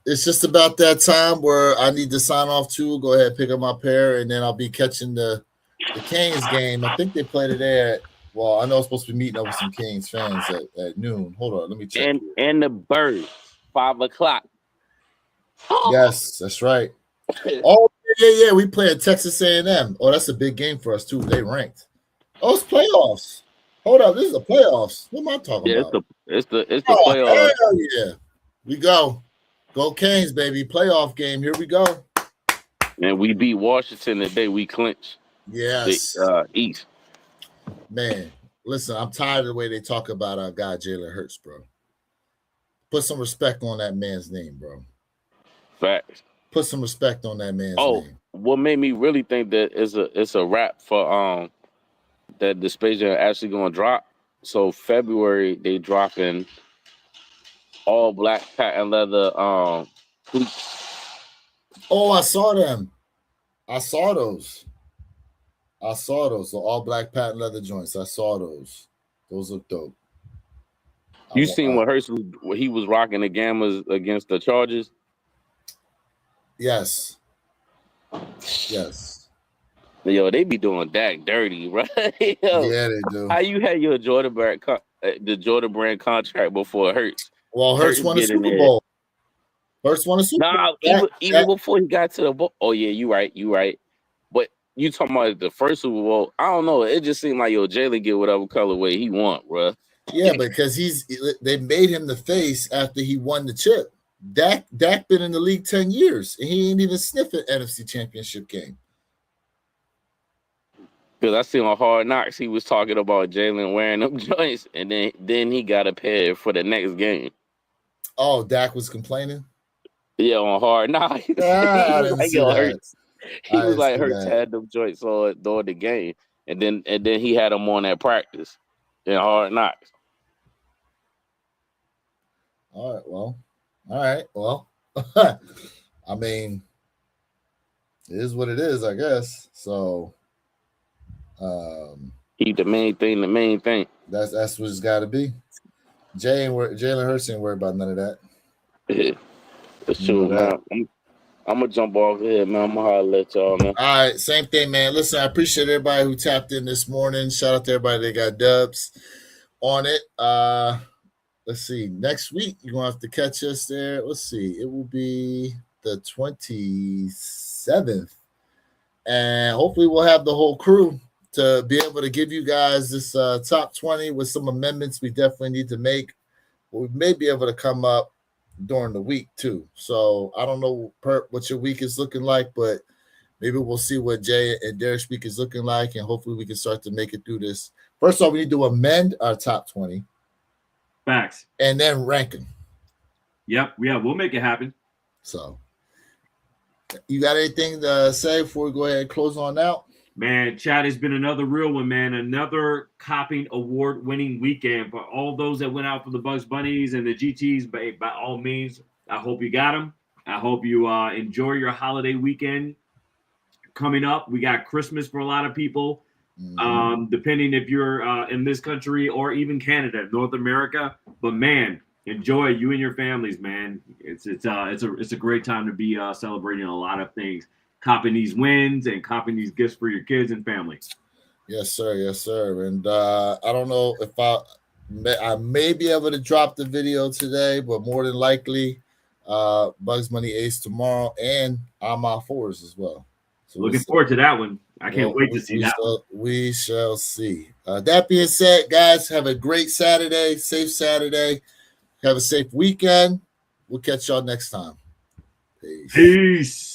It's just about that time where I need to sign off too. Go ahead, pick up my pair, and then I'll be catching the Canes game. I think they played it there. Well, I know I'm supposed to be meeting up with some Canes fans at noon. Hold on, let me check. And the Birds, 5 o'clock. Yes, that's right. Oh yeah. We play at Texas A&M. Oh, that's a big game for us too. They ranked. Oh, it's playoffs. Hold up, this is the playoffs. What am I talking about? It's the playoffs. Hell yeah. We go. Go Canes, baby. Playoff game. Here we go. And we beat Washington the day we clinched. Yes. The East. Man, listen, I'm tired of the way they talk about our guy Jalen Hurts, bro. Put some respect on that man's name, bro. Facts. Put some respect on that man's name. What made me really think that it's a wrap for that the Space Jam actually gonna drop. So February they dropping all black patent leather cleats. Oh, I saw them. I saw those. The all black patent leather joints. I saw those. Those look dope. You seen what Hurts he was rocking the Gammas against the Chargers? Yes. Yo, they be doing Dak dirty, right? Yeah, they do. How you had your Jordan brand contract before Hurts? Well, Hurts won a Super Bowl. Hurts won a Super Bowl. Even before he got to the ball. Oh yeah, you right. But you talking about the first Super Bowl? I don't know. It just seemed like Jalen get whatever colorway he want, bro. Yeah, because they made him the face after he won the chip. Dak been in the league 10 years and he ain't even sniffed an NFC Championship game. Because I see on Hard Knocks he was talking about Jalen wearing them joints, and then he got a pair for the next game. Oh, Dak was complaining? Yeah, on Hard Knocks. I didn't see that. Hurts. He was like Hurts had them joints on during the game, and then he had them on at practice in Hard Knocks. All right. Well, I mean, it is what it is, I guess. So, keep the main thing. That's what it's got to be. Jalen Hurts ain't worried about none of that. Yeah, that's true, man. I'm gonna jump off here, man. I'm gonna holler at y'all, man. All right, same thing, man. Listen, I appreciate everybody who tapped in this morning. Shout out to everybody that got dubs on it. Let's see. Next week, you're going to have to catch us there. Let's see. It will be the 27th. And hopefully we'll have the whole crew to be able to give you guys this top 20 with some amendments we definitely need to make. We may be able to come up during the week, too. So I don't know, Perp, what your week is looking like, but maybe we'll see what Jay and Derek's week is looking like, and hopefully we can start to make it through this. First of all, we need to amend our top 20. Facts. And then ranking. Yep. Yeah, we'll make it happen. So, you got anything to say before we go ahead and close on out? Man, Chad, has been another real one, man. Another Copping Award-winning weekend for all those that went out for the Bugs Bunnies and the GTs. By all means, I hope you got them. I hope you enjoy your holiday weekend coming up. We got Christmas for a lot of people. Depending if you're in this country or even Canada, North America. But man, enjoy you and your families, man. It's a great time to be celebrating a lot of things, copping these wins and copping these gifts for your kids and family. Yes, sir. Yes, sir. And I don't know if I may be able to drop the video today, but more than likely, Bugs Money Ace tomorrow, and I'm all fours as well. So looking forward to that one. I can't wait to see that. We shall see. That being said, guys, have a great Saturday, safe Saturday. Have a safe weekend. We'll catch y'all next time. Peace.